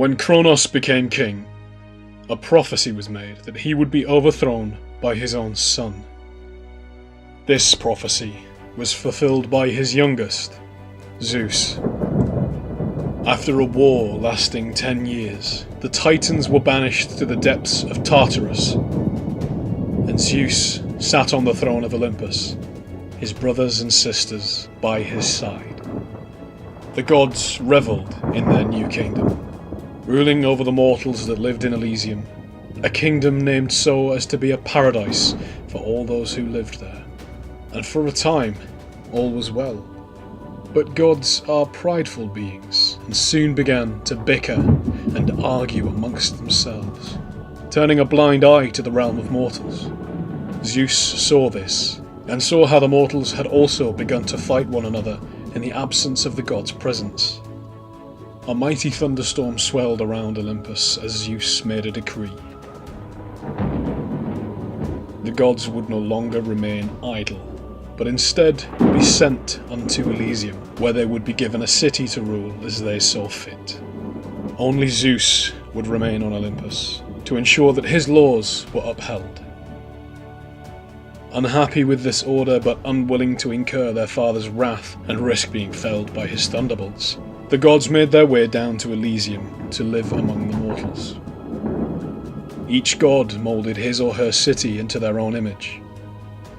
When Kronos became king, a prophecy was made that he would be overthrown by his own son. This prophecy was fulfilled by his youngest, Zeus. After a war lasting 10 years, the Titans were banished to the depths of Tartarus, and Zeus sat on the throne of Olympus, his brothers and sisters by his side. The gods revelled in their new kingdom, ruling over the mortals that lived in Elysium, a kingdom named so as to be a paradise for all those who lived there. And for a time, all was well. But gods are prideful beings, and soon began to bicker and argue amongst themselves, turning a blind eye to the realm of mortals. Zeus saw this, and saw how the mortals had also begun to fight one another in the absence of the gods' presence. A mighty thunderstorm swelled around Olympus as Zeus made a decree. The gods would no longer remain idle, but instead be sent unto Elysium, where they would be given a city to rule as they saw fit. Only Zeus would remain on Olympus, to ensure that his laws were upheld. Unhappy with this order, but unwilling to incur their father's wrath and risk being felled by his thunderbolts, the gods made their way down to Elysium to live among the mortals. Each god moulded his or her city into their own image,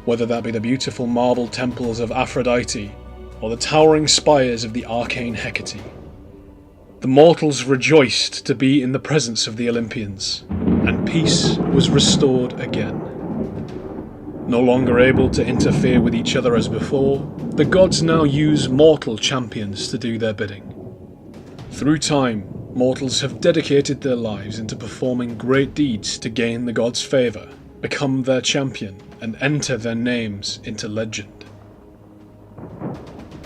whether that be the beautiful marble temples of Aphrodite or the towering spires of the arcane Hecate. The mortals rejoiced to be in the presence of the Olympians, and peace was restored again. No longer able to interfere with each other as before, the gods now use mortal champions to do their bidding. Through time, mortals have dedicated their lives into performing great deeds to gain the gods' favour, become their champion, and enter their names into legend.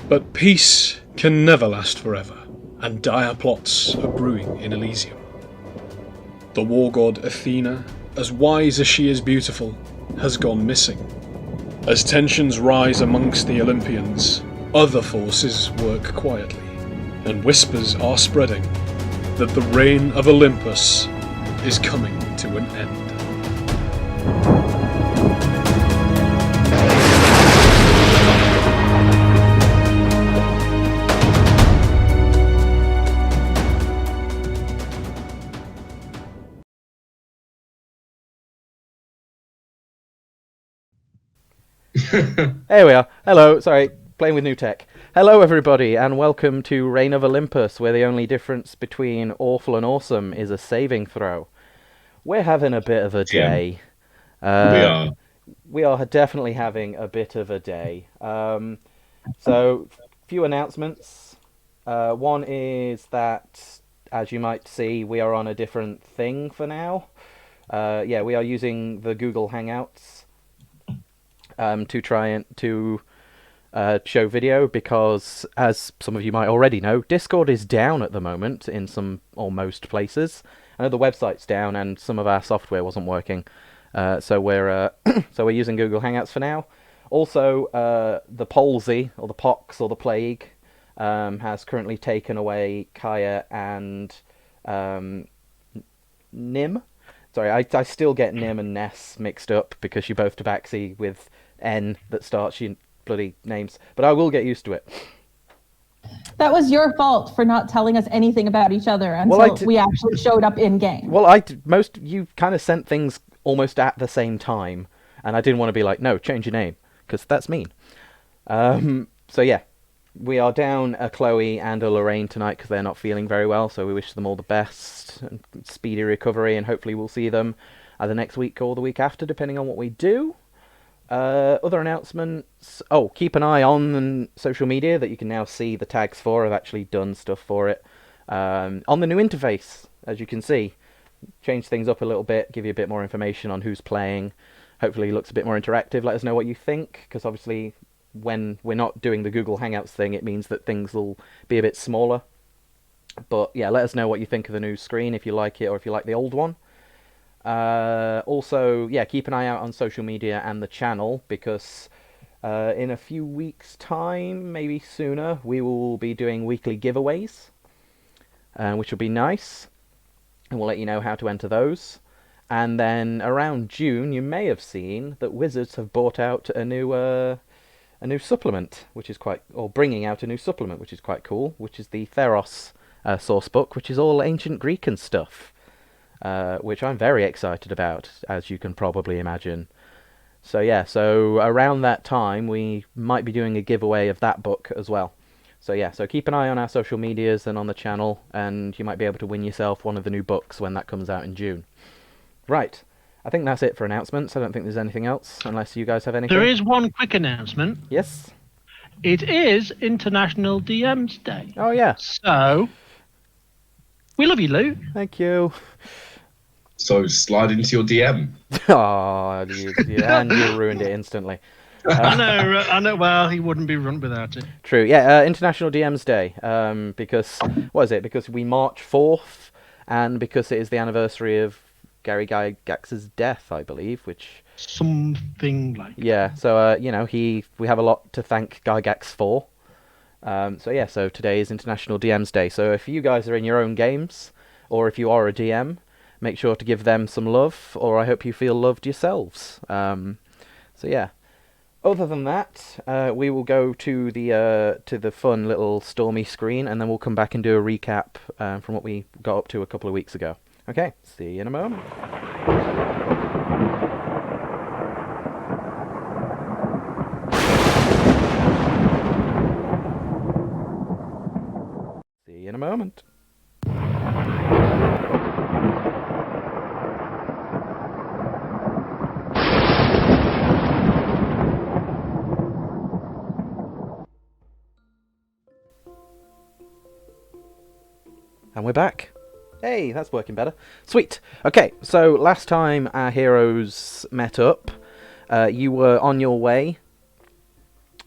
But peace can never last forever, and dire plots are brewing in Elysium. The war god Athena, as wise as she is beautiful, has gone missing. As tensions rise amongst the Olympians, other forces work quietly, and whispers are spreading that the reign of Olympus is coming to an end. There we are. Hello, sorry, playing with new tech. Hello everybody, and welcome to Reign of Olympus, where the only difference between awful and awesome is a saving throw. We're having a bit of a day. We are definitely having a bit of a day. So, few announcements. One is that, as you might see, we are on a different thing for now. We are using the Google Hangouts to try and show video, because, as some of you might already know, Discord is down at the moment in some or most places. I know the website's down and some of our software wasn't working, so we're using Google Hangouts for now. Also, the palsy or the pox or the plague has currently taken away Kaya and Nim. Sorry, I still get Nim and Ness mixed up because you're both tabaxi with N that starts your bloody names, but I will get used to it. That was your fault for not telling us anything about each other until we actually showed up in game. Well, you kind of sent things almost at the same time, and I didn't want to be like, no, change your name, because that's mean. So yeah, we are down a Chloe and a Lorraine tonight because they're not feeling very well, so we wish them all the best and speedy recovery, and hopefully we'll see them either next week or the week after, depending on what we do. Other announcements. Oh, keep an eye on social media that you can now see the tags for. I've actually done stuff for it. On the new interface, as you can see, change things up a little bit, give you a bit more information on who's playing. Hopefully it looks a bit more interactive. Let us know what you think, because obviously when we're not doing the Google Hangouts thing, it means that things will be a bit smaller. But yeah, let us know what you think of the new screen, if you like it or if you like the old one. Also, yeah, keep an eye out on social media and the channel, because in a few weeks' time, maybe sooner, we will be doing weekly giveaways, which will be nice. and we'll let you know how to enter those. And then around June, you may have seen that Wizards have brought out a new supplement, which is bringing out a new supplement, which is quite cool, which is the Theros source book, which is all ancient Greek and stuff, which I'm very excited about, as you can probably imagine. So yeah, so around that time, we might be doing a giveaway of that book as well. So yeah, so keep an eye on our social medias and on the channel, and you might be able to win yourself one of the new books when that comes out in June. Right, I think that's it for announcements. I don't think there's anything else, unless you guys have anything. There is one quick announcement. Yes? It is International DMs Day. Oh yeah. So, we love you, Lou. Thank you. So slide into your DM. Oh, and you ruined it instantly. I know. Well, he wouldn't be run without it. True. Yeah. International DMs Day. Because what is it? Because we March 4th, and because it is the anniversary of Gary Gygax's death, I believe. Which something like. Yeah. So we have a lot to thank Gygax for. So yeah. So today is International DMs Day. So if you guys are in your own games, or if you are a DM, make sure to give them some love, or I hope you feel loved yourselves. So yeah. Other than that, we will go to the fun little Stormy screen, and then we'll come back and do a recap from what we got up to a couple of weeks ago. Okay, see you in a moment. See you in a moment. And we're back. Hey, that's working better. Sweet. Okay, so last time our heroes met up, you were on your way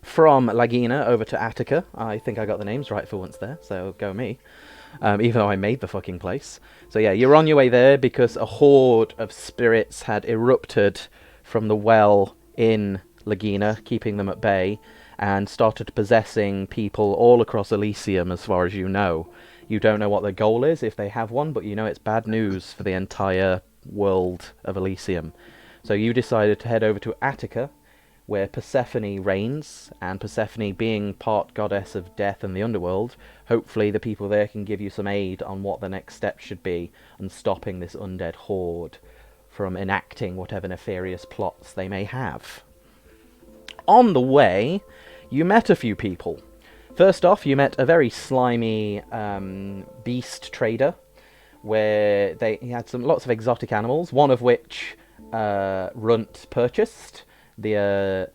from Lagina over to Attica. I think I got the names right for once there, so go me. Even though I made the fucking place. So yeah, you're on your way there because a horde of spirits had erupted from the well in Lagina, keeping them at bay, and started possessing people all across Elysium, as far as you know. You don't know what their goal is, if they have one, but you know it's bad news for the entire world of Elysium. So you decided to head over to Attica, where Persephone reigns, and Persephone being part goddess of death and the underworld, hopefully the people there can give you some aid on what the next step should be on stopping this undead horde from enacting whatever nefarious plots they may have. On the way, you met a few people. First off, you met a very slimy beast trader, where he had lots of exotic animals, one of which Runt purchased, the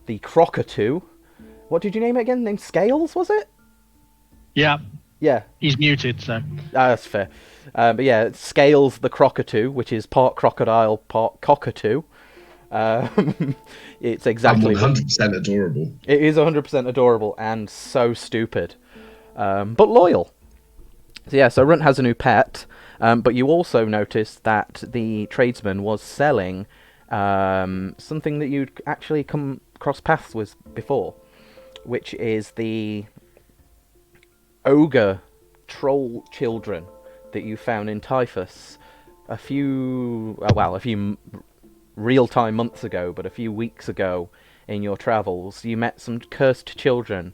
Crocatoo. What did you name it again? Named Scales, was it? Yeah. Yeah. He's muted, so. That's fair. But yeah, Scales the Crocatoo, which is part crocodile, part cockatoo. It's exactly. I'm 100% adorable. It is 100% adorable and so stupid, but loyal. So yeah, so Runt has a new pet, but you also noticed that the tradesman was selling something that you'd actually come cross paths with before, which is the ogre troll children that you found in Typhus a few real-time months ago, but a few weeks ago in your travels. You met some cursed children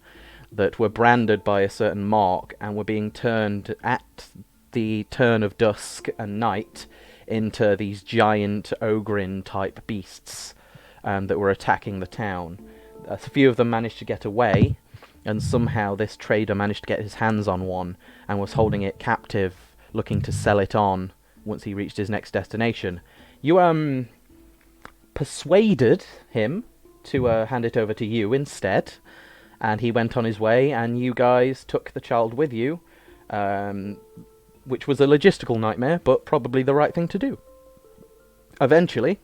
that were branded by a certain mark and were being turned at the turn of dusk and night into these giant ogrin-type beasts that were attacking the town. A few of them managed to get away, and somehow this trader managed to get his hands on one and was holding it captive, looking to sell it on once he reached his next destination. You persuaded him to hand it over to you instead, and he went on his way, and you guys took the child with you, which was a logistical nightmare, but probably the right thing to do. Eventually,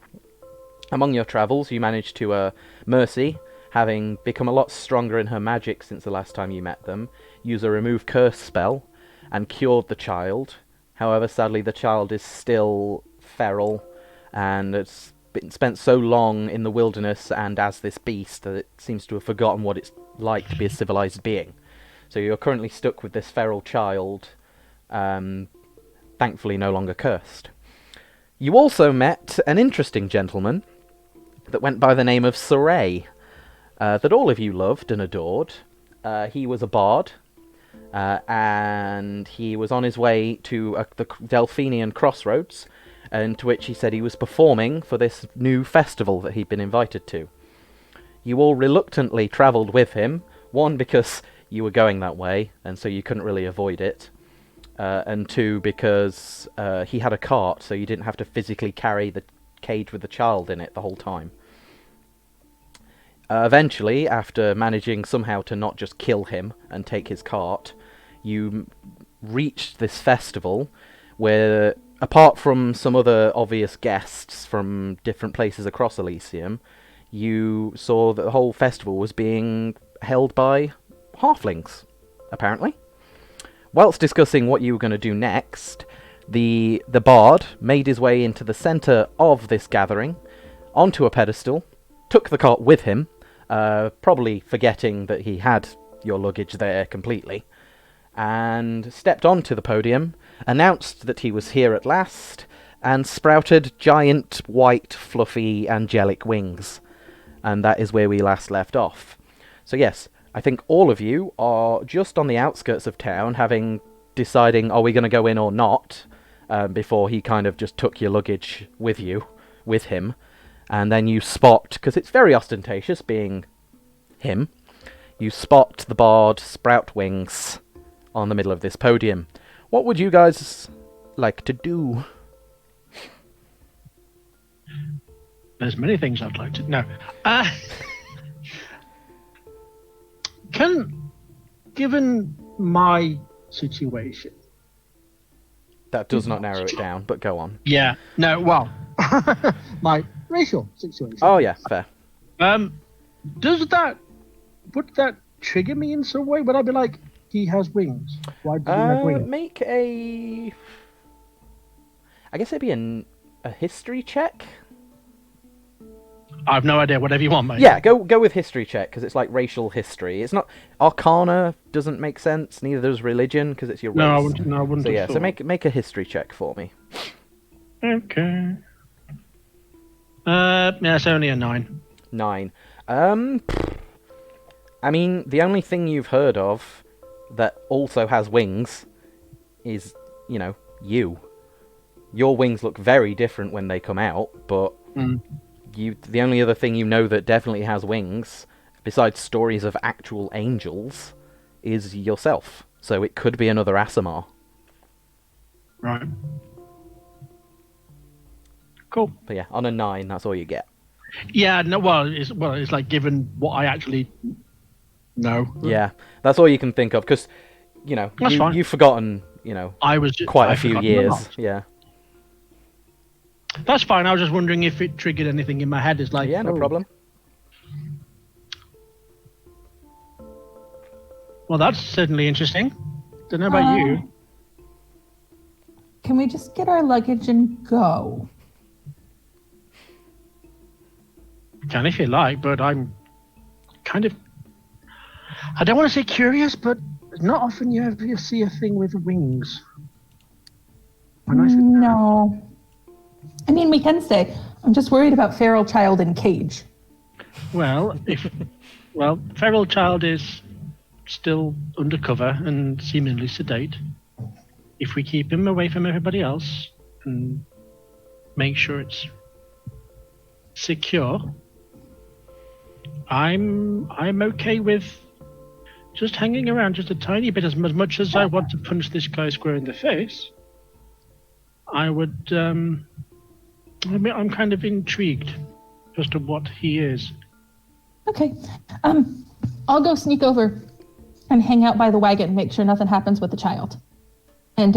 among your travels, you managed to Mercy, having become a lot stronger in her magic since the last time you met them, use a remove curse spell, and cured the child. However, sadly, the child is still feral, and it's been spent so long in the wilderness and as this beast that it seems to have forgotten what it's like to be a civilized being. So you're currently stuck with this feral child, thankfully no longer cursed. You also met an interesting gentleman that went by the name of Saray, that all of you loved and adored. He was a bard, and he was on his way to the Delphinian crossroads, and to which he said he was performing for this new festival that he'd been invited to. You all reluctantly travelled with him, one, because you were going that way, and so you couldn't really avoid it, and two, because he had a cart, so you didn't have to physically carry the cage with the child in it the whole time. Eventually, after managing somehow to not just kill him and take his cart, you reached this festival where, apart from some other obvious guests from different places across Elysium, you saw that the whole festival was being held by halflings, apparently. Whilst discussing what you were going to do next, the bard made his way into the centre of this gathering, onto a pedestal, took the cart with him, probably forgetting that he had your luggage there completely, and stepped onto the podium, announced that he was here at last, and sprouted giant, white, fluffy, angelic wings. And that is where we last left off. So yes, I think all of you are just on the outskirts of town, having deciding, are we going to go in or not, before he kind of just took your luggage with him. And then you spot, because it's very ostentatious being him, you spot the bard sprout wings on the middle of this podium. What would you guys like to do? There's many things I'd like to know. Given my situation... That does not narrow it down, but go on. Yeah, no, well, my racial situation. Oh yeah, fair. Would that trigger me in some way? Would I be like, he has wings? Why does he have wings? Make a... I guess it'd be a history check? I have no idea. Whatever you want, mate. Yeah, go with history check, because it's like racial history. It's not... Arcana doesn't make sense, neither does religion, because it's your race. No, I wouldn't So yeah, have so thought. make a history check for me. Okay. Yeah, it's only a 9. 9. I mean, the only thing you've heard of that also has wings is, you. Your wings look very different when they come out, but the only other thing you know that definitely has wings, besides stories of actual angels, is yourself. So it could be another Asimar. Right. Cool. But yeah, on a 9, that's all you get. Yeah, no, it's like given what I actually know. Yeah, that's all you can think of, because, you've forgotten, quite a few years. Yeah. That's fine. I was just wondering if it triggered anything in my head. It's like, yeah, no problem. Well, that's certainly interesting. Don't know about you. Can we just get our luggage and go? Can if you like, but I'm kind of... I don't want to say curious, but not often you ever see a thing with wings. No. I mean, we can say, I'm just worried about feral child in cage. Well, feral child is still undercover and seemingly sedate. If we keep him away from everybody else and make sure it's secure, I'm okay with just hanging around just a tiny bit. As much as I want to punch this guy square in the face, I would. I'm kind of intrigued as to what he is. Okay, I'll go sneak over and hang out by the wagon, make sure nothing happens with the child, and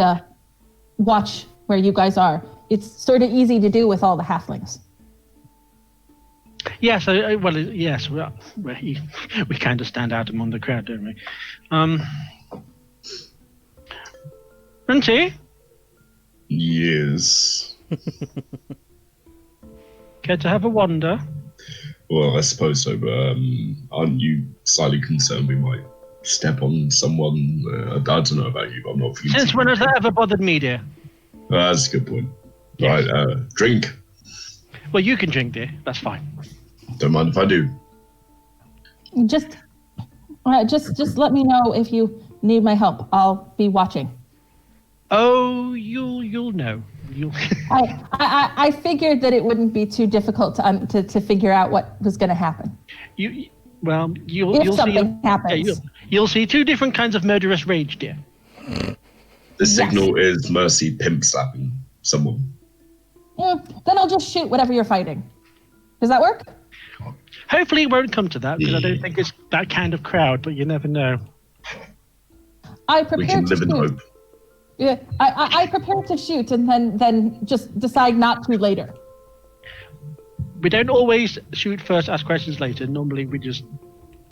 watch where you guys are. It's sort of easy to do with all the halflings. Yes, yes, we kind of stand out among the crowd, don't we? Runty? Yes. Care to have a wander? Well, I suppose so, but aren't you slightly concerned we might step on someone? I don't know about you, but I'm not feeling... Since when has that ever bothered me, dear? That's a good point. Yes. Right, drink. Well, you can drink, dear. That's fine. Don't mind if I do. Just let me know if you need my help. I'll be watching. Oh, you'll know. I figured that it wouldn't be too difficult to figure out what was going to happen. You'll something see. happens. Yeah, you'll see two different kinds of murderous rage, dear. The signal is Mercy pimp slapping someone. Then I'll just shoot whatever you're fighting. Does that work? Hopefully it won't come to that, because I don't think it's that kind of crowd, but you never know. I We prepare can to live in shoot. hope. Yeah, I prepare to shoot and then just decide not to later. We don't always shoot first, ask questions later. Normally we just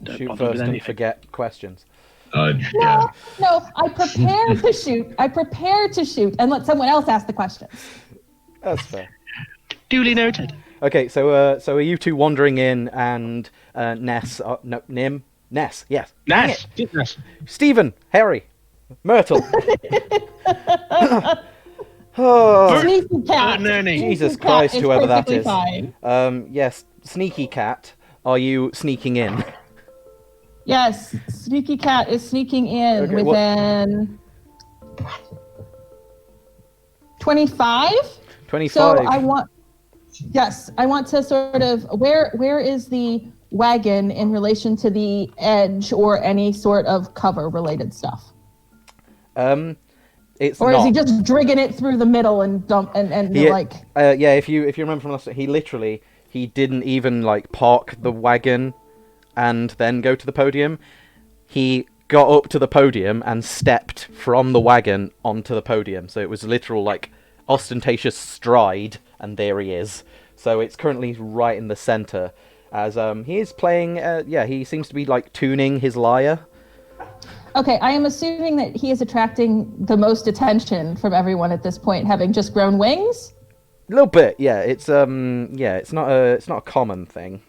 don't Shoot bother first with and anything. forget questions. Yeah. No, I prepare to shoot. I prepare to shoot and let someone else ask the questions. That's fair. Duly noted. Okay, so are you two wandering in and Ness? Ness, yes. Nice. Yes. Stephen, Harry, Myrtle. Oh, Sneaky cat. Jesus Sneaky Christ, cat whoever that perfectly is. fine. Yes, Sneaky Cat. Are you sneaking in? Yes, Sneaky Cat is sneaking in Okay, within 25. 25. So I want to sort of where is the wagon in relation to the edge or any sort of cover related stuff? It's Or not. is he just drigging it through the middle and dump and Yeah, like? yeah. If you remember from last, he didn't even like park the wagon and then go to the podium. He got up to the podium and stepped from the wagon onto the podium. So it was literal like ostentatious stride, and there he is. So it's currently right in the center as he is playing. He seems to be like tuning his lyre. Okay, I am assuming that he is attracting the most attention from everyone at this point, having just grown wings. A little bit, yeah. It's it's not a common thing.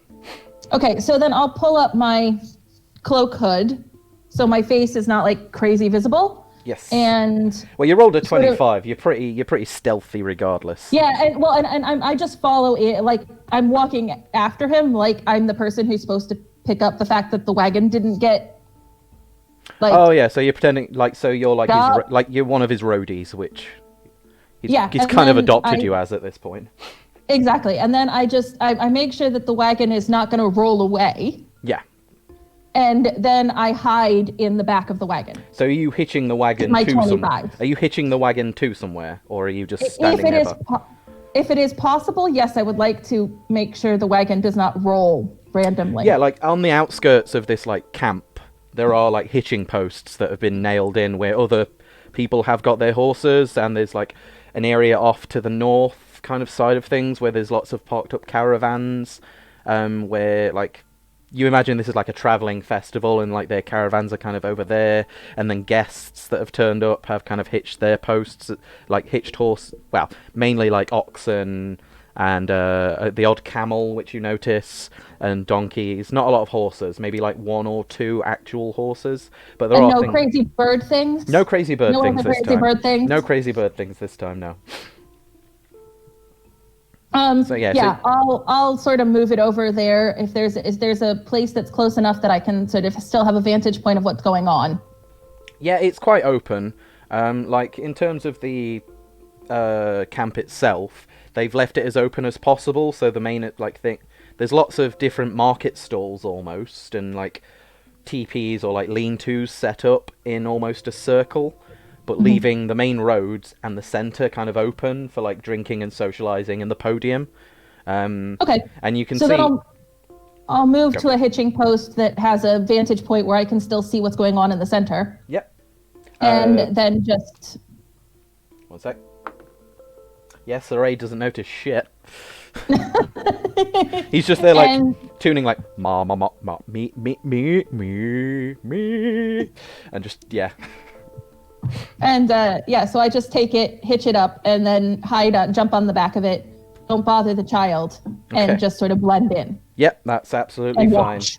Okay, so then I'll pull up my cloak hood, so my face is not like crazy visible. Yes. And well, you rolled a sort of- 25. You're pretty stealthy, regardless. yeah, and I just follow it, like I'm walking after him, like I'm the person who's supposed to pick up the fact that the wagon didn't get. Like, Oh yeah, so you're pretending like you're like Stop. you're one of his roadies, which he's Yeah, he's and kind of then adopted you as at this point. exactly, and then I make sure that the wagon is not going to roll away, Yeah. and then I hide in the back of the wagon. So are you hitching the wagon My to 25. Are you hitching the wagon to somewhere, or are you just If standing it there? is if it is possible, yes, I would like to make sure the wagon does not roll randomly. Yeah, like on the outskirts of this like camp, there are like hitching posts that have been nailed in where other people have got their horses, and there's like an area off to the north kind of side of things where there's lots of parked up caravans, where like you imagine this is like a traveling festival, and like their caravans are kind of over there, and then guests that have turned up have kind of hitched their posts, like hitched horse, well, mainly like oxen and the odd camel, which you notice, and donkeys. Not a lot of horses, maybe like one or two actual horses, but there and are no crazy bird things. no crazy bird No things other this crazy time. bird things? No crazy bird things this time. No. So, yeah, I'll sort of move it over there if there's a place that's close enough that I can sort of still have a vantage point of what's going on. Yeah, it's quite open. Like in terms of the camp itself, they've left it as open as possible. So the main like thing, there's lots of different market stalls almost, and like teepees or like lean-tos set up in almost a circle, but leaving the main roads and the center kind of open for like drinking and socializing, and the podium. Okay. And you can So see. then I'll move to a hitching post that has a vantage point where I can still see what's going on in the center. Yep. And then just One sec. Yes, the Ray doesn't notice shit. He's just there, like, And- tuning, like, ma, me, and just, yeah. and so I just take it, hitch it up, and then jump on the back of it. Don't bother the child, and Okay. just sort of blend in. Yep, that's absolutely And fine. watch.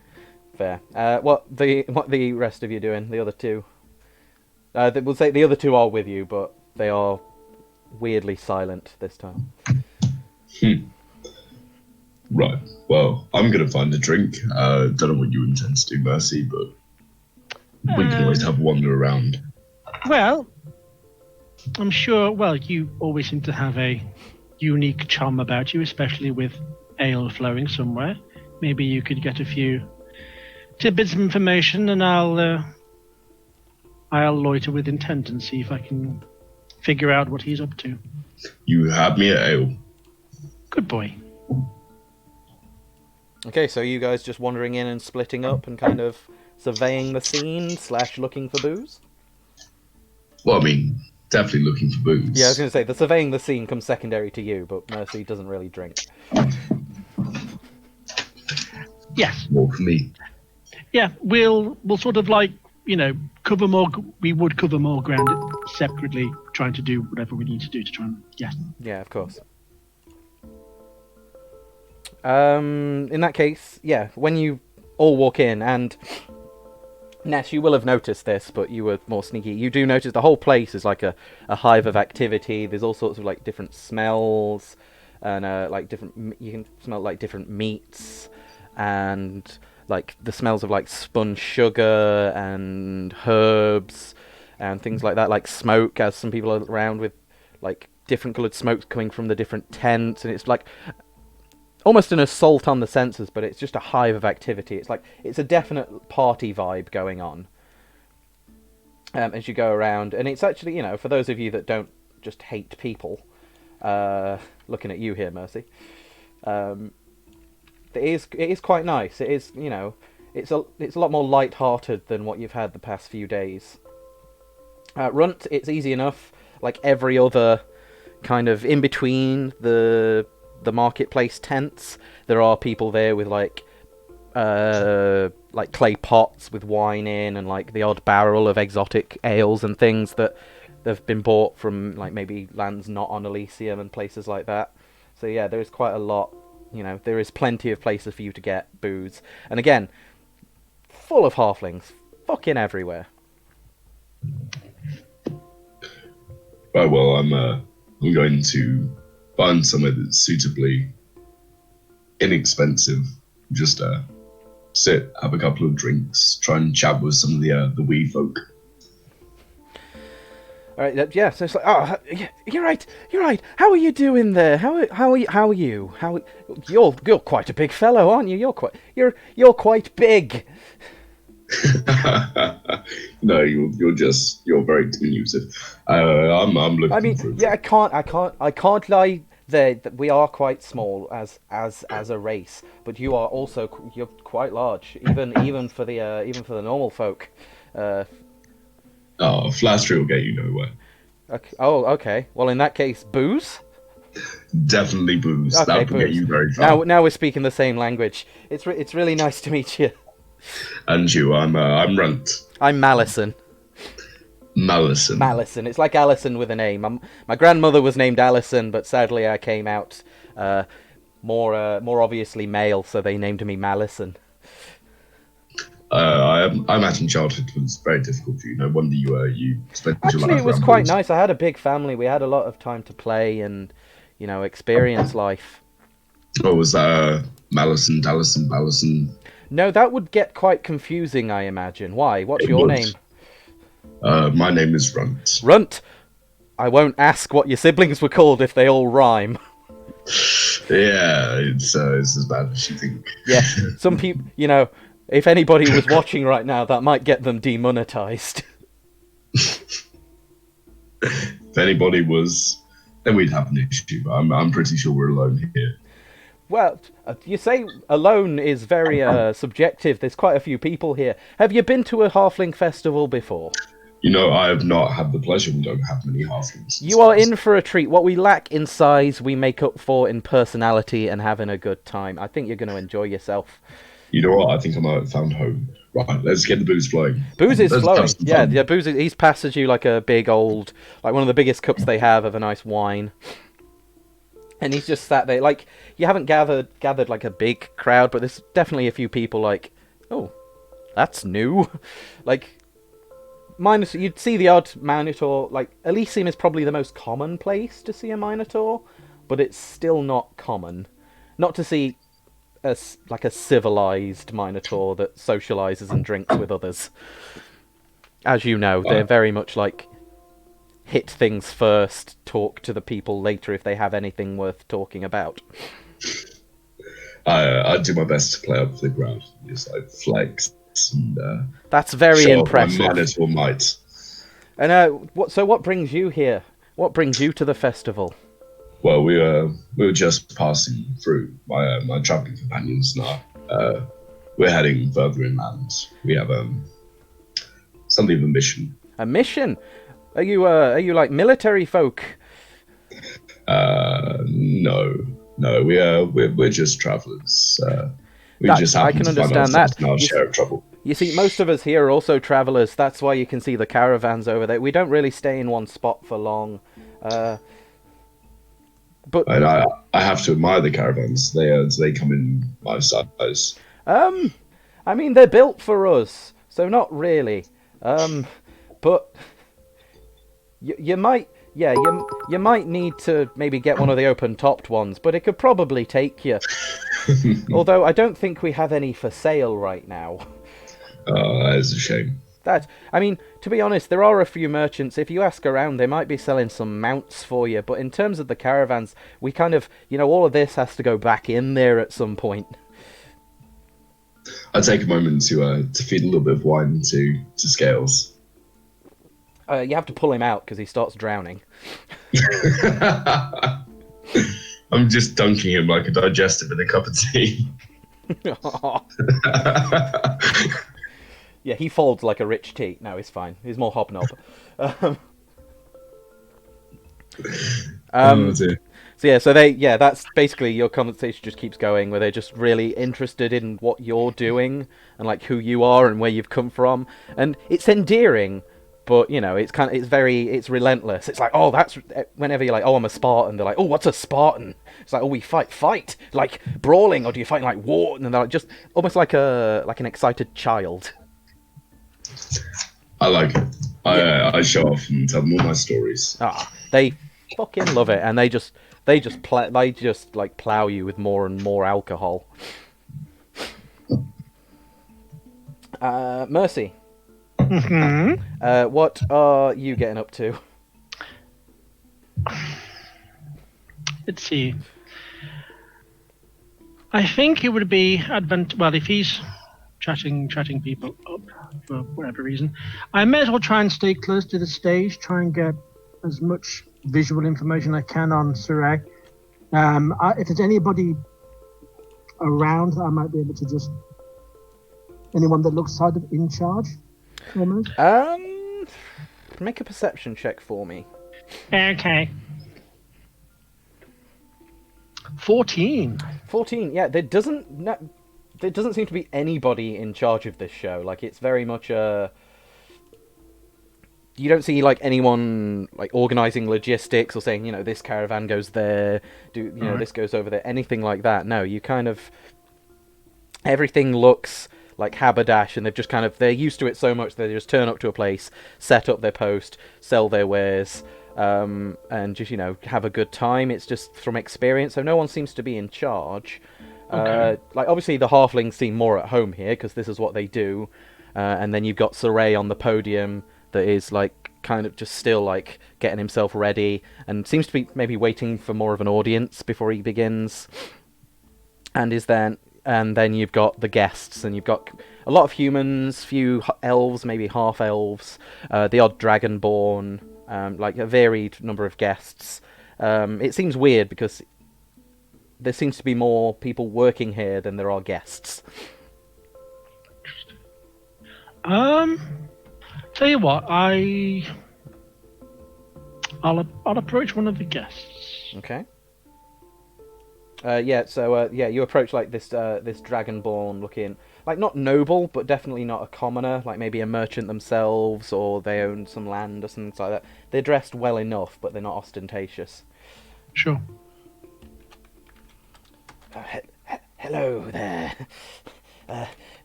Fair. What the rest of you doing? The other two? We'll say the other two are with you, but they are weirdly silent this time. Right. Well, I'm gonna find a drink. Don't know what you intend to do, Mercy, but we can always have a wander around. Well, I'm sure. Well, you always seem to have a unique charm about you, especially with ale flowing somewhere. Maybe you could get a few tidbits of information, and I'll loiter with intent and see if I can figure out what he's up to. You have me at ale. Good boy. Okay, so you guys just wandering in and splitting up and kind of surveying the scene / looking for booze? Well, I mean, definitely looking for booze. Yeah, I was going to say, the surveying the scene comes secondary to you, but Mercy doesn't really drink. Yes. More for me. Yeah, we'll sort of like, cover more. We would cover more ground separately, trying to do whatever we need to do to try and Yeah, of course. In that case, yeah, when you all walk in, and Ness, you will have noticed this, but you were more sneaky. You do notice the whole place is like a hive of activity. There's all sorts of like different smells, and you can smell like different meats, and like the smells of like spun sugar and herbs and things like that, like smoke, as some people are around with like different coloured smokes coming from the different tents, and it's like almost an assault on the senses, but it's just a hive of activity. It's a definite party vibe going on as you go around, and it's actually, for those of you that don't just hate people, looking at you here, Mercy, it is quite nice. It is, it's a lot more light-hearted than what you've had the past few days. Runt, it's easy enough. Like every other kind of in between the marketplace tents, there are people there with like clay pots with wine in, and like the odd barrel of exotic ales and things that they've been bought from like maybe lands not on Elysium and places like that. So yeah, there is quite a lot. There is plenty of places for you to get booze, and again, full of halflings, fucking everywhere. Right. Well, I'm going to find somewhere that's suitably inexpensive. Just sit, have a couple of drinks, try and chat with some of the wee folk. All right, yeah. So it's like, oh, you're right. How are you doing there? How are you? You're quite a big fellow, aren't you? You're quite big. No, you're very diminutive. I'm looking. I mean, for yeah, I can't lie. That we are quite small as a race, but you're quite large, even for the normal folk. Flattery will get you nowhere. Okay. Oh, okay. Well, in that case, booze. Definitely booze. Okay, that will get you very far. Now we're speaking the same language. It's really nice to meet you. And you, I'm Runt. I'm Malison. Malison. It's like Alison with a name. My grandmother was named Alison, but sadly I came out more obviously male, so they named me Malison. I imagine childhood was very difficult for you. No wonder you spent your life. Actually, it was quite nice. I had a big family. We had a lot of time to play and experience life. What was that? Malison, Dallison, Ballison? No, that would get quite confusing, I imagine. Why? What's your name? My name is Runt. Runt? I won't ask what your siblings were called if they all rhyme. Yeah, it's as bad as you think. Yeah, some people, if anybody was watching right now, that might get them demonetized. If anybody was, then we'd have an issue, but I'm pretty sure we're alone here. Well, you say alone is very subjective. There's quite a few people here. Have you been to a halfling festival before? I have not had the pleasure. We don't have many halflings. You are in for a treat. What we lack in size, we make up for in personality and having a good time. I think you're going to enjoy yourself. You know what? I think I might have found home. Right, let's get the booze flowing. Booze is flowing. Yeah, booze. He's passes you like a big old, like one of the biggest cups they have of a nice wine. And he's just sat there, like, you haven't gathered like a big crowd, but there's definitely a few people like, oh, that's new. Like, Minotaur, you'd see the odd Minotaur. Like Elysium is probably the most common place to see a Minotaur, but it's still not common. Not to see a civilized Minotaur that socializes and drinks with others. As you know, they're very much like hit things first, talk to the people later if they have anything worth talking about. I do my best to play up the crowd, just like flex and that's very show impressive. Off my Minotaur might. And what brings you here? What brings you to the festival? Well, we were just passing through. My traveling companions and I, we're heading further inland. We have something of a mission. A mission? Are you like military folk? No, we're just travellers. We just I happen can to find understand ourselves that. in our share of trouble. You see, most of us here are also travellers. That's why you can see the caravans over there. We don't really stay in one spot for long. But And I have to admire the caravans. They come in my size. I mean, they're built for us, so not really. But you might need to maybe get one of the open-topped ones, but it could probably take you. Although I don't think we have any for sale right now. Oh, that is a shame. I mean, to be honest, there are a few merchants. If you ask around, they might be selling some mounts for you. But in terms of the caravans, we kind of, all of this has to go back in there at some point. I take a moment to feed a little bit of wine to Scales. You have to pull him out because he starts drowning. I'm just dunking him like a digestive in a cup of tea. Yeah, he folds like a rich tea. No, he's fine. He's more hobnob. That's basically your conversation just keeps going, where they're just really interested in what you're doing and like who you are and where you've come from, and it's endearing. But it's relentless. It's like, oh, that's whenever you're like, oh, I'm a Spartan. They're like, oh, what's a Spartan? It's like, oh, we fight, like brawling, or do you fight like war? And they're like, just almost like an excited child. I like it. I show off and tell them all my stories. They fucking love it, and they just like plow you with more and more alcohol. Mercy. Mm-hmm. What are you getting up to? Let's see. I think it would be well, if he's chatting people up for whatever reason, I may as well try and stay close to the stage, try and get as much visual information I can on Sarai. If there's anybody around, I might be able to just anyone that looks sort of in charge. Almost. Make a perception check for me. Okay. 14. 14. Yeah, there doesn't seem to be anybody in charge of this show. Like, it's very much you don't see like anyone like organizing logistics or saying, this caravan goes there, this goes over there, anything like that. No, you kind of everything looks like haberdash, and they're used to it so much they just turn up to a place, set up their post, sell their wares, and just have a good time. It's just from experience, so no one seems to be in charge. Okay. Like obviously the halflings seem more at home here because this is what they do, and then you've got Saray on the podium that is like kind of just still like getting himself ready and seems to be maybe waiting for more of an audience before he begins, and then you've got the guests, and you've got a lot of humans, few elves, maybe half elves, the odd dragonborn, like a varied number of guests. It seems weird because there seems to be more people working here than there are guests. Tell you what, I'll approach one of the guests. Okay. You approach like this dragonborn looking, like not noble, but definitely not a commoner, like maybe a merchant themselves, or they own some land or something like that. They're dressed well enough, but they're not ostentatious. Sure. Hello there.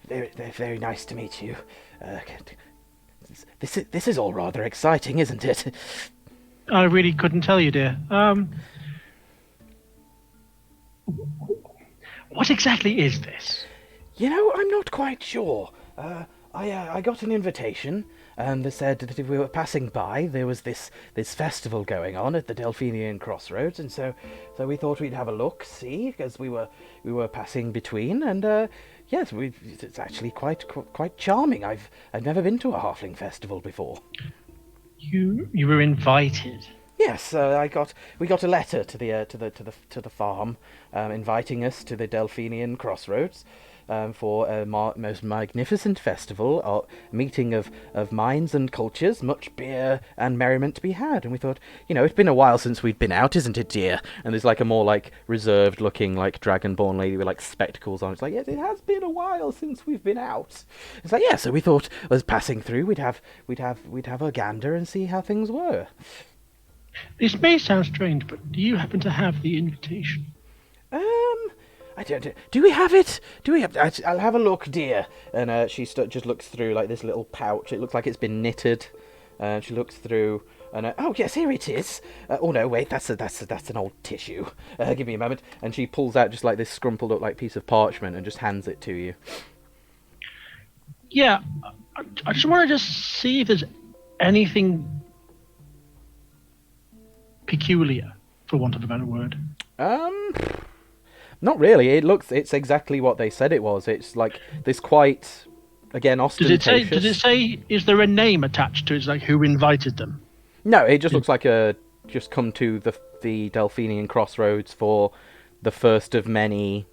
Very nice to meet you. This is all rather exciting, isn't it? I really couldn't tell you, dear. What exactly is this? I'm not quite sure. I got an invitation, and they said that if we were passing by, there was this festival going on at the Delphinian Crossroads, and so we thought we'd have a look, see, because we were passing between, and yes, it's actually quite charming. I've never been to a halfling festival before. You were invited. Yes, we got a letter to the farm, inviting us to the Delphinian Crossroads, for a most magnificent festival, a meeting of minds and cultures, much beer and merriment to be had. And we thought, it's been a while since we've been out, isn't it, dear? And there's like a more like reserved looking like dragonborn lady with like spectacles on. It's like, yes, it has been a while since we've been out. It's like, yeah, so we thought as passing through we'd have a gander and see how things were. This may sound strange, but do you happen to have the invitation? I don't. Do we have it? I'll have a look, dear. And she just looks through like this little pouch. It looks like it's been knitted. She looks through, and oh yes, here it is. Oh no, wait, that's an old tissue. Give me a moment. And she pulls out just like this scrumpled up like piece of parchment and just hands it to you. Yeah, I just want to see if there's anything peculiar, for want of a better word. Not really. It's exactly what they said it was. It's like this quite, again, ostentatious. Did it say, is there a name attached to it? It's like who invited them? No, it just looks like just come to the Delphinian Crossroads for the first of many,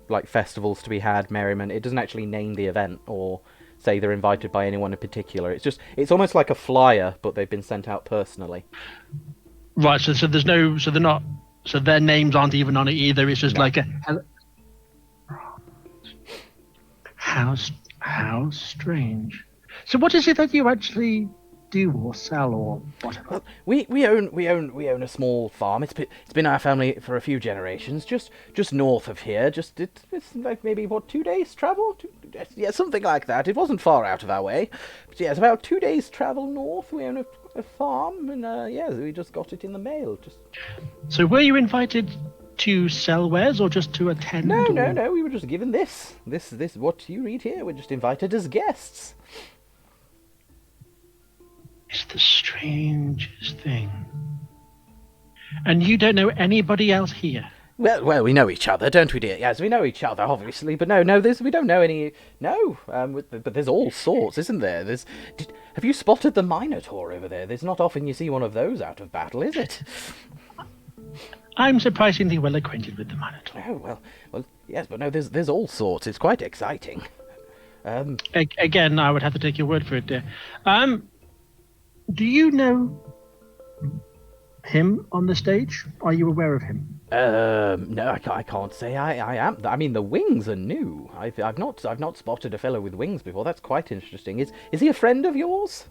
like festivals to be had, merriment. It doesn't actually name the event or say they're invited by anyone in particular. It's almost like a flyer, but they've been sent out personally. Right. So there's no. So they're not. So their names aren't even on it either. It's just like a. How strange. So what is it that you actually do or sell or whatever? Well, we own a small farm. It's been our family for a few generations, just north of here. It's like maybe 2 days travel. Yeah, something like that. It wasn't far out of our way. But yeah, it's about 2 days travel north. We own a farm, and yeah, we just got it in the mail. So were you invited to sell wares or just to attend? No. We were just given this. What you read here. We're just invited as guests. It's the strangest thing. And you don't know anybody else here? Well, we know each other, don't we, dear? Yes, we know each other, obviously, but no, we don't know any. No, but there's all sorts, isn't there? Have you spotted the Minotaur over there? There's not often you see one of those out of battle, is it? I'm surprisingly well acquainted with the Minotaur. Oh well, yes, but no, there's all sorts. It's quite exciting. Again, I would have to take your word for it, dear. Do you know him on the stage? Are you aware of him? No, I can't say I am. I mean, the wings are new. I've not spotted a fellow with wings before. That's quite interesting. Is he a friend of yours?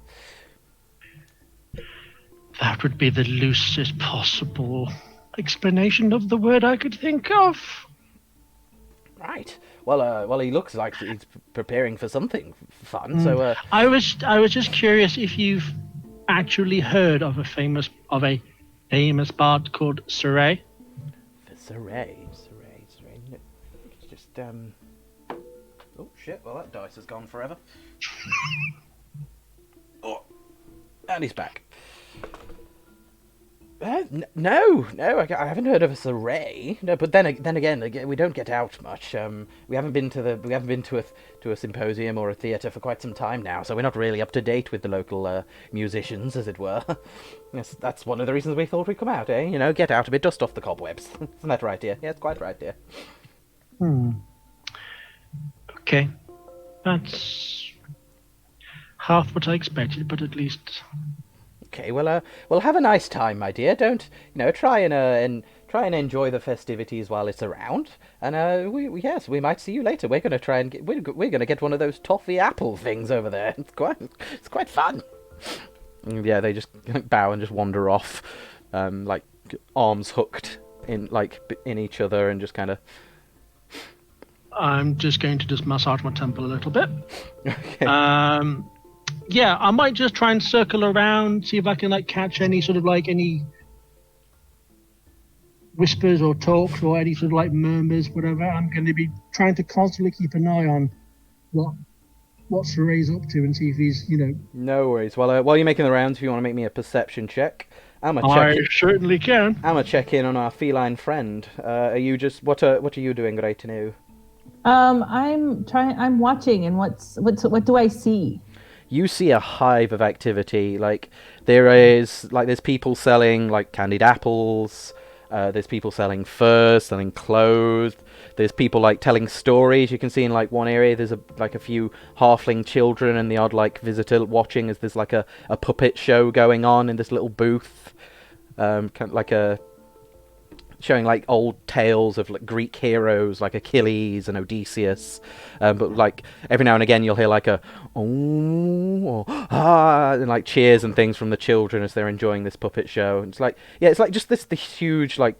That would be the loosest possible explanation of the word I could think of. Right. Well, he looks like he's preparing for something fun. So, I was just curious if you've actually heard of a famous bard called Saray. Saray. It's just Oh shit! Well, that dice has gone forever. Oh, and he's back. No, I haven't heard of a Saray. No, but then again, we don't get out much. We haven't been to a symposium or a theatre for quite some time now, so we're not really up to date with the local musicians, as it were. Yes, that's one of the reasons we thought we'd come out, eh? Get out a bit, dust off the cobwebs. Isn't that right, dear? Yeah, it's quite right, dear. Okay, that's half what I expected, but at least. Okay, well, have a nice time, my dear. Don't, try and enjoy the festivities while it's around. And we might see you later. We're gonna try and we're gonna get one of those toffee apple things over there. It's quite fun. Yeah, they just bow and just wander off, like arms hooked in each other, and just kind of. I'm just going to just massage my temple a little bit. Okay. Yeah, I might just try and circle around, see if I can like catch any sort of like any whispers or talks or any sort of like murmurs, whatever. I'm going to be trying to constantly keep an eye on what Saray's up to and see if he's, No worries. Well, while you're making the rounds, if you want to make me a perception check, I certainly can. I'm gonna check in on our feline friend. Are you just what are you doing right now? I'm watching, and what do I see? You see a hive of activity. Like there's people selling like candied apples. There's people selling furs, selling clothes. There's people like telling stories. You can see in like one area there's a few halfling children and the odd like visitor watching as there's like a puppet show going on in this little booth. Kind of like showing like old tales of like Greek heroes like Achilles and Odysseus, but like every now and again you'll hear like a oh or ah and like cheers and things from the children as they're enjoying this puppet show. And it's like just this huge like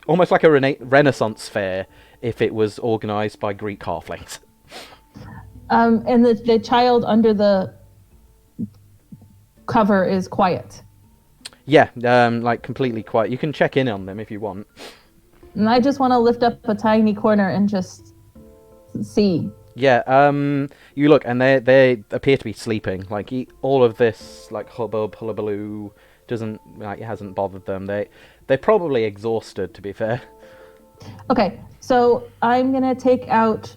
almost like a Renaissance fair if it was organised by Greek halflings. And the child under the cover is quiet. Yeah, like completely quiet. You can check in on them if you want. And I just want to lift up a tiny corner and just see. Yeah, you look and they appear to be sleeping. Like all of this like hullabaloo it hasn't bothered them. They're probably exhausted, to be fair. Okay, so I'm gonna take out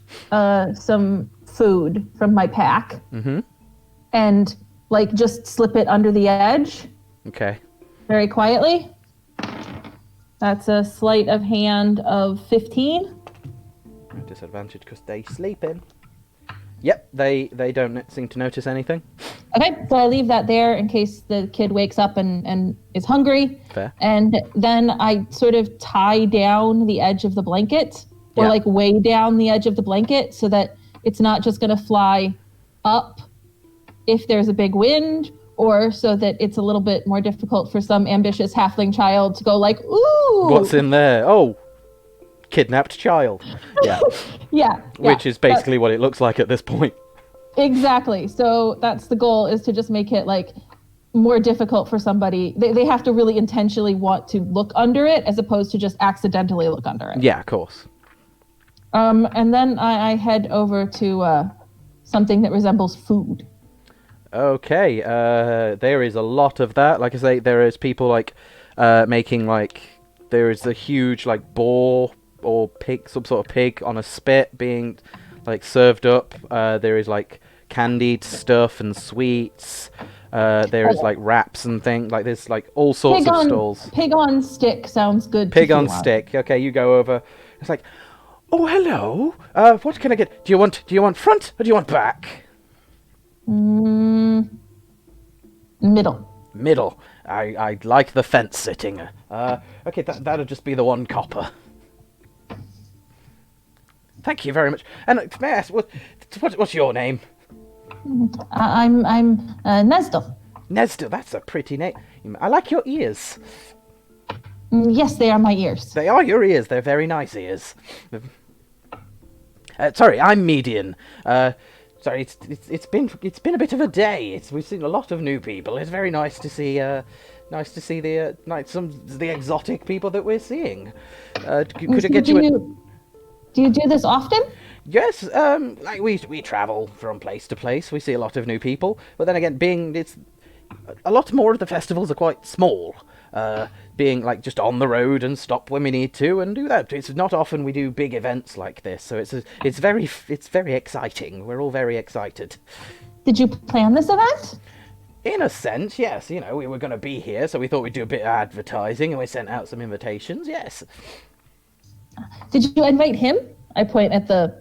some food from my pack. Mm-hmm. And like just slip it under the edge. Okay. Very quietly. That's a sleight of hand of 15. Disadvantage because they sleeping. Yep, they don't seem to notice anything. Okay, so I leave that there in case the kid wakes up and is hungry. Fair. And then I sort of tie down the edge of the blanket, or Yeah. like weigh down the edge of the blanket so that it's not just going to fly up if there's a big wind, or so that it's a little bit more difficult for some ambitious halfling child to go like, ooh! What's in there? Oh, kidnapped child. Yeah. Yeah. Which is basically what it looks like at this point. Exactly. So that's the goal, is to just make it like more difficult for somebody. They have to really intentionally want to look under it as opposed to just accidentally look under it. Yeah, of course. And then I head over to something that resembles food. Okay, there is a lot of that. Like I say, there is people like making like there is a huge like boar or pig, some sort of pig on a spit being like served up. There is like candied stuff and sweets. There is like wraps and things. Like there's like all sorts of stalls. Pig on stick sounds good. Pig on stick. Okay, you go over. It's like, oh hello. What can I get? Do you want front or do you want back? Middle. Middle. I like the fence sitting. Okay, that'll just be the 1 copper. Thank you very much. And may I ask, what's your name? I'm Nesdal. Nesdal, that's a pretty name. I like your ears. Yes, they are my ears. They are your ears. They're very nice ears. Sorry, I'm Median. Sorry, it's been a bit of a day. We've seen a lot of new people. It's very nice to see the exotic people that we're seeing. Could I get you? Do you do this often? Yes, like we travel from place to place. We see a lot of new people, but then again, it's a lot more of the festivals are quite small. Being like just on the road and stop when we need to and do that. It's not often we do big events like this, so it's very exciting. We're all very excited. Did you plan this event? In a sense, yes. You know, we were going to be here, so we thought we'd do a bit of advertising, and we sent out some invitations. Yes. Did you invite him? I point at the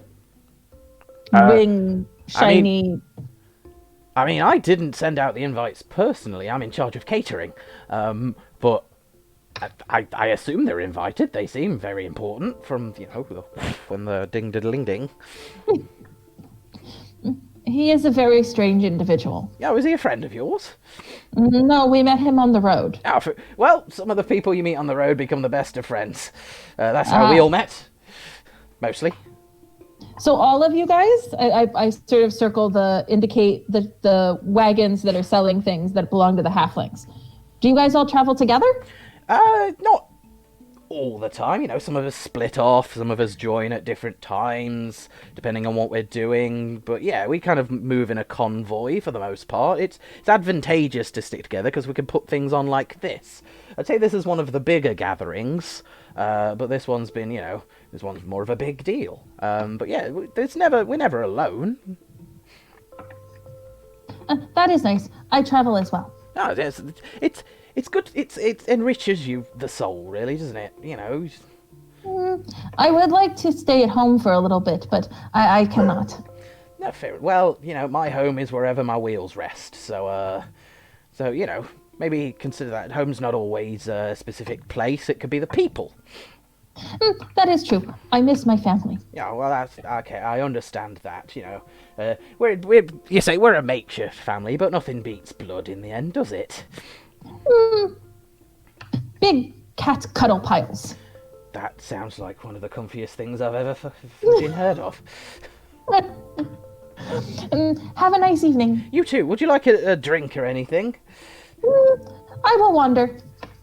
ring, shiny. I mean, I didn't send out the invites personally. I'm in charge of catering. But I assume they're invited. They seem very important from, when the ding-diddling-ding. He is a very strange individual. Oh, is he a friend of yours? No, we met him on the road. Oh, well, some of the people you meet on the road become the best of friends. That's how we all met. Mostly. So all of you guys, I sort of circle indicate the wagons that are selling things that belong to the halflings. Do you guys all travel together? Not all the time. Some of us split off, some of us join at different times, depending on what we're doing. But yeah, we kind of move in a convoy for the most part. It's advantageous to stick together because we can put things on like this. I'd say this is one of the bigger gatherings, but this one's been, this one's more of a big deal. But yeah, we're never alone. That is nice. I travel as well. No, it's good. It enriches the soul, really, doesn't it? I would like to stay at home for a little bit, but I cannot. No, fair. Well, my home is wherever my wheels rest. So maybe consider that home's not always a specific place. It could be the people. That is true. I miss my family. Yeah, well, that's okay. I understand that. We're a makeshift family, but nothing beats blood in the end, does it? Big cat cuddle piles. That sounds like one of the comfiest things I've ever fucking heard of. Have a nice evening. You too. Would you like a drink or anything? I will wander.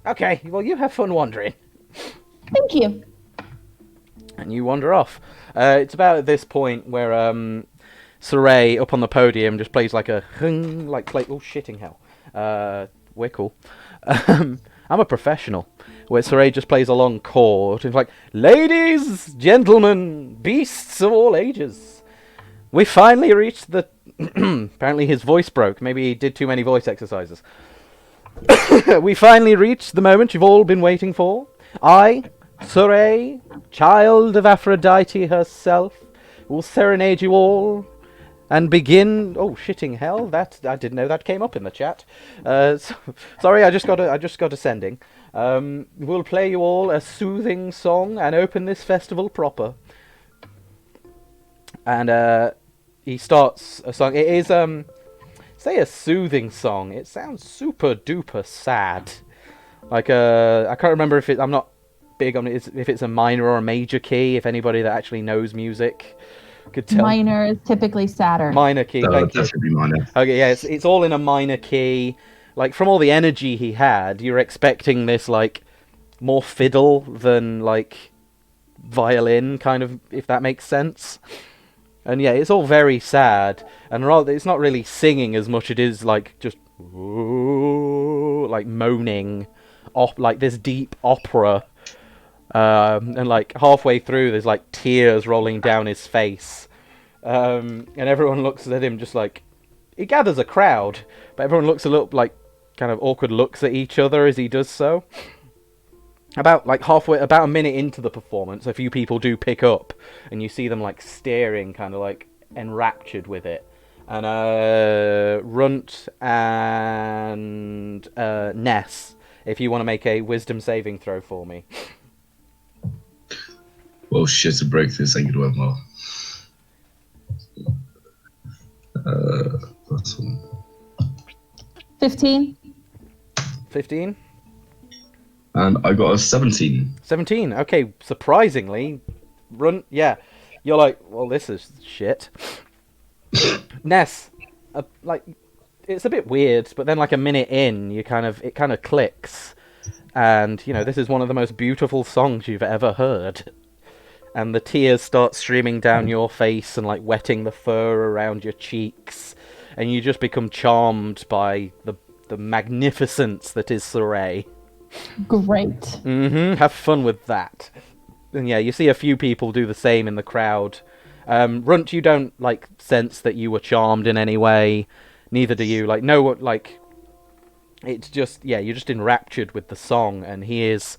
Okay, well, you have fun wandering. Thank you. And you wander off. It's about at this point where Saray up on the podium just plays like a oh shitting hell. We're cool. I'm a professional. Where Saray just plays a long chord. It's like, ladies, gentlemen, beasts of all ages. We finally reached the... Apparently his voice broke. Maybe he did too many voice exercises. We finally reached the moment you've all been waiting for. I, Saray, child of Aphrodite herself, will serenade you all and begin... Oh, shitting hell! I didn't know that came up in the chat. Sorry, I just got a sending. We'll play you all a soothing song and open this festival proper. And he starts a song. It is say a soothing song. It sounds super duper sad. I can't remember if I'm not big on it. If it's a minor or a major key. If anybody that actually knows music could tell. Minor is typically sadder. Minor key. Thank you. Definitely minor. Okay, yeah, it's all in a minor key. Like, from all the energy he had, you're expecting this, like, more fiddle than, like, violin, kind of, if that makes sense. And yeah, it's all very sad, and it's not really singing as much as it is, like, just, like, moaning, like, this deep opera. And, like, halfway through, there's, like, tears rolling down his face. And everyone looks at him just like... He gathers a crowd, but everyone looks a little, like, kind of awkward looks at each other as he does so. About a minute into the performance, a few people do pick up, and you see them, like, staring, kind of, like, enraptured with it. And, Runt and, Ness, if you want to make a wisdom saving throw for me. Well, shit, to break this ain't gonna end well. That's one. 15. 15? And I got a 17. 17, okay, surprisingly. Yeah. You're like, well, this is shit. Ness, like, it's a bit weird, but then, like, a minute in, it kind of clicks. And, this is one of the most beautiful songs you've ever heard. And the tears start streaming down your face and, like, wetting the fur around your cheeks. And you just become charmed by the magnificence that is Saray. Great. Mm-hmm. Have fun with that. And yeah, you see a few people do the same in the crowd. Runt, you don't, like, sense that you were charmed in any way. Neither do you. Like, no, like, it's just, yeah, you're just enraptured with the song. And he is,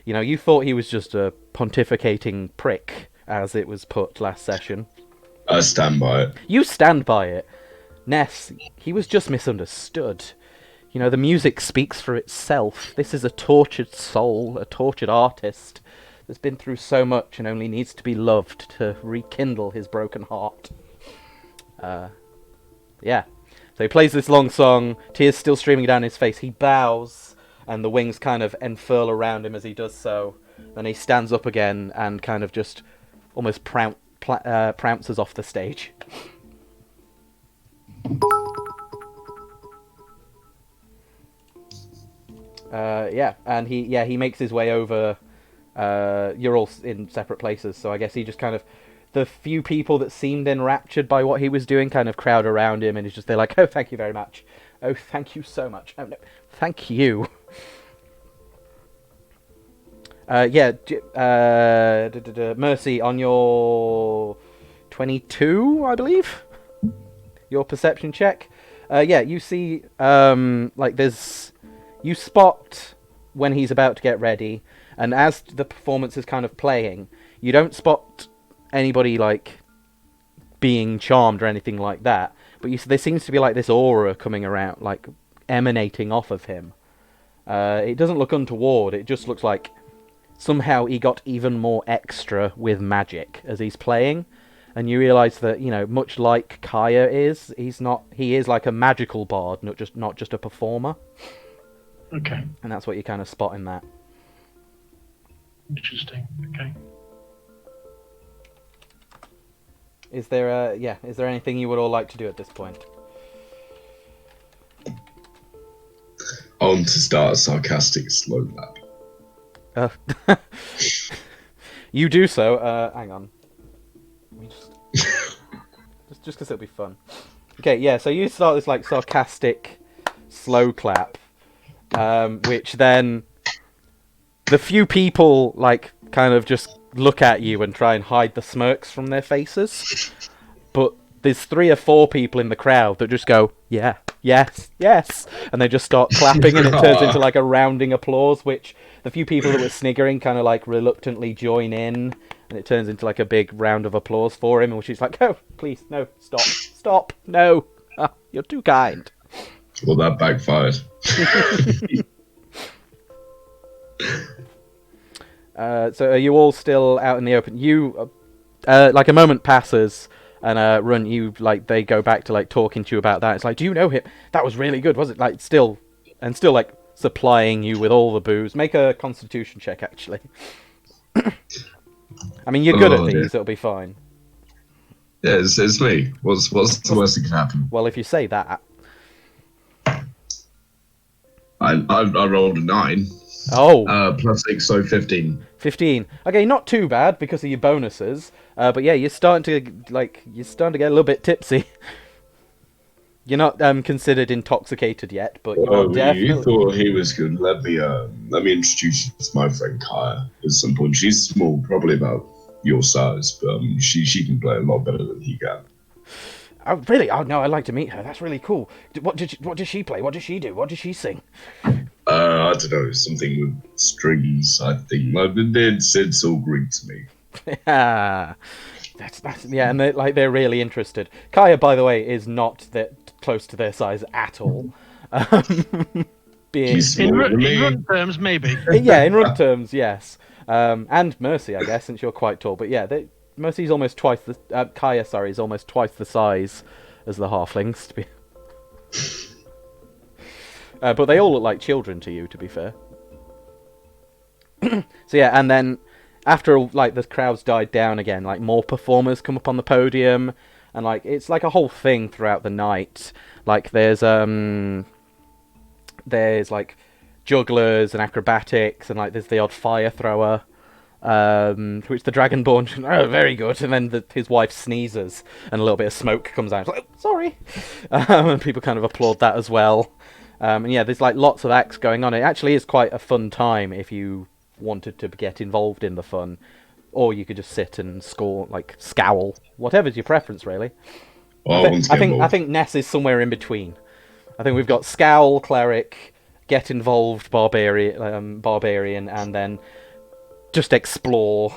you thought he was just a pontificating prick, as it was put last session. I stand by it. You stand by it. Ness, he was just misunderstood. The music speaks for itself. This is a tortured soul, a tortured artist that's been through so much and only needs to be loved to rekindle his broken heart. Yeah. So he plays this long song, tears still streaming down his face. He bows, and the wings kind of enfurl around him as he does so. Then he stands up again and kind of just almost prounces off the stage. And he makes his way over. You're all in separate places, so I guess he just kind of, the few people that seemed enraptured by what he was doing kind of crowd around him, and they're like, oh, thank you very much. Oh, thank you so much. Oh, no, thank you. Mercy, on your 22, I believe, your perception check. You see, you spot when he's about to get ready, and as the performance is kind of playing, you don't spot anybody like being charmed or anything like that, but there seems to be like this aura coming around, like emanating off of him. It doesn't look untoward, it just looks like somehow he got even more extra with magic as he's playing, and you realise that, much like Kaya is, he is like a magical bard, not just a performer. Okay. And that's what you kind of spot in that. Interesting. Okay. Is there anything you would all like to do at this point? I want to start a sarcastic slow clap. You do so. Hang on. Just because it'll be fun. Okay, yeah. So you start this like sarcastic slow clap, which then the few people like kind of just look at you and try and hide the smirks from their faces, but there's 3 or 4 people in the crowd that just go, yeah, yes, yes, and they just start clapping, and it turns into like a rounding applause, which the few people that were sniggering kind of like reluctantly join in, and it turns into like a big round of applause for him, which is like, oh, please, no, stop, no, you're too kind. Well, that backfired. So are you all still out in the open? You, like a moment passes, and they go back to like talking to you about that. It's like, do you know him? That was really good, was it? Like still like supplying you with all the booze. Make a Constitution check, actually. I mean, you're good at these. It'll be fine. Yeah, it's me. What's the worst that can happen? Well, if you say that. I rolled a 9. Oh. Plus 6, so 15. 15. Okay, not too bad because of your bonuses. But yeah, you're starting to get a little bit tipsy. You're not considered intoxicated yet, but you're definitely. You thought he was good. Let me introduce you to my friend Kaya at some point. She's small, probably about your size, but she can play a lot better than he can. Oh, really? Oh, no, I'd like to meet her. That's really cool. What does she play? What does she do? What does she sing? I don't know, something with strings, I think. It's all Greek to me. And they're really interested. Kaya, by the way, is not that close to their size at all. In run terms, maybe. Yeah, in run terms, yes. And Mercy, I guess, since you're quite tall. But yeah, Mercy's almost twice the Kaya, is almost twice the size as the halflings. To be, but they all look like children to you, to be fair. So yeah, and then after like the crowds died down again, like more performers come up on the podium, and like it's like a whole thing throughout the night. Like there's like jugglers and acrobatics, and like there's the odd fire thrower. Which the Dragonborn, oh, very good, and then his wife sneezes, and a little bit of smoke comes out. It's like, oh, sorry, and people kind of applaud that as well. And yeah, there's like lots of acts going on. It actually is quite a fun time if you wanted to get involved in the fun, or you could just sit and scowl, whatever's your preference, really. Well, I think Ness is somewhere in between. I think we've got scowl, cleric, get involved, barbarian, and then just explore.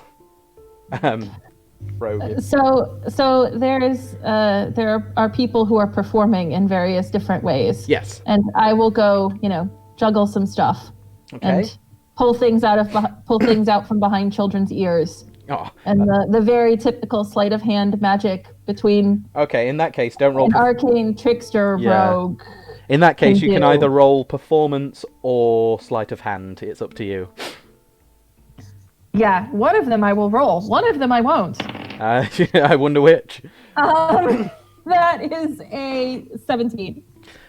Rogue. So there are people who are performing in various different ways. Yes. And I will go, juggle some stuff. Okay. And pull things out from behind children's ears. Oh. And the very typical sleight of hand magic between. Okay, in that case, don't roll. An arcane trickster rogue. In that case, you can either roll performance or sleight of hand. It's up to you. Yeah, one of them I will roll. One of them I won't. I wonder which. That is a 17.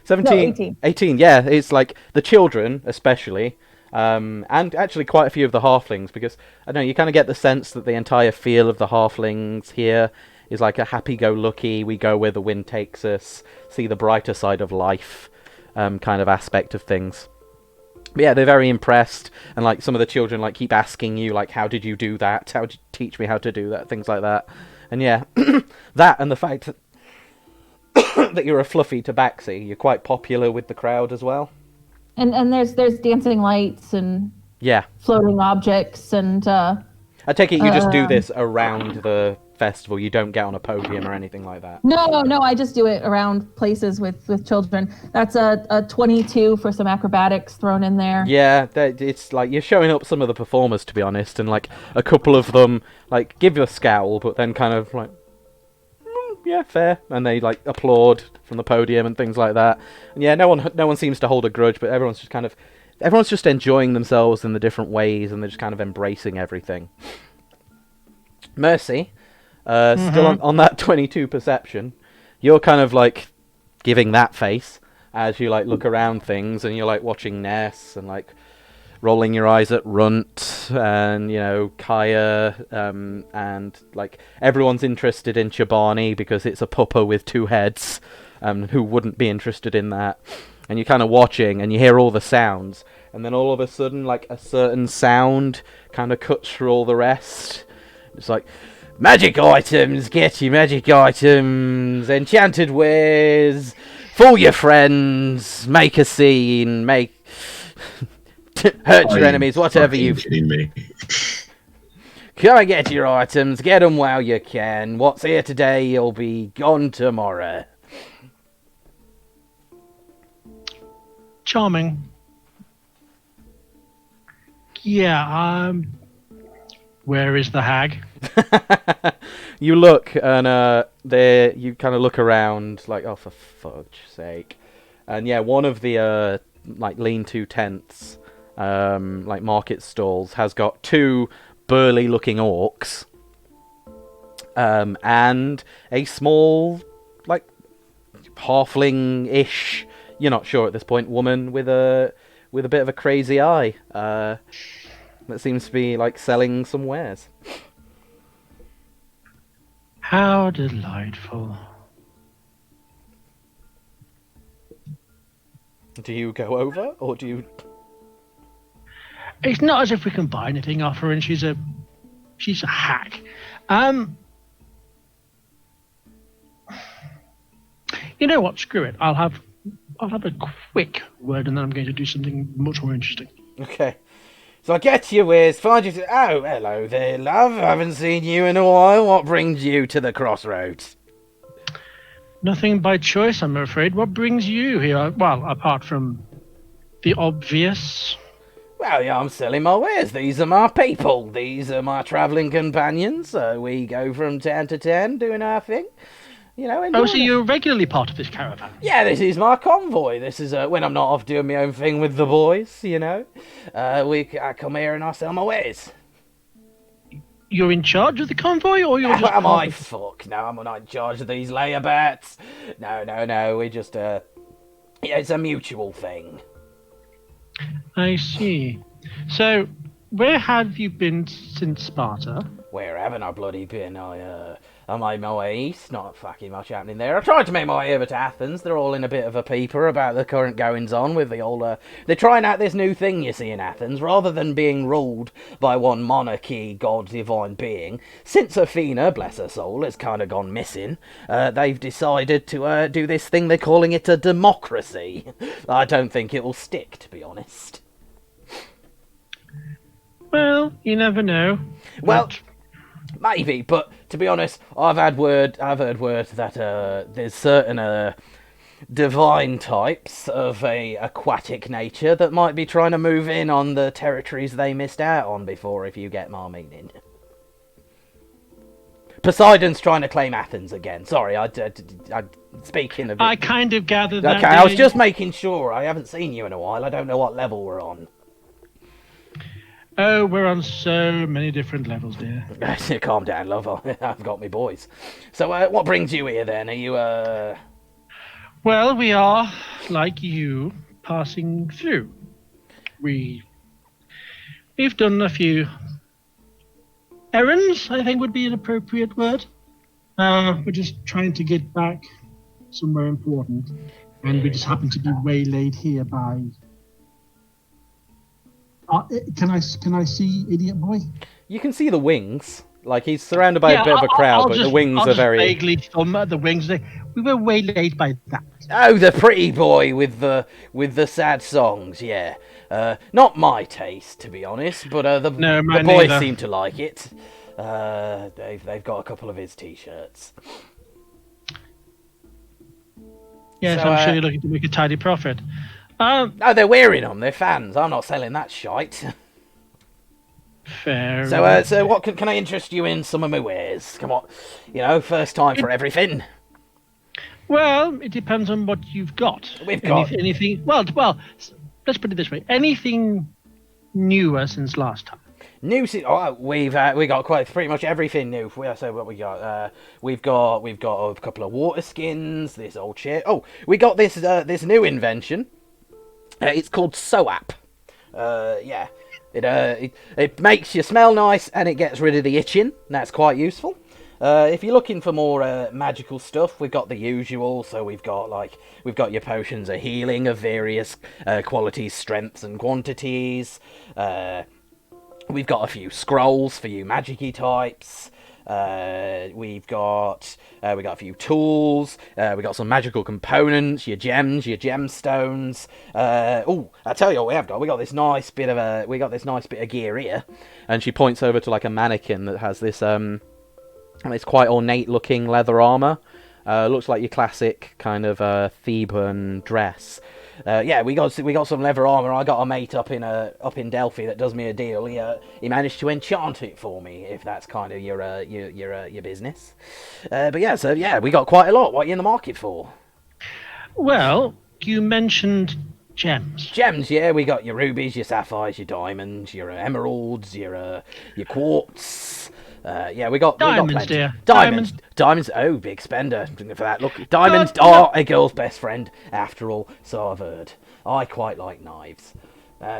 17, No, 18. 18, yeah, it's like the children, especially, and actually quite a few of the halflings, because, I don't know, you kind of get the sense that the entire feel of the halflings here is like a happy-go-lucky, we go where the wind takes us, see the brighter side of life kind of aspect of things. But yeah, they're very impressed, and like some of the children like keep asking you, like, how did you do that? How did you teach me how to do that? Things like that. And yeah, that and the fact that that you're a fluffy tabaxi, you're quite popular with the crowd as well. And there's dancing lights and Yeah. floating objects and I take it you just do this around the festival. You don't get on a podium or anything like that. No, I just do it around places with children. That's a 22 for some acrobatics thrown in there. Yeah, it's like you're showing up some of the performers, to be honest, and like a couple of them like give you a scowl, but then kind of like, yeah, fair, and they like applaud from the podium and things like that. And yeah, no one seems to hold a grudge, but everyone's just enjoying themselves in the different ways, and they're just kind of embracing everything. Mercy, still on that 22 perception, you're kind of like giving that face as you like look around things, and you're like watching Ness and like rolling your eyes at Runt and, you know, Kaya, and like everyone's interested in Chobani because it's a pupper with two heads. Who wouldn't be interested in that? And you're kind of watching, and you hear all the sounds, and then all of a sudden, like a certain sound kind of cuts through all the rest. It's like, magic items, get your magic items, enchanted wares, fool your friends, make a scene, hurt your enemies, whatever you... kidding me? Come and get your items, get them while you can. What's here today, you'll be gone tomorrow. Charming. Yeah, where is the hag? You look, and you kind of look around, like, oh, for fudge's sake. And yeah, one of the, like, lean-to tents, like, market stalls, has got two burly-looking orcs, and a small, like, halfling-ish, you're not sure at this point, woman with a bit of a crazy eye, that seems to be, like, selling some wares. How delightful. Do you go over, or do you... It's not as if we can buy anything off her, and she's a hack. You know what? Screw it. I'll have a quick word, and then I'm going to do something much more interesting. Okay. So I get you, Wiz. Find you. Oh, hello there, love. I haven't seen you in a while. What brings you to the crossroads? Nothing by choice, I'm afraid. What brings you here? Well, apart from the obvious. Well, yeah, I'm selling my wares. These are my people. These are my travelling companions. We go from town to town doing our thing. You know, Oh, so you're regularly part of this caravan? Yeah, this is my convoy. This is when I'm not off doing my own thing with the boys, you know. I come here and I sell my wares. You're in charge of the convoy, or you're just... Am I? Fuck, no, I'm not in charge of these layabouts. No, we just, yeah, it's a mutual thing. I see. So, where have you been since Sparta? Where haven't I bloody been? I made my way east, not fucking much happening there. I tried to make my way over to Athens. They're all in a bit of a peeper about the current goings-on with the old... They're trying out this new thing, you see, in Athens. Rather than being ruled by one monarchy, god, divine being, since Athena, bless her soul, has kind of gone missing, they've decided to do this thing they're calling it a democracy. I don't think it will stick, to be honest. Well, you never know. Well... Maybe, but to be honest, I've heard word that there's certain divine types of a aquatic nature that might be trying to move in on the territories they missed out on before, if you get my meaning. Poseidon's trying to claim Athens again. Sorry, I'm speaking of it. I kind of gathered that. Okay, I was just making sure. I haven't seen you in a while. I don't know what level we're on. Oh, we're on so many different levels, dear. Calm down, love. I've got me boys. So, what brings you here then? Are you, Well, we are, like you, passing through. We've done a few errands, I think would be an appropriate word. We're just trying to get back somewhere important. And we just happen to be waylaid here by... Can I see Idiot Boy? You can see the wings. Like, he's surrounded by a bit of a crowd, but the wings are very... vaguely thumb at the wings. We were waylaid by that. Oh, the pretty boy with the sad songs, yeah. Not my taste, to be honest, but the boys neither. seem to like it. They've got a couple of his t-shirts. Yes, so, I'm sure you're looking to make a tidy profit. No, they're wearing them. They're fans. I'm not selling that shite. Fair. So what can I interest you in some of my wares? Come on, first time for everything. Well, it depends on what you've got. We've got anything. Well, let's put it this way: anything newer since last time. New. We got pretty much everything new. So what we got? We've got a couple of water skins. This old shit. Oh, we got this new invention. It's called SOAP. Yeah. It makes you smell nice and it gets rid of the itching. That's quite useful. If you're looking for more magical stuff, we've got the usual. So we've got your potions of healing of various qualities, strengths, and quantities. We've got a few scrolls for you magic-y types. We've got a few tools. We got some magical components, your gems, your gemstones. I tell you what we have got. We got this nice bit of gear here, and she points over to like a mannequin that has this it's quite ornate-looking leather armor. Looks like your classic kind of Theban dress. Yeah, we got some leather armor. I got a mate up in Delphi that does me a deal. He managed to enchant it for me, if that's kind of your business. But yeah, we got quite a lot. What are you in the market for? Well, you mentioned gems. Gems, yeah. We got your rubies, your sapphires, your diamonds, your emeralds, your quartz. Yeah, we got diamonds, dear. Diamonds. Oh, big spender for that. Look, diamonds are a girl's best friend, after all. So I've heard. I quite like knives.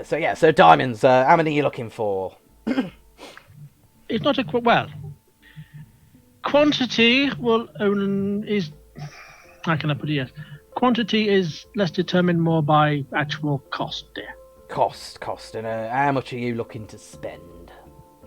So diamonds. How many are you looking for? It's not quantity is. How can I put it? Yes, quantity is less determined more by actual cost, dear. Cost, and how much are you looking to spend?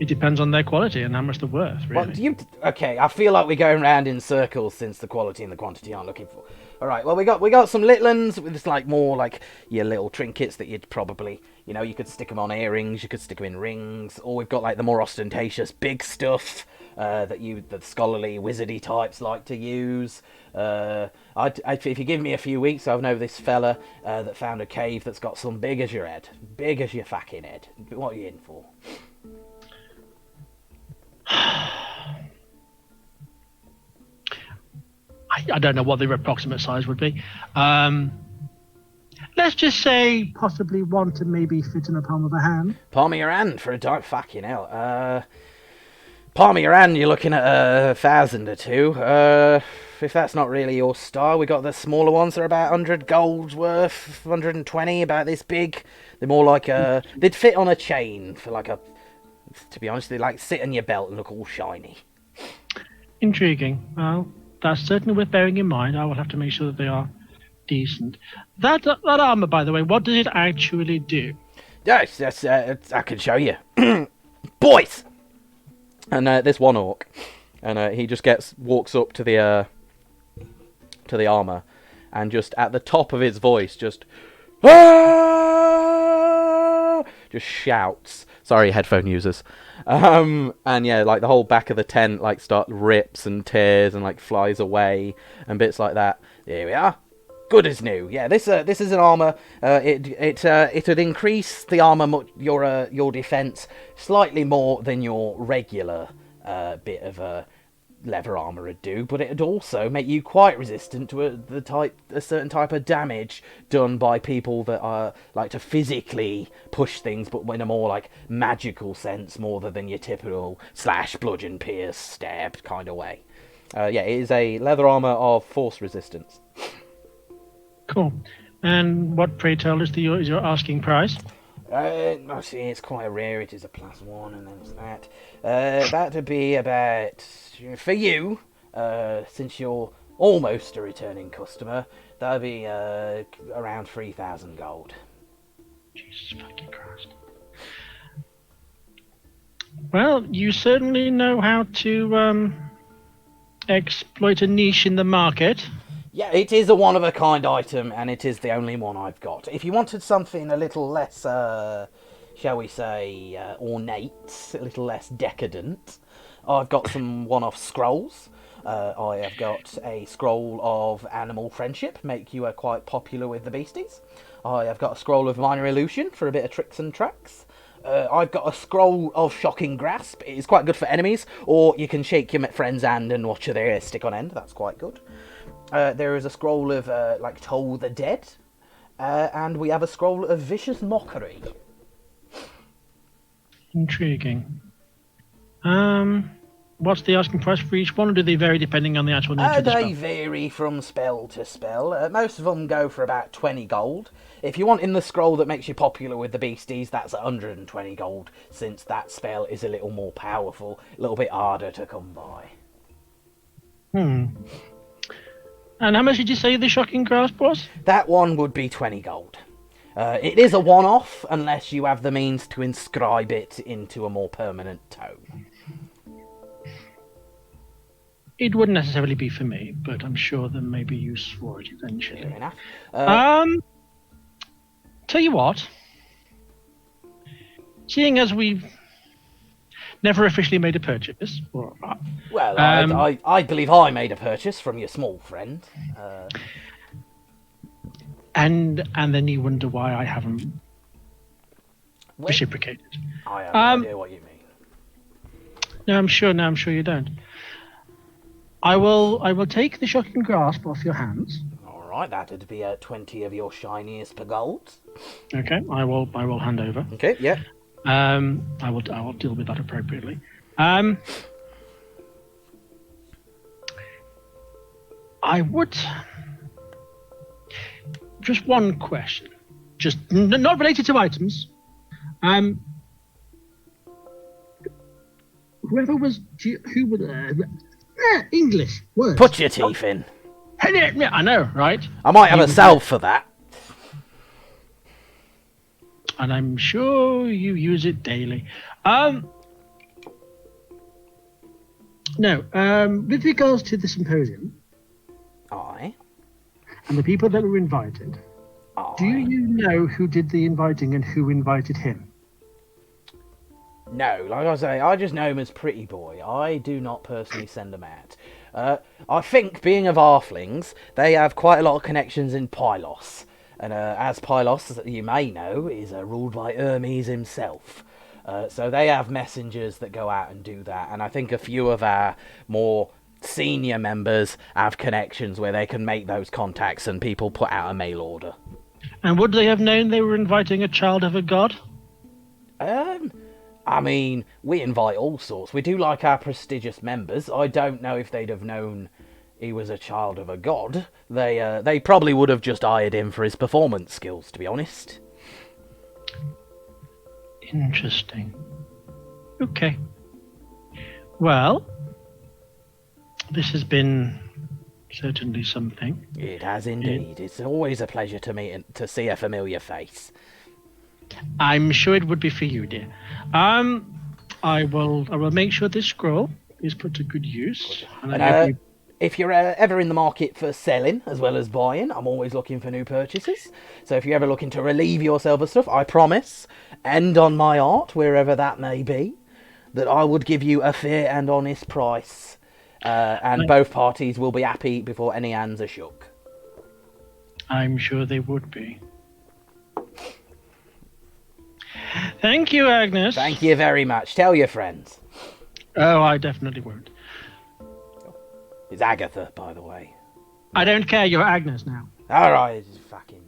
It depends on their quality and how much they're worth, really. Well, okay, I feel like we're going round in circles since the quality and the quantity aren't looking for. All right, well, we got some little ones with more like your little trinkets that you'd probably, you could stick them on earrings, you could stick them in rings, or we've got like the more ostentatious big stuff that the scholarly wizardy types like to use. If you give me a few weeks, I'll know this fella that found a cave that's got some big as your head, big as your fucking head. What are you in for? I don't know what the approximate size would be. Let's just say possibly one to maybe fit in the palm of a hand. Palm of your hand for a dime? Fucking hell. Palm of your hand, you're looking at 1,000 or two. If that's not really your style, we got the smaller ones that are about 100 gold worth, 120, about this big. They're more like they'd fit on a chain for like a. To be honest, they like sit on your belt and look all shiny. Intriguing. Well, that's certainly worth bearing in mind. I will have to make sure that they are decent. That armor, by the way, what does it actually do? Yes, I can show you. Boys! And there's one orc. And he just walks up to the armor. And just at the top of his voice, just shouts. Sorry, headphone users. And yeah, like the whole back of the tent rips and tears and flies away and bits like that. Here we are. Good as new. Yeah, this is an armor. It would increase the armor your defense slightly more than your regular bit of leather armor would do, but it'd also make you quite resistant to a certain type of damage done by people that like to physically push things, but in a more like magical sense, more than your typical slash, bludgeon, pierce, stab kind of way. Yeah, it is a leather armor of force resistance. Cool. And what, pray tell, is your asking price? See, it's quite a rare. It is a +1, and then it's that. That would be about, for you, since you're almost a returning customer, that would be around 3,000 gold. Jesus fucking Christ. Well, you certainly know how to exploit a niche in the market. Yeah, it is a one-of-a-kind item, and it is the only one I've got. If you wanted something a little less, shall we say, ornate, a little less decadent, I've got some one-off scrolls. I have got a scroll of animal friendship, make you quite popular with the beasties. I have got a scroll of minor illusion for a bit of tricks and tracks. I've got a scroll of shocking grasp. It's quite good for enemies, or you can shake your friend's hand and watch their ear stick on end. That's quite good. There is a scroll of, like, Toll the Dead, and we have a scroll of Vicious Mockery. Intriguing. What's the asking price for each one, or do they vary depending on the actual nature of the spell? They vary from spell to spell. Most of them go for about 20 gold. If you want in the scroll that makes you popular with the beasties, that's 120 gold, since that spell is a little more powerful, a little bit harder to come by. And how much did you say the shocking grasp was? That one would be 20 gold. It is a one-off, unless you have the means to inscribe it into a more permanent tome. It wouldn't necessarily be for me, but I'm sure there may be use for it eventually. Fair enough. Tell you what. Seeing as we've never officially made a purchase, Well, I believe I made a purchase from your small friend. And then you wonder why I haven't reciprocated. I have no idea what you mean. No, I'm sure you don't. I will take the shocking grasp off your hands. All right, that'd be 20 of your shiniest per gold. Okay, I will hand over. Okay, yeah. I will deal with that appropriately. I would just one question, just not related to items. Whoever was who was English words. Put your teeth in. I know, right? I might have a salve for that. And I'm sure you use it daily. With regards to the symposium, Aye. and the people that were invited, do you know who did the inviting and who invited him? No, like I say, I just know him as Pretty Boy. I do not personally send them out. I think, being of halflings, they have quite a lot of connections in Pylos. And as Pylos, as you may know, is ruled by Hermes himself. So they have messengers that go out and do that. And I think a few of our more senior members have connections where they can make those contacts and people put out a mail order. And would they have known they were inviting a child of a god? I mean, we invite all sorts. We do like our prestigious members. I don't know if they'd have known he was a child of a god. They probably would have just hired him for his performance skills, to be honest. Interesting. Okay. Well, this has been certainly something. It has indeed. It's always a pleasure to see a familiar face. I'm sure it would be for you, dear. I will make sure this scroll is put to good use. And if you're ever in the market for selling as well as buying, I'm always looking for new purchases. So if you're ever looking to relieve yourself of stuff, I promise, and on my art, wherever that may be, that I would give you a fair and honest price. And both parties will be happy before any hands are shook. I'm sure they would be. Thank you, Agnes. Thank you very much. Tell your friends. Oh, I definitely won't. It's Agatha, by the way. I don't care. You're Agnes now. All right, fucking.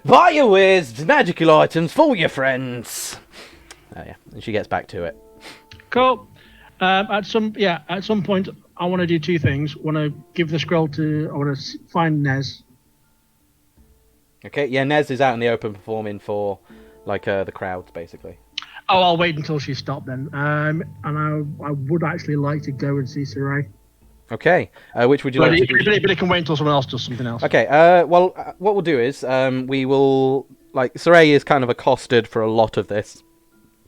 Buy your wares, magical items for your friends. Oh yeah, and she gets back to it. Cool. At some point, I want to do two things. I want to give the scroll to. I want to find Nez. Okay, yeah, Nez is out in the open performing for, like, the crowds, basically. Oh, I'll wait until she's stopped then. And I would actually like to go and see Sarai. Okay, which would you like to do? But it can wait until someone else does something else. Okay, well, what we'll do is, we will, like, Sarai is kind of accosted for a lot of this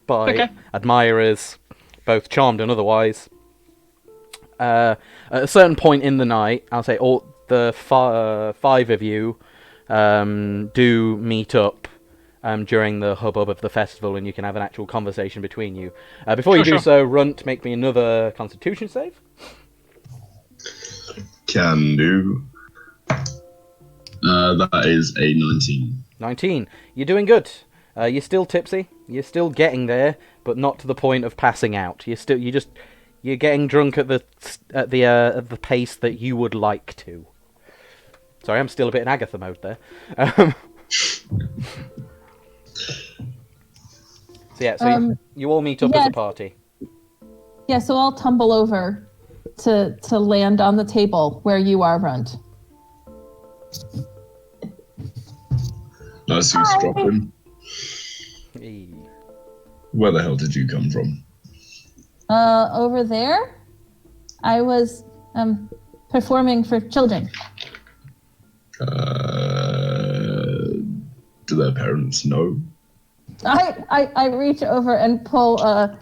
by admirers, both charmed and otherwise. At a certain point in the night, I'll say all the five of you do meet up during the hubbub of the festival, and you can have an actual conversation between you. Before you do so, Runt, make me another Constitution save. Can do. That is a 19. 19. You're doing good. You're still tipsy. You're still getting there, but not to the point of passing out. You're getting drunk at the pace that you would like to. Sorry, I'm still a bit in Agatha mode there. You all meet up as a party. Yeah, so I'll tumble over to land on the table where you are, Runt. Nice to drop in. Hey. Where the hell did you come from? Over there, I was performing for children. Do their parents know? I reach over and pull a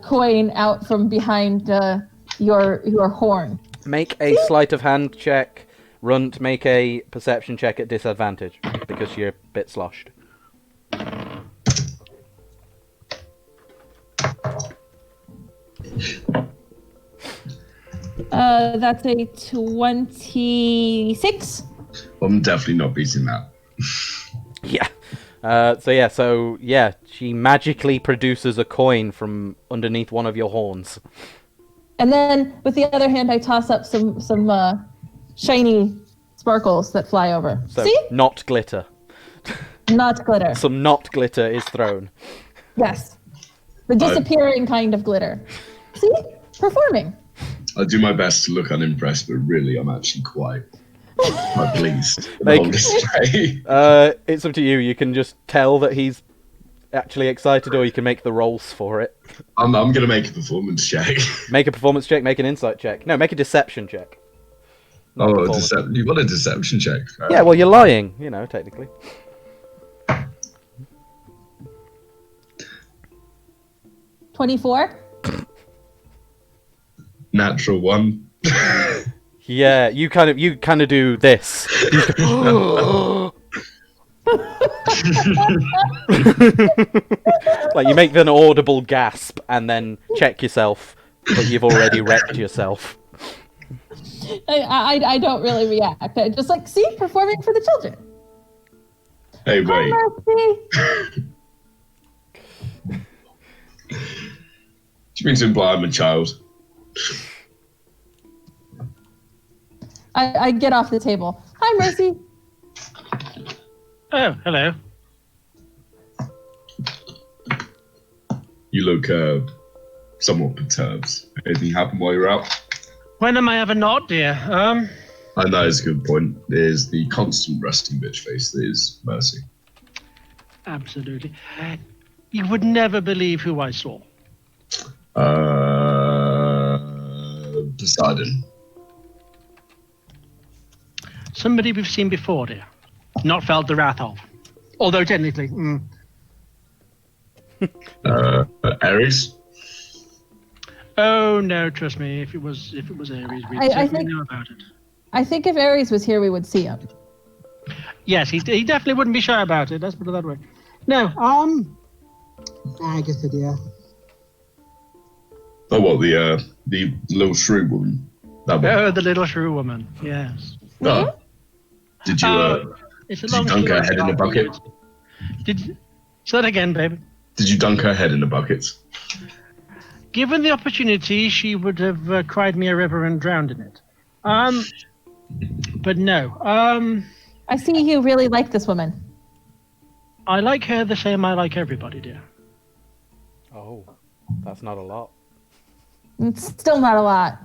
coin out from behind your horn. Make a sleight of hand check. Runt, make a perception check at disadvantage because you're a bit sloshed. That's a 26. I'm definitely not beating that. Yeah. So she magically produces a coin from underneath one of your horns. And then with the other hand, I toss up some shiny sparkles that fly over. So, see? Not glitter. Not glitter. Some not glitter is thrown. Yes. The disappearing kind of glitter. See? Performing. I do my best to look unimpressed, but really I'm actually quite pleased. It's up to you. You can just tell that he's actually excited, or you can make the rolls for it. I'm going to make a performance check. Make a performance check, make an insight check. No, make a deception check. You want a deception check? Yeah, well, you're lying, technically. $24. Natural 1. Yeah, you kind of do this. Like you make an audible gasp and then check yourself, but you've already wrecked yourself. I don't really react. I just see, performing for the children. Hey, wait. Do you mean to imply I'm a child? I get off the table. Hi, Mercy. Oh, hello. You look somewhat perturbed. Anything happened while you were out? When am I ever not, dear? I know it's a good point. There's the constant resting bitch face that is Mercy. Absolutely. You would never believe who I saw. Poseidon. Somebody we've seen before, dear. Not felt the wrath of. Although technically. Ares? Oh no, trust me. If it was Ares, we'd certainly know about it. I think if Ares was here, we would see him. Yes, he definitely wouldn't be shy about it. Let's put it that way. No, Agatha, dear. Oh, what, the little shrew woman? That one. Oh, the little shrew woman. Yes. Oh. Did you dunk her head in a bucket? Say that again, baby. Did you dunk her head in a bucket? Given the opportunity, she would have cried me a river and drowned in it. But no. I see you really like this woman. I like her the same I like everybody, dear. Oh, that's not a lot. It's still not a lot.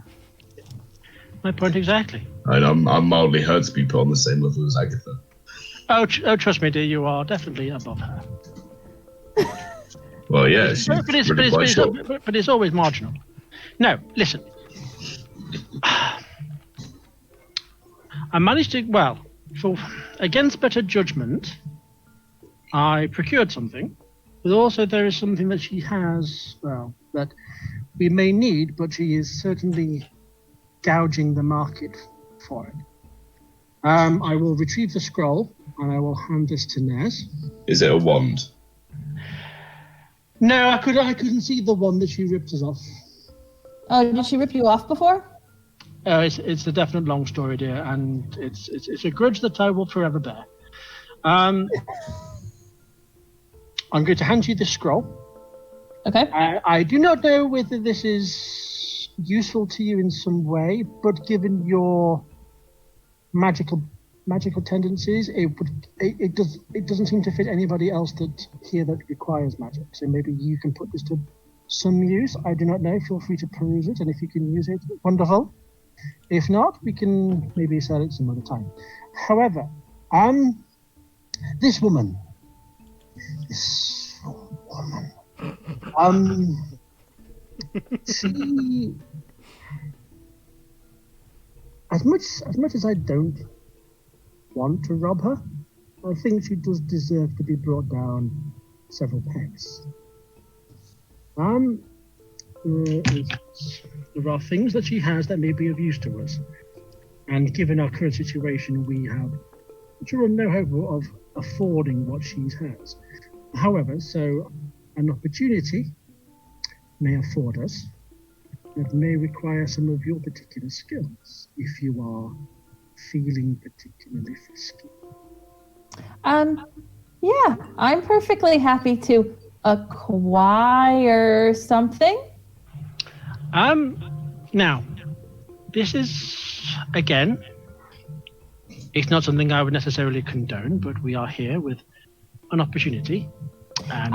My point exactly. And I'm mildly hurt to be put on the same level as Agatha. Oh, trust me, dear, you are definitely above her. Well, yeah, she's but really quite short. it's always marginal. No, listen. I managed to, against better judgment, I procured something, but also there is something that she has, that we may need, but she is certainly gouging the market for it. I will retrieve the scroll, and I will hand this to Nez. Is it a wand? No, I couldn't see the one that she ripped us off. Oh, did she rip you off before? It's a definite long story, dear, and it's a grudge that I will forever bear. I'm going to hand you this scroll. Okay. I do not know whether this is useful to you in some way, but given your magical tendencies, it doesn't seem to fit anybody else that requires magic. So maybe you can put this to some use. I do not know. Feel free to peruse it, and if you can use it, wonderful. If not, we can maybe sell it some other time. However, this woman, she, as much as I don't want to rob her, I think she does deserve to be brought down several pegs. There are things that she has that may be of use to us, and given our current situation, we have no hope of affording what she has. However, so an opportunity may afford us that may require some of your particular skills if you are feeling particularly frisky. Yeah, I'm perfectly happy to acquire something. Now, this is, again, it's not something I would necessarily condone, but we are here with an opportunity. And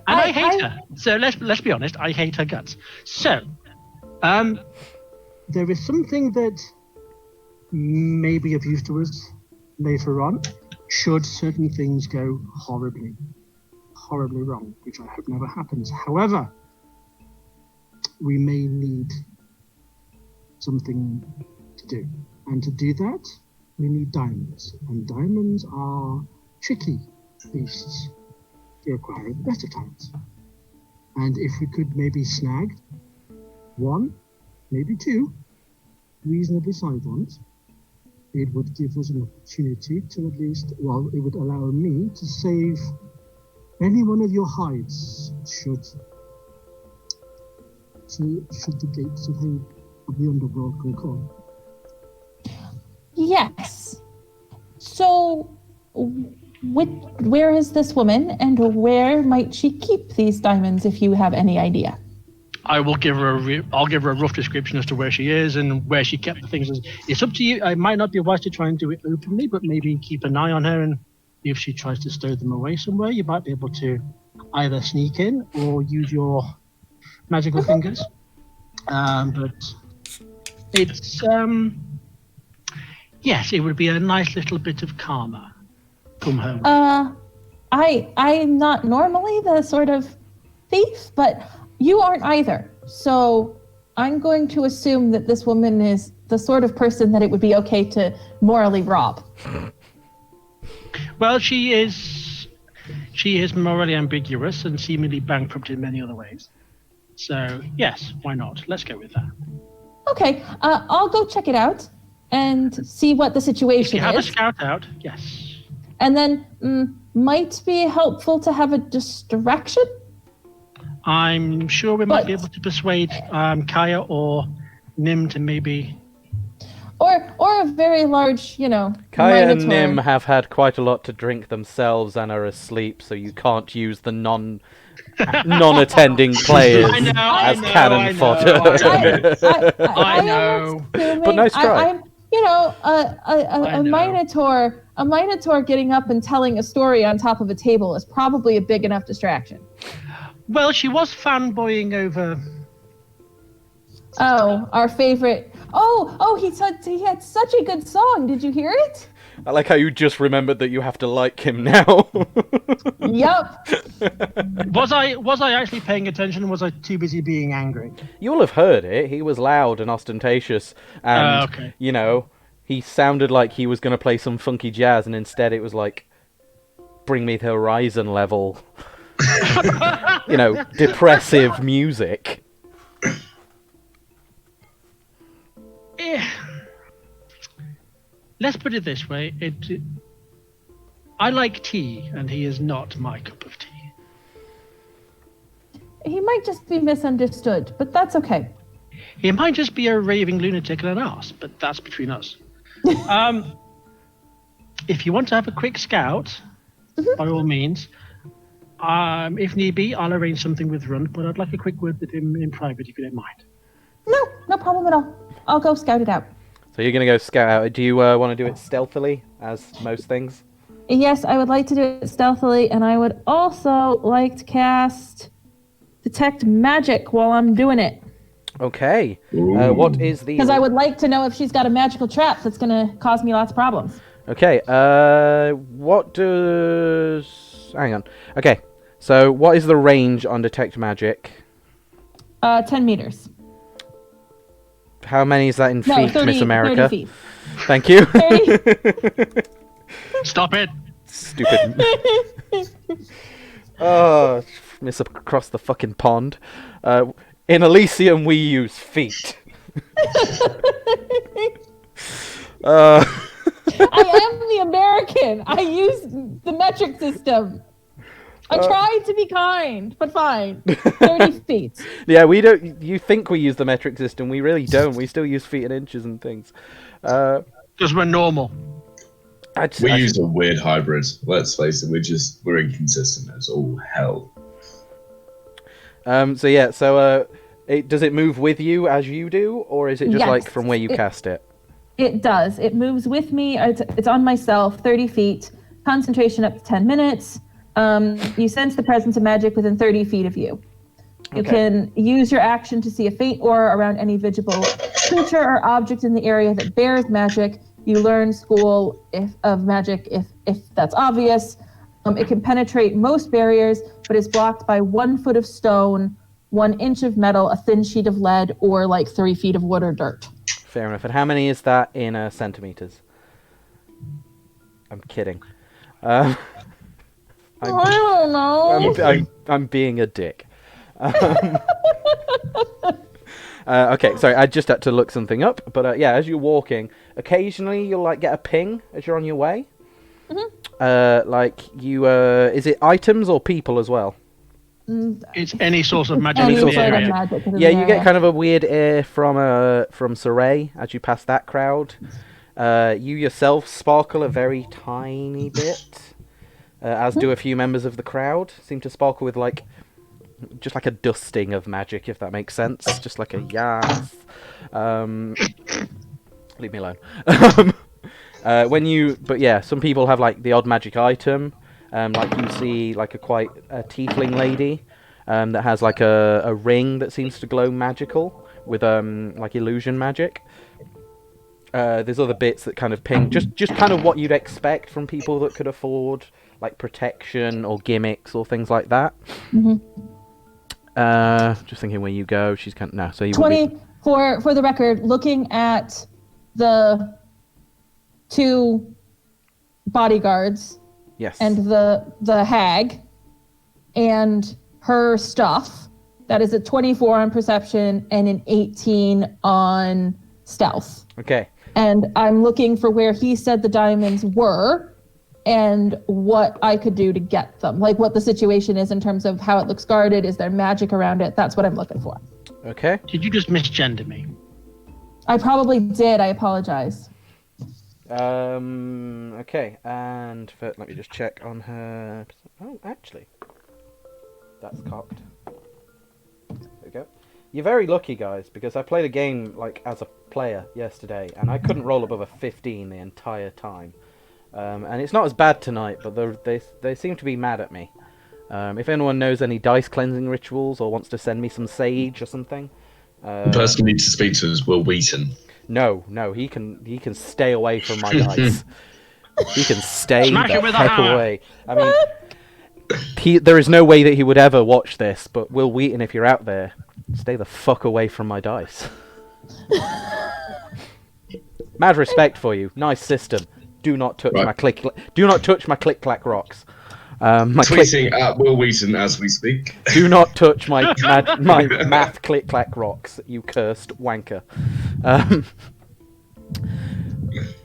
I hate her. So let's be honest, I hate her guts. So, there is something that may be of use to us later on, should certain things go horribly wrong, which I hope never happens. However, we may need something to do. And to do that, we need diamonds. And diamonds are tricky beasts to acquire at the best of times. And if we could maybe snag one, maybe two, reasonably sized ones, it would give us an opportunity to at least, it would allow me to save any one of your hides should the gates of the underworld go cold. Yes. So, where is this woman, and where might she keep these diamonds, if you have any idea? I will give her I'll give her a rough description as to where she is and where she kept the things. It's up to you. I might not be wise to try and do it openly, but maybe keep an eye on her, and if she tries to stow them away somewhere, you might be able to either sneak in or use your magical fingers. But it's yes, it would be a nice little bit of karma come home. I'm not normally the sort of thief, but you aren't either. So I'm going to assume that this woman is the sort of person that it would be okay to morally rob. Well, she is morally ambiguous and seemingly bankrupt in many other ways. So, yes, why not? Let's go with that. Okay, I'll go check it out and see what the situation is. If you have a scout out, yes. And then might be helpful to have a distraction. I'm sure we might be able to persuade Kaya or Nim to maybe... Or a very large, Kaya and minotaur. Nim have had quite a lot to drink themselves and are asleep, so you can't use the non-attending players as cannon fodder. I know. But nice try. I'm, a minotaur getting up and telling a story on top of a table is probably a big enough distraction. Well, she was fanboying over. Oh, our favorite. Oh, he said he had such a good song. Did you hear it? I like how you just remembered that you have to like him now. Yup. Was I actually paying attention, or was I too busy being angry? You'll have heard it. He was loud and ostentatious, and Okay. he sounded like he was going to play some funky jazz, and instead it was like, "Bring me the horizon" level, depressive music. Let's put it this way: I like tea, and he is not my cup of tea. He might just be misunderstood, but that's okay. He might just be a raving lunatic and an arse, but that's between us. If you want to have a quick scout, by all means. If need be, I'll arrange something with Rund, but I'd like a quick word with him in private, if you don't mind. No problem at all. I'll go scout it out. So you're going to go scout out. Do you want to do it stealthily, as most things? Yes, I would like to do it stealthily, and I would also like to cast Detect Magic while I'm doing it. Okay. What is the... Because I would like to know if she's got a magical trap that's going to cause me lots of problems. Okay, what does... Hang on. Okay, so what is the range on Detect Magic? 10 meters. How many is that in feet, 30, Miss America? 30 feet. Thank you. 30? Stop it! Stupid. Oh, miss across the fucking pond. In Elysium, we use feet. I am the American. I use the metric system. I tried to be kind, but fine. 30 feet. Yeah, we don't. You think we use the metric system? We really don't. We still use feet and inches and things. Because we're normal. We use a weird hybrid. Let's face it. We're inconsistent as all hell. Does it move with you as you do, or is it just like from where you cast it? It does. It moves with me. It's on myself. 30 feet. Concentration up to 10 minutes. You sense the presence of magic within 30 feet of you. You can use your action to see a faint aura around any visible creature or object in the area that bears magic. You learn school of magic if that's obvious. It can penetrate most barriers, but is blocked by 1 foot of stone, 1 inch of metal, a thin sheet of lead, or like 3 feet of wood or dirt. Fair enough. And how many is that in centimeters? I'm kidding. I don't know. I'm being a dick. Okay, sorry, I just had to look something up. But as you're walking, occasionally you'll get a ping as you're on your way. Mm-hmm. Is it items or people as well? It's any source of magic. Any sort sort of of magic. Yeah, you get kind of a weird air from Saray as you pass that crowd. You yourself sparkle a very tiny bit, as do a few members of the crowd. Seem to sparkle with just like a dusting of magic, if that makes sense. Just like a yes. Leave me alone. Some people have the odd magic item. You see a tiefling lady that has a ring that seems to glow magical with illusion magic. There's other bits that kind of ping, just kind of what you'd expect from people that could afford protection or gimmicks or things like that. Mm-hmm. Just thinking where you go. She's kind of no. So you 20 for the record. Looking at the 2 bodyguards. Yes. And the hag, and her stuff. That is a 24 on perception and an 18 on stealth. Okay. And I'm looking for where he said the diamonds were, and what I could do to get them. What the situation is in terms of how it looks guarded. Is there magic around it? That's what I'm looking for. Okay. Did you just misgender me? I probably did. I apologize. Okay, and let me just check on her. Oh, actually. That's cocked. There we go. You're very lucky, guys, because I played a game like as a player yesterday, and I couldn't roll above a 15 the entire time. And it's not as bad tonight, but they seem to be mad at me. If anyone knows any dice cleansing rituals or wants to send me some sage or something, The person we need to speak to is Will Wheaton. No, he can stay away from my dice. He can stay Smash the it with a heck hammer. away. I mean, there is no way that he would ever watch this, but Will Wheaton, if you're out there, stay the fuck away from my dice. Mad respect for you. Nice system. Do not touch my click. Do not touch my click clack rocks. Tweeting at Will Wheaton as we speak. Do not touch my math click clack rocks, you cursed wanker.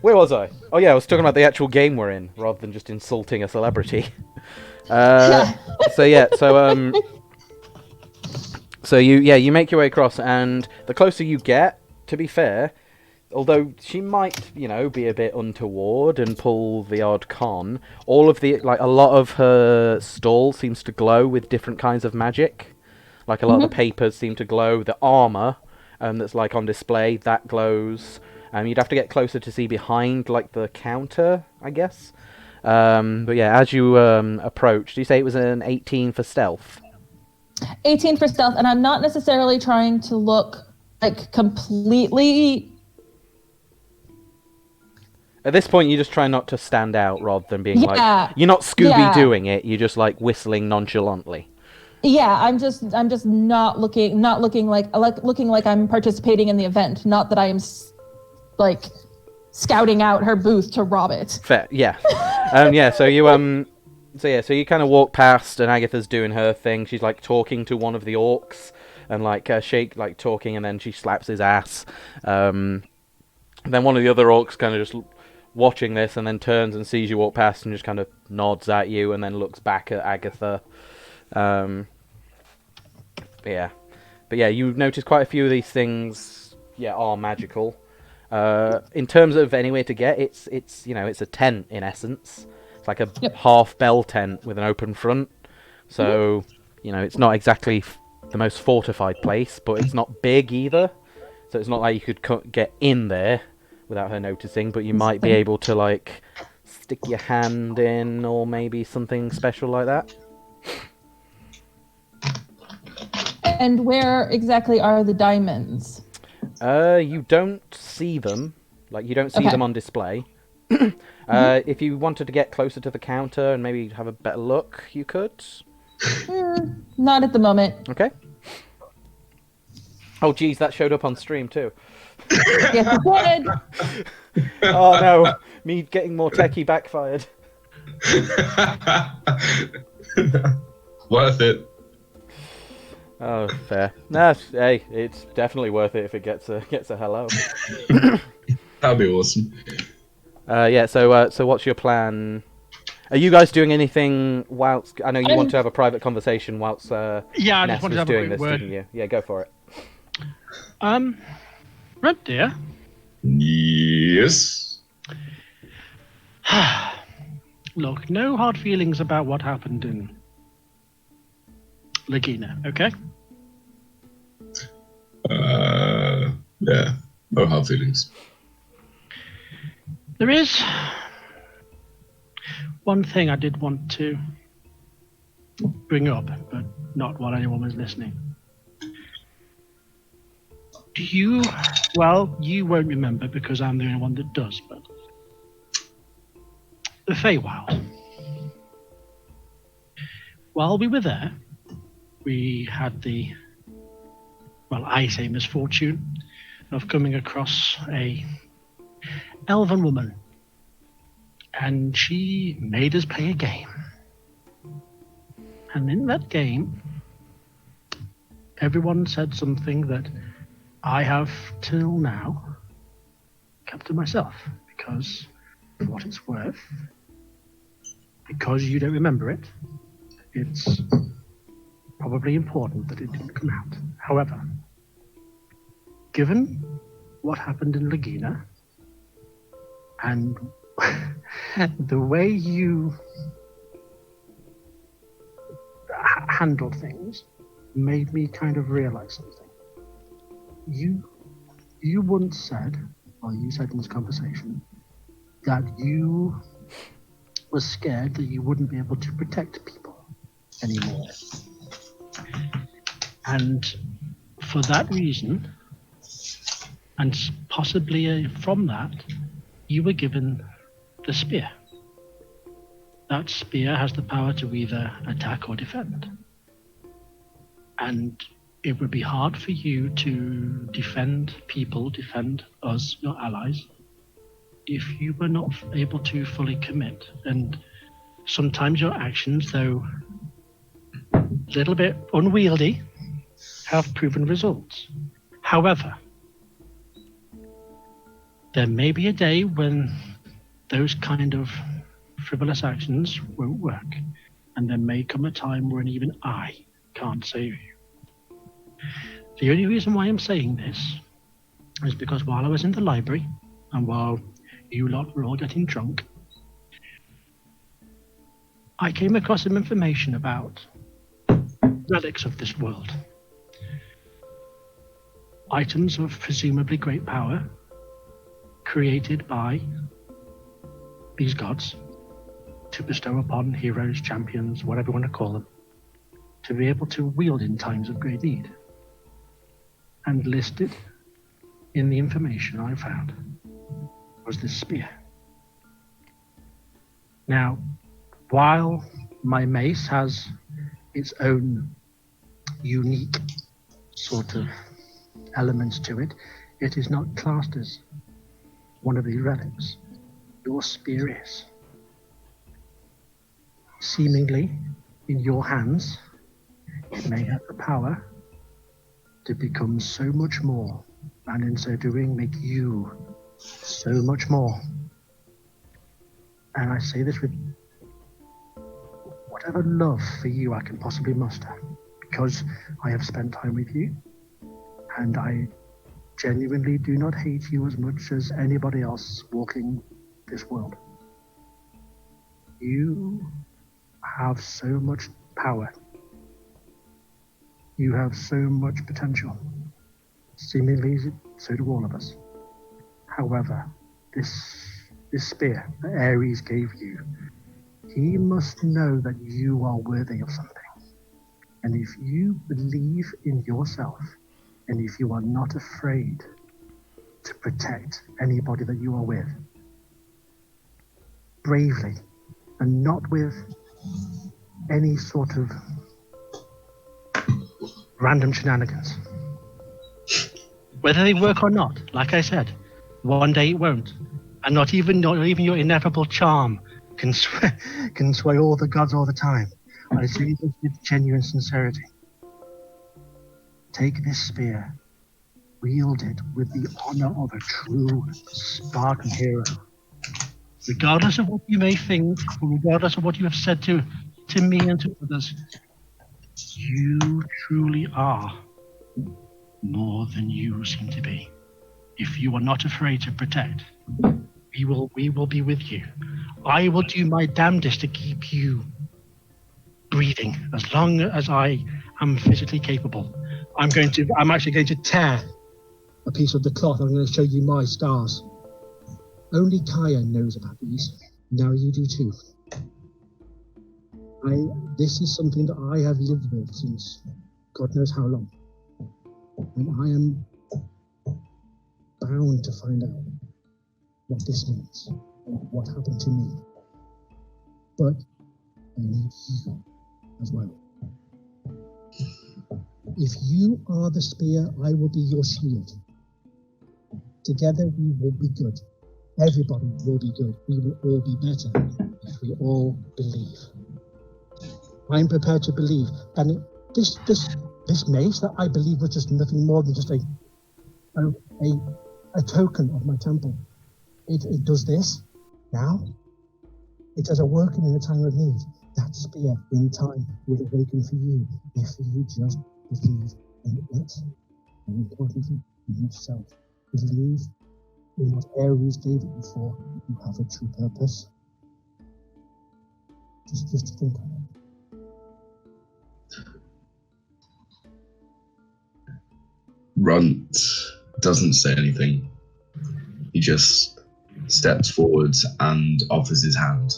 Where was I? Oh yeah, I was talking about the actual game we're in, rather than just insulting a celebrity. So you make your way across, and the closer you get, to be fair, although she might, be a bit untoward and pull the odd con, a lot of her stall seems to glow with different kinds of magic. Like a lot of the papers seem to glow. The armor that's like on display, that glows. You'd have to get closer to see behind like the counter, I guess. But yeah, as you approach, do you say it was an 18 for stealth? 18 for stealth, and I'm not necessarily trying to look like completely. At this point, you just try not to stand out rather than being like... You're not Scooby-Dooing it, you're just like whistling nonchalantly. Yeah, I'm just not looking like I'm participating in the event, not that I am like scouting out her booth to rob it. Fair, yeah. So you kind of walk past, and Agatha's doing her thing. She's like talking to one of the orcs, and like talking, and then she slaps his ass. Then one of the other orcs kind of just watching this, and then turns and sees you walk past, and just kind of nods at you, and then looks back at Agatha. But yeah, you notice quite a few of these things. Are magical. In terms of anywhere to get, it's a tent in essence. It's like a half bell tent with an open front. So, it's not exactly the most fortified place, but it's not big either. So it's not like you could get in there without her noticing, but you might be able to like stick your hand in, or maybe something special like that. And where exactly are the diamonds? You don't see them. Like, you don't see them on display. If you wanted to get closer to the counter and maybe have a better look, you could. Not at the moment. Okay. Oh, geez, that showed up on stream too. Yes, it did. Oh no, me getting more techie backfired. Worth it. Oh, fair. Nah, hey, it's definitely worth it if it gets a hello. That'd be awesome. So what's your plan? Are you guys doing anything whilst... I know you want to have a private conversation whilst I just Ness wanted to was have doing a quick this, word. didn't you? Yeah, go for it. Red dear. Yes. Look, no hard feelings about what happened in Lagina, okay? Yeah. No hard feelings. There is one thing I did want to bring up, but not while anyone was listening. You won't remember because I'm the only one that does, but the Feywild. While we were there, we had I say misfortune of coming across a elven woman, and she made us play a game. And in that game, everyone said something that I have till now kept to myself, because for what it's worth, because you don't remember it, it's probably important that it didn't come out. However, given what happened in Lagina and the way handled things made me kind of realize something. You once said, or you said in this conversation, that you were scared that you wouldn't be able to protect people anymore. And for that reason, and possibly from that, you were given the spear. That spear has the power to either attack or defend. And it would be hard for you to defend people, defend us, your allies, if you were not able to fully commit. And sometimes your actions, though a little bit unwieldy, have proven results. However, there may be a day when those kind of frivolous actions won't work, and there may come a time when even I can't save you. The only reason why I'm saying this is because while I was in the library, and while you lot were all getting drunk, I came across some information about relics of this world. Items of presumably great power created by these gods to bestow upon heroes, champions, whatever you want to call them, to be able to wield in times of great need. And listed in the information I found was this spear. Now, while my mace has its own unique sort of elements to it, it is not classed as one of these relics. Your spear is. Seemingly, in your hands, it may have the power to become so much more, and in so doing, make you so much more. And I say this with whatever love for you I can possibly muster, because I have spent time with you, and I genuinely do not hate you as much as anybody else walking this world. You have so much power. You have so much potential. Seemingly, so do all of us. However, this spear that Ares gave you, he must know that you are worthy of something. And if you believe in yourself, and if you are not afraid to protect anybody that you are with, bravely, and not with any sort of random shenanigans. Whether they work or not, like I said, one day it won't. And not even your ineffable charm can sway all the gods all the time. I say this with genuine sincerity. Take this spear, wield it with the honor of a true Spartan hero. Regardless of what you may think, or regardless of what you have said to me and to others, you truly are more than you seem to be. If you are not afraid to protect, we will be with you. I will do my damnedest to keep you breathing as long as I am physically capable. I'm actually going to tear a piece of the cloth. I'm going to show you my scars. Only Kaya knows about these. Now you do too. This is something that I have lived with since God knows how long. And I am bound to find out what this means and what happened to me. But I need you as well. If you are the spear, I will be your shield. Together we will be good. Everybody will be good. We will all be better if we all believe. I'm prepared to believe. And this mace that I believe was just nothing more than just a token of my temple. It does this now. It does a working in a time of need. That spear in time will awaken for you if you just believe in it. And importantly, in yourself. Believe in what Ares gave you for. You have a true purpose. Just think on it. Runt doesn't say anything. He just steps forwards and offers his hand.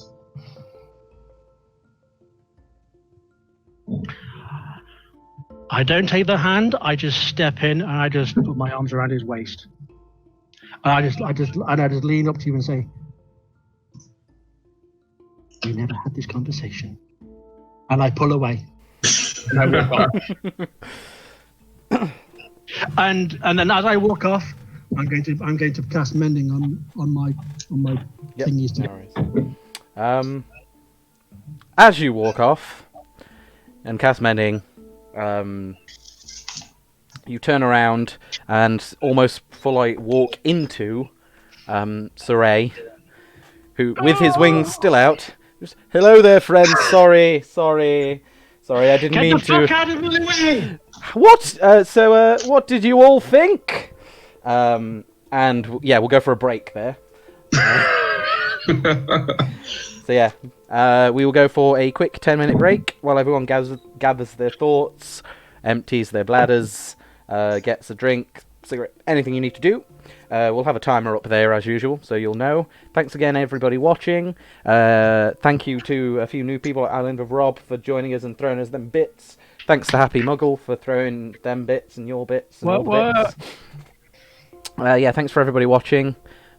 I don't take the hand. I just step in and I just put my arms around his waist. And I just lean up to you and say, "We never had this conversation." And I pull away. And I walk off. and then as I walk off, I'm going to cast mending on my thingies. No worries. As you walk off and cast mending, you turn around and almost fully walk into Saray, who, with his wings still out, just, "Hello there, friends. Sorry, I didn't mean to." Get the fuck out of my way! What? What did you all think? And yeah, we'll go for a break there. So yeah, we will go for a quick 10-minute break while everyone gathers their thoughts, empties their bladders, gets a drink, cigarette, anything you need to do. We'll have a timer up there as usual, so you'll know. Thanks again, everybody watching. Thank you to a few new people at Island of Rob for joining us and throwing us them bits. Thanks to Happy Muggle for throwing them bits and your bits and all the bits. Yeah, thanks for everybody watching.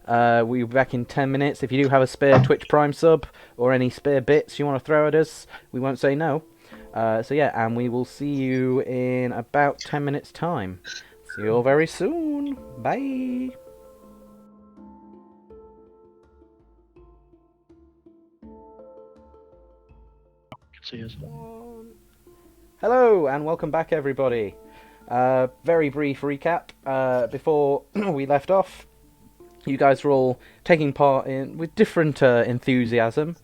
We'll be back in 10 minutes. If you do have a spare Twitch Prime sub or any spare bits you want to throw at us, we won't say no. So yeah, and we will see you in about 10 minutes time. See you all very soon. Bye. See us. Hello and welcome back, everybody. Very brief recap. Before we left off, you guys were all taking part in with different enthusiasm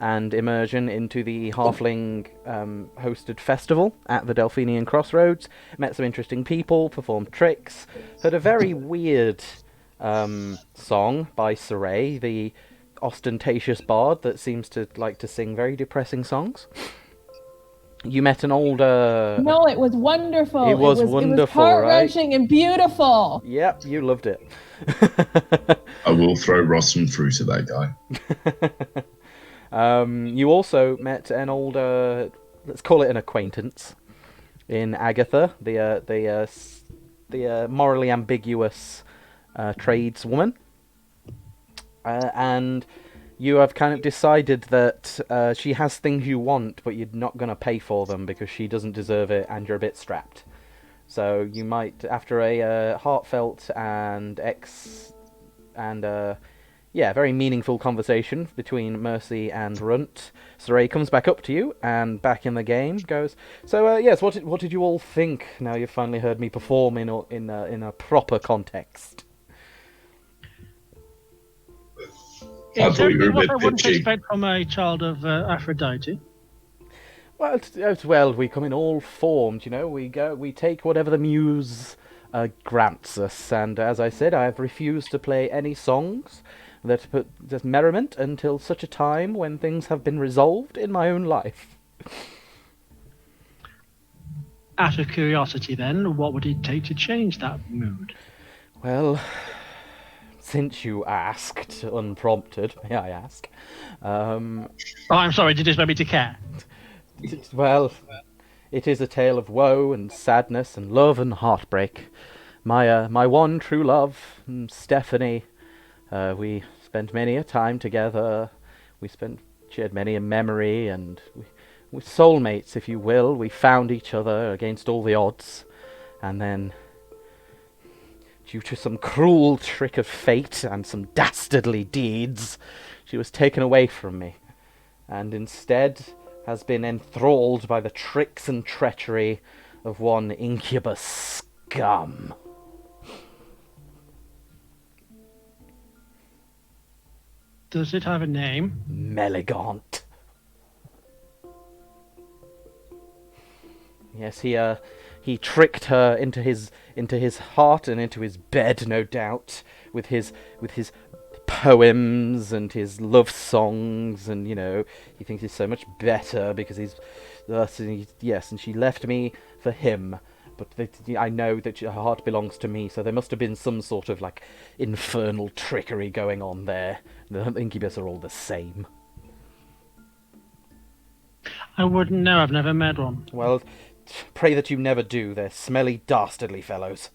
and immersion into the halfling hosted festival at the Delphinian Crossroads. Met some interesting people, performed tricks, heard a very weird song by Saray, the ostentatious bard that seems to like to sing very depressing songs. You met an older... No, it was wonderful. It was wonderful, it was heart-wrenching and beautiful. Yep, you loved it. I will throw rotten fruit at that guy. You also met an older, let's call it an acquaintance, in Agatha, the morally ambiguous tradeswoman, and you have kind of decided that she has things you want, but you're not going to pay for them because she doesn't deserve it, and you're a bit strapped. So you might, after a heartfelt and very meaningful conversation between Mercy and Runt, Saray comes back up to you and back in the game goes, "So yes, what did you all think? Now you've finally heard me perform in a proper context." I thought you were a What bit I wouldn't bitchy. expect from a child of Aphrodite. Well, we come in all forms, you know. We take whatever the muse grants us, and as I said, I have refused to play any songs that put just merriment until such a time when things have been resolved in my own life. Out of curiosity, then, what would it take to change that mood? Well, since you asked, unprompted, may I ask? Oh, I'm sorry. Did this make me to care? Well, it is a tale of woe and sadness and love and heartbreak. My one true love, Stephanie. We spent many a time together. We shared many a memory, and we're soulmates, if you will. We found each other against all the odds, and then, due to some cruel trick of fate and some dastardly deeds, she was taken away from me, and instead has been enthralled by the tricks and treachery of one incubus scum. Does it have a name? Meligant. Yes, he tricked her into his heart and into his bed, no doubt, with his poems and his love songs, and he thinks he's so much better because he's thus. And yes, and she left me for him. But I know that her heart belongs to me, so there must have been some sort of infernal trickery going on there. The Incubus are all the same. I wouldn't know. I've never met one. Well, pray that you never do. They're smelly, dastardly fellows.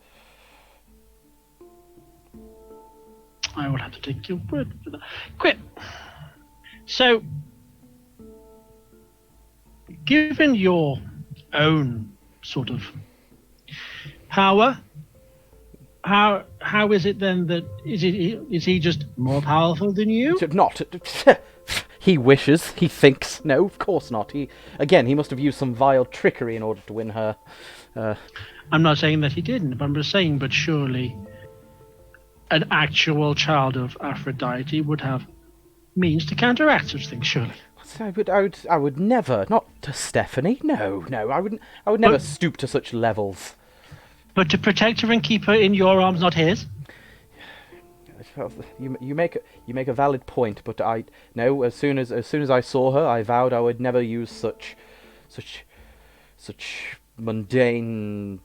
I will have to take your word for that. Quick. So, given your own sort of power, how is it then that is he just more powerful than you? Not. He wishes. He thinks. No, of course not. He must have used some vile trickery in order to win her. I'm not saying that he didn't, but I'm just saying, but surely an actual child of Aphrodite would have means to counteract such things, surely. I would never. Not to Stephanie. No. I would never stoop to such levels. But to protect her and keep her in your arms, not his? You make a valid point, but as soon as I saw her, I vowed I would never use such mundane,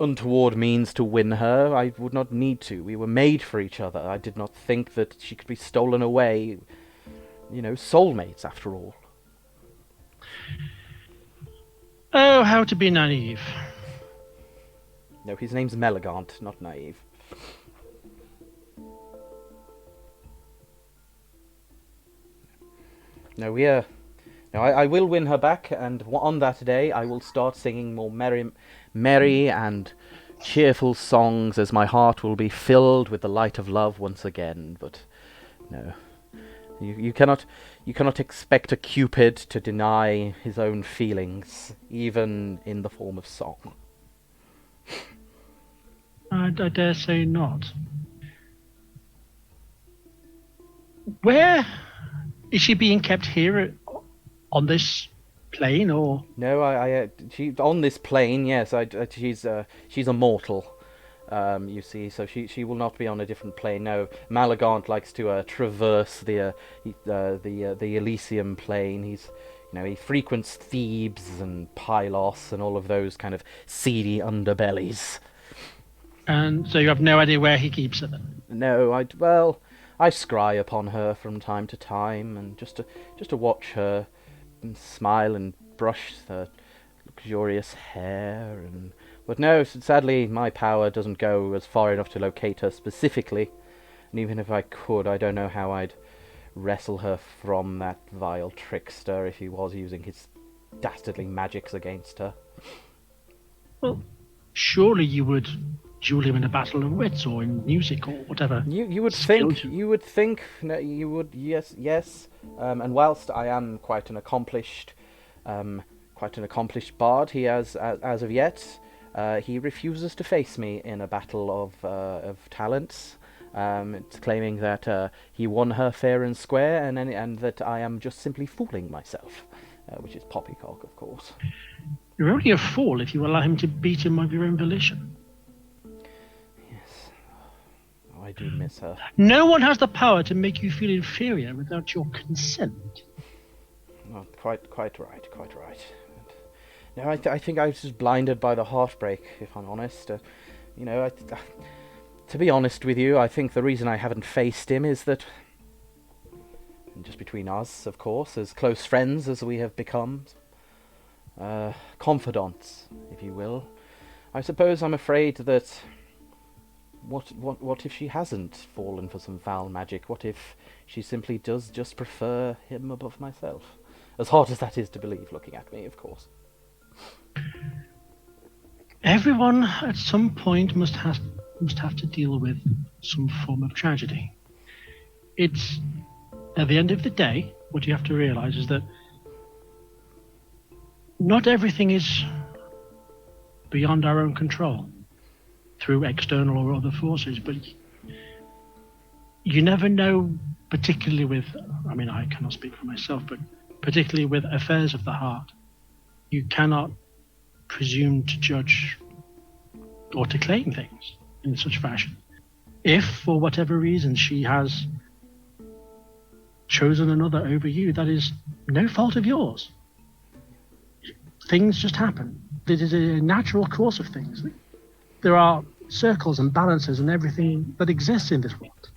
untoward means to win her. I would not need to. We were made for each other. I did not think that she could be stolen away. Soulmates after all. Oh, how to be naive. No, his name's Melagant, not naive. No, I will win her back, and on that day I will start singing more merry and cheerful songs, as my heart will be filled with the light of love once again. But no, you cannot expect a Cupid to deny his own feelings, even in the form of song. I dare say not. Where is she being kept here on this plane, or? No, she on this plane. Yes, she's a mortal. You see, so she will not be on a different plane. No, Malagant likes to traverse the Elysium plane. He frequents Thebes and Pylos and all of those kind of seedy underbellies. And so you have no idea where he keeps her then? No, I scry upon her from time to time, and just to watch her and smile and brush her luxurious hair. But no, sadly, my power doesn't go as far enough to locate her specifically, and even if I could, I don't know how I'd wrestle her from that vile trickster if he was using his dastardly magics against her. Well, surely you would duel him in a battle of wits or in music or whatever. You would think. No, you would. Yes. And whilst I am quite an accomplished bard, he has, as of yet, he refuses to face me in a battle of talents. It's claiming that he won her fair and square, and that I am just simply fooling myself, which is poppycock, of course. You're only a fool if you allow him to beat him of your own volition. I do miss her. No one has the power to make you feel inferior without your consent. Oh, quite right. No, I think I was just blinded by the heartbreak, if I'm honest. To be honest with you, I think the reason I haven't faced him is that, just between us, of course, as close friends as we have become, confidants, if you will, I suppose I'm afraid that what if she hasn't fallen for some foul magic? What if she simply does just prefer him above myself? As hard as that is to believe, looking at me, of course. Everyone at some point must have to deal with some form of tragedy. It's, at the end of the day, what you have to realize is that not everything is beyond our own control through external or other forces, but you never know, particularly with, I cannot speak for myself, but particularly with affairs of the heart, you cannot presume to judge or to claim things in such fashion. If, for whatever reason, she has chosen another over you, that is no fault of yours. Things just happen. This is a natural course of things. There are circles and balances and everything that exists in this world.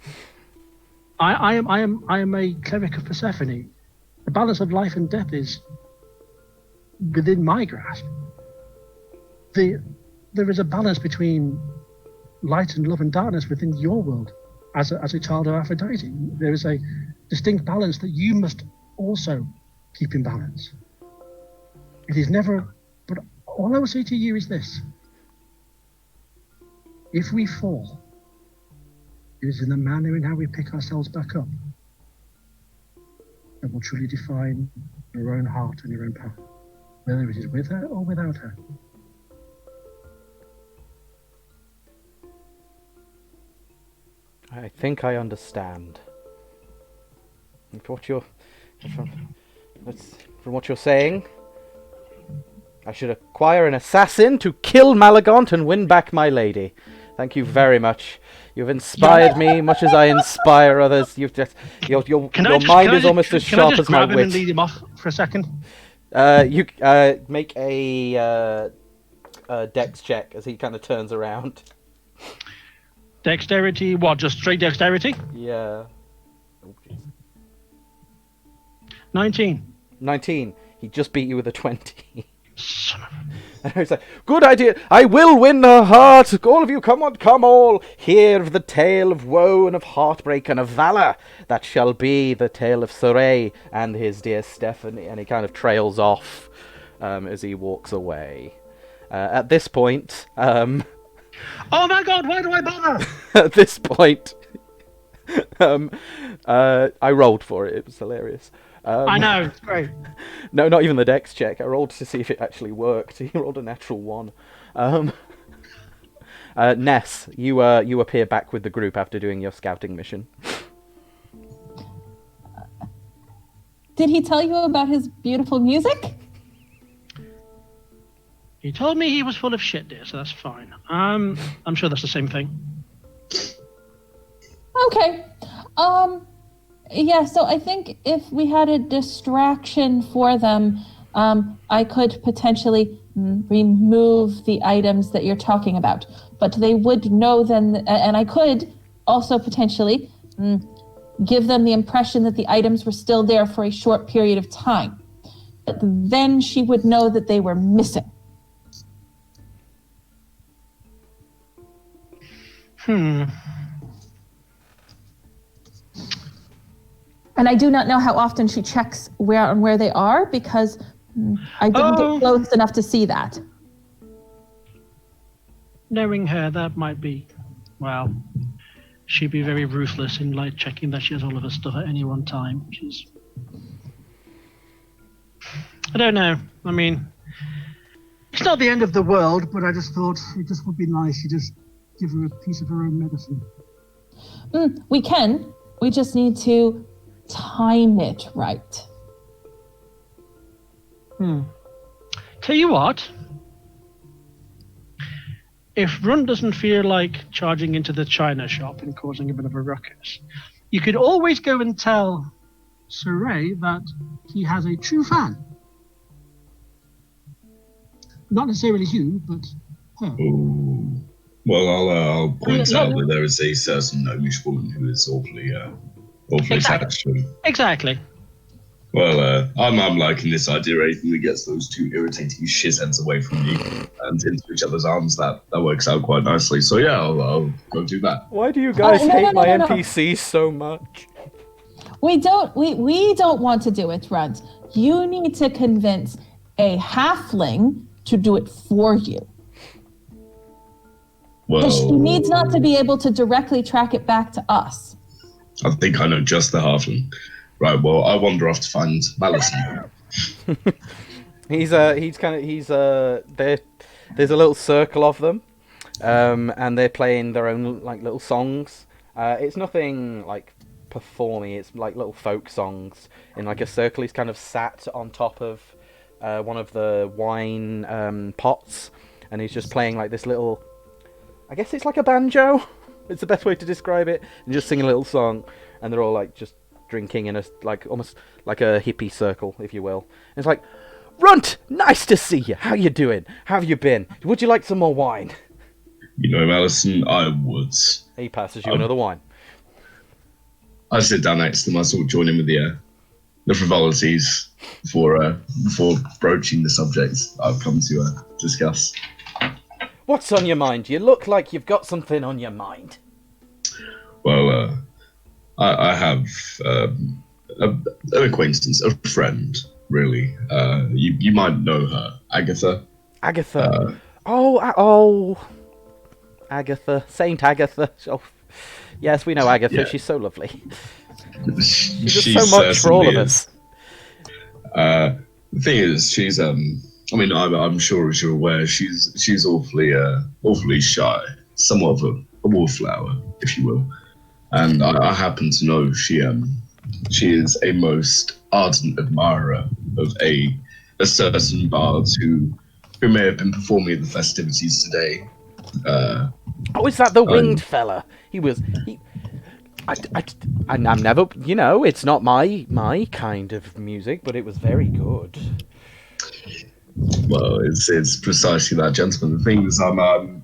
I am a cleric of Persephone. The balance of life and death is within my grasp. There is a balance between light and love and darkness within your world as a child of Aphrodite. There is a distinct balance that you must also keep in balance. It is never, but all I will say to you is this. If we fall, it is in the manner in how we pick ourselves back up that will truly define your own heart and your own path, whether it is with her or without her. I think I understand. From what you're saying, I should acquire an assassin to kill Malagont and win back my lady. Thank you very much. You've inspired me much as I inspire others. You've just your mind is almost as sharp as my grab him wit. and lead him off for a second? You make a dex check as he kind of turns around. Dexterity, what? Just straight dexterity? Yeah. Oh, 19. 19. He just beat you with a 20. Son of a... And he's like, good idea. I will win her heart. All of you, come on, come all. Hear of the tale of woe and of heartbreak and of valor. That shall be the tale of Soray and his dear Stephanie. And he kind of trails off as he walks away. At this point... Oh my god, why do I bother? At this point... I rolled for it. It was hilarious. I know, it's great. No, not even the dex check. I rolled to see if it actually worked. He rolled a natural 1. Ness, you appear back with the group after doing your scouting mission. Did he tell you about his beautiful music? He told me he was full of shit, dear, so that's fine. I'm sure that's the same thing. Okay. Yeah, so I think if we had a distraction for them, I could potentially remove the items that you're talking about. But they would know then, and I could also potentially give them the impression that the items were still there for a short period of time. But then she would know that they were missing. And I do not know how often she checks where they are, because I didn't get close enough to see that. Knowing her, that might be, well, she'd be very ruthless in like checking that she has all of her stuff at any one time. I don't know. I mean, it's not the end of the world, but I just thought it just would be nice to just give her a piece of her own medicine. We can. We just need to time it right. Tell you what. If Run doesn't feel like charging into the china shop and causing a bit of a ruckus, you could always go and tell Saray that he has a true fan. Not necessarily you, but her. Ooh. Well, I'll point out that there is a certain gnomish woman who is awfully attached to him. Exactly. Well, I'm liking this idea. Anything that gets those two irritating shitheads away from me and into each other's arms, that works out quite nicely. So yeah, I'll go do that. Why do you guys hate my NPCs so much? We don't want to do it, Runt. You need to convince a halfling to do it for you. Well, she needs not to be able to directly track it back to us. I think I know just the halfling. Right, well, I wander off to find Malison. There's a little circle of them, and they're playing their own like little songs. It's nothing like performing. It's like little folk songs in like a circle. He's kind of sat on top of one of the wine pots, and he's just playing like this little. I guess it's like a banjo. It's the best way to describe it. And just sing a little song, and they're all like just drinking in a almost like a hippie circle, if you will. And it's like, Runt, nice to see you. How you doing? How have you been? Would you like some more wine? You know, Alison, I would. He passes you another wine. I sit down next to him. I sort of join in with the frivolities before broaching the subject I've come to discuss. What's on your mind? You look like you've got something on your mind. Well, I have an acquaintance, a friend, really. You might know her, Agatha. Agatha. Agatha. Saint Agatha. Oh, yes, we know Agatha. Yeah. She's so lovely. She does so much for all of us. The thing is, she's I'm sure as you're aware, she's awfully shy, somewhat of a wallflower, if you will. And I happen to know she is a most ardent admirer of a certain bard who may have been performing at the festivities today. Is that the winged fella? I'm never, it's not my kind of music, but it was very good. Well, it's precisely that, gentleman. The thing is, I'm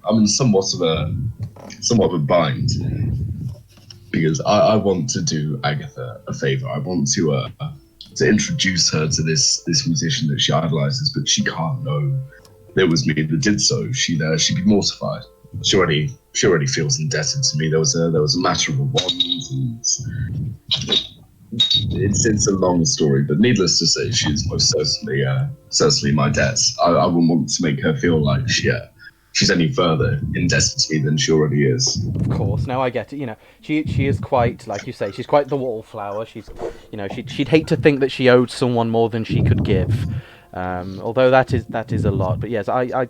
in somewhat of a bind because I want to do Agatha a favor. I want to introduce her to this musician that she idolizes, but she can't know that it was me that did so. She'd be mortified. She already feels indebted to me. There was a matter of a wand, and it's a long story, but needless to say, she is most certainly my debt. I wouldn't want to make her feel like she's any further indebted to me than she already is. Of course, now I get it. She is quite, like you say, she's quite the wallflower. She's, she'd hate to think that she owed someone more than she could give. Although that is a lot, but yes, I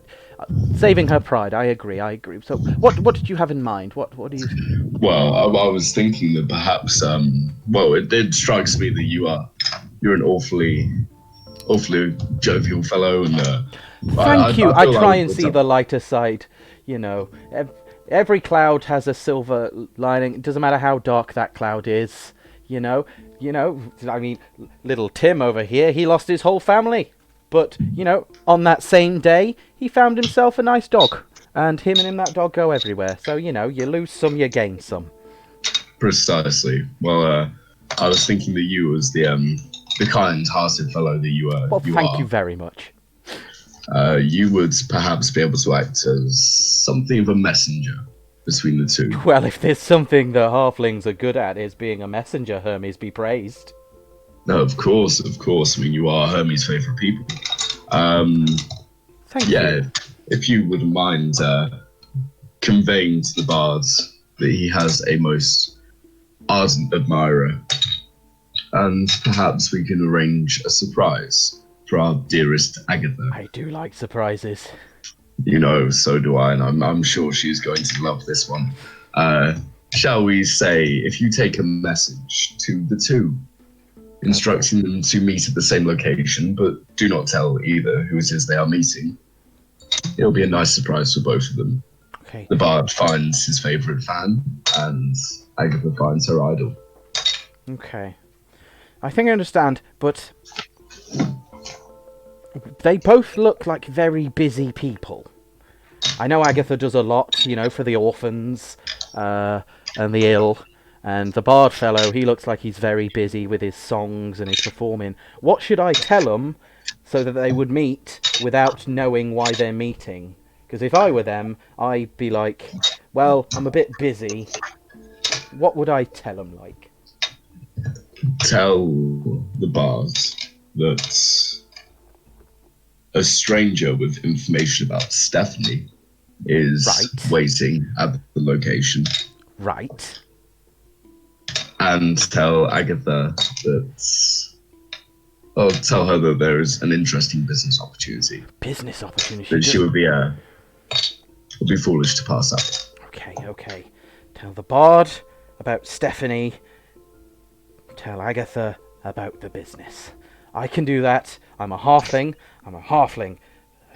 saving her pride. I agree. So, what did you have in mind? What do you? Well, I was thinking that perhaps, it strikes me that you're an awfully jovial fellow, and thank you. I try and see the lighter side. Every cloud has a silver lining. It doesn't matter how dark that cloud is. I mean, little Tim over here, he lost his whole family. But, on that same day, he found himself a nice dog. And him that dog go everywhere. So, you lose some, you gain some. Precisely. Well, I was thinking that you was the kind-hearted fellow that you are. Well, thank you very much. You would perhaps be able to act as something of a messenger between the two. Well, if there's something that halflings are good at, is being a messenger, Hermes be praised. No, of course. I mean, you are Hermes' favourite people. Thank you. If you wouldn't mind conveying to the bards that he has a most ardent admirer, and perhaps we can arrange a surprise for our dearest Agatha. I do like surprises. So do I, and I'm sure she's going to love this one. Shall we say, if you take a message to the two, instructing them to meet at the same location, but do not tell either who it is they are meeting. It'll be a nice surprise for both of them. Okay. The bard finds his favourite fan, and Agatha finds her idol. Okay. I think I understand, but they both look like very busy people. I know Agatha does a lot, for the orphans and the ill. And the bard fellow, he looks like he's very busy with his songs and his performing. What should I tell them so that they would meet without knowing why they're meeting? Because if I were them, I'd be like, well, I'm a bit busy. What would I tell them, like? Tell the bards that a stranger with information about Stephanie is waiting at the location. Right. And tell Agatha tell her that there is an interesting business opportunity. Business opportunity? That she would be foolish to pass up. Okay. Tell the bard about Stephanie. Tell Agatha about the business. I can do that. I'm a halfling.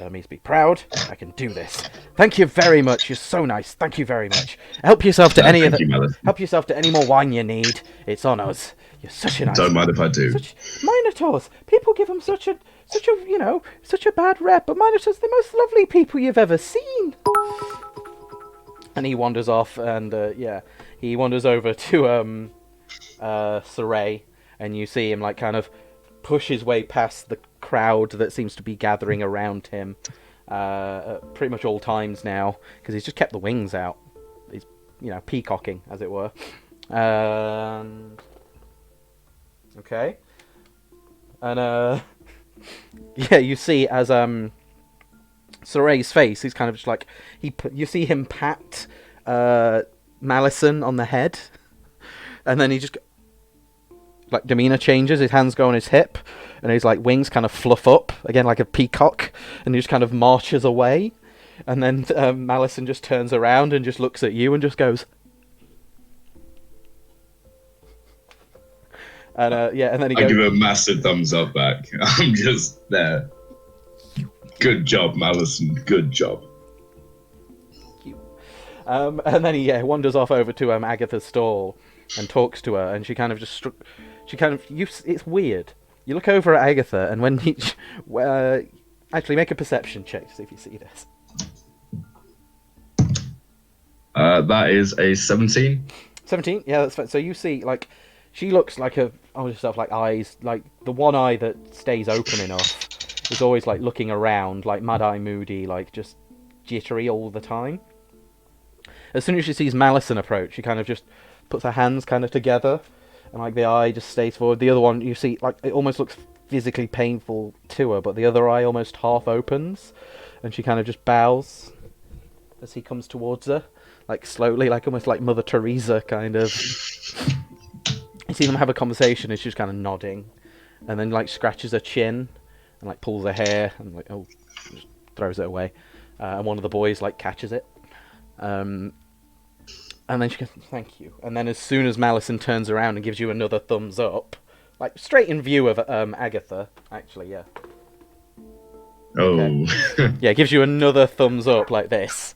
Hermes, be proud. I can do this. Thank you very much. You're so nice. Thank you very much. Help yourself to any of the. Help yourself to any more wine you need. It's on us. You're such a nice. Don't mind if I do. Minotaurs. People give them such a bad rep, but Minotaurs are the most lovely people you've ever seen. And he wanders off, and he wanders over to Saray, and you see him like kind of push his way past the crowd that seems to be gathering around him at pretty much all times now, because he's just kept the wings out. He's, peacocking, as it were. Okay. And, you see as, Soray's face, he's kind of just like, you see him pat, Malison on the head, and then he just, like, demeanor changes, his hands go on his hip, and his, like, wings kind of fluff up, again, like a peacock, and he just kind of marches away, and then, Malison just turns around and just looks at you and just goes, and, and then he goes... I give a massive thumbs up back. I'm just there. Good job, Malison. Good job. Thank you. And then he wanders off over to Agatha's stall and talks to her, and she kind of just it's weird. You look over at Agatha, and when he actually make a perception check to see if you see this. That is a 17. 17? Yeah, that's fine. So you see, like, she looks like eyes, like the one eye that stays open enough is always like looking around, like mad-eye moody, like just jittery all the time. As soon as she sees Malison approach, she kind of just puts her hands kind of together, and like the eye just stays forward. The other one, you see, like it almost looks physically painful to her, but the other eye almost half opens, and she kind of just bows as he comes towards her, like slowly, like almost like Mother Teresa kind of. You see them have a conversation, and she's kind of nodding, and then like scratches her chin, and like pulls her hair, and like just throws it away, and one of the boys like catches it, and then she goes, "Thank you." And then as soon as Malison turns around and gives you another thumbs up, like straight in view of Agatha, actually, yeah. Oh. Okay. Yeah, gives you another thumbs up like this.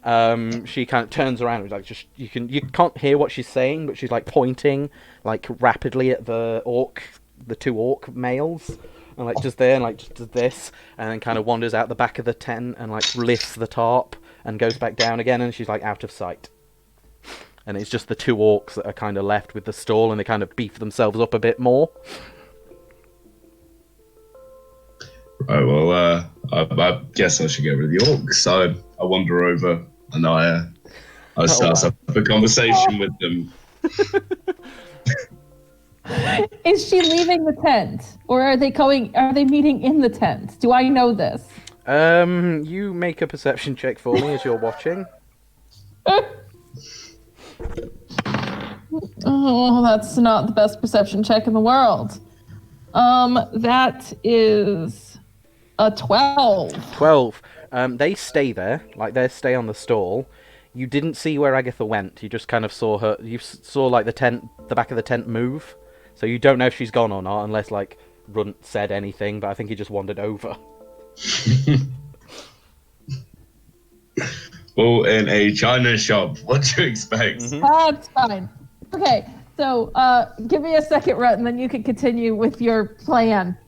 She kind of turns around and like you can't hear what she's saying, but she's like pointing like rapidly at the two orc males, and like just there and like just does this, and then kind of wanders out the back of the tent and like lifts the tarp and goes back down again, and she's like out of sight. And it's just the two orcs that are kind of left with the stall, and they kind of beef themselves up a bit more. Right, well, I guess I should get rid of the orcs. So I wander over and I start up a conversation with them. Is she leaving the tent, or are they meeting in the tent? Do I know this? You make a perception check for me as you're watching. Oh, that's not the best perception check in the world. That is a 12. 12. They stay there, like they stay on the stall. You didn't see where Agatha went. You just kind of saw her. You saw like the back of the tent move. So you don't know if she's gone or not, unless like Runt said anything. But I think he just wandered over. Well, in a china shop, what do you expect? Mm-hmm. That's fine. Okay, so give me a second, Runt, and then you can continue with your plan.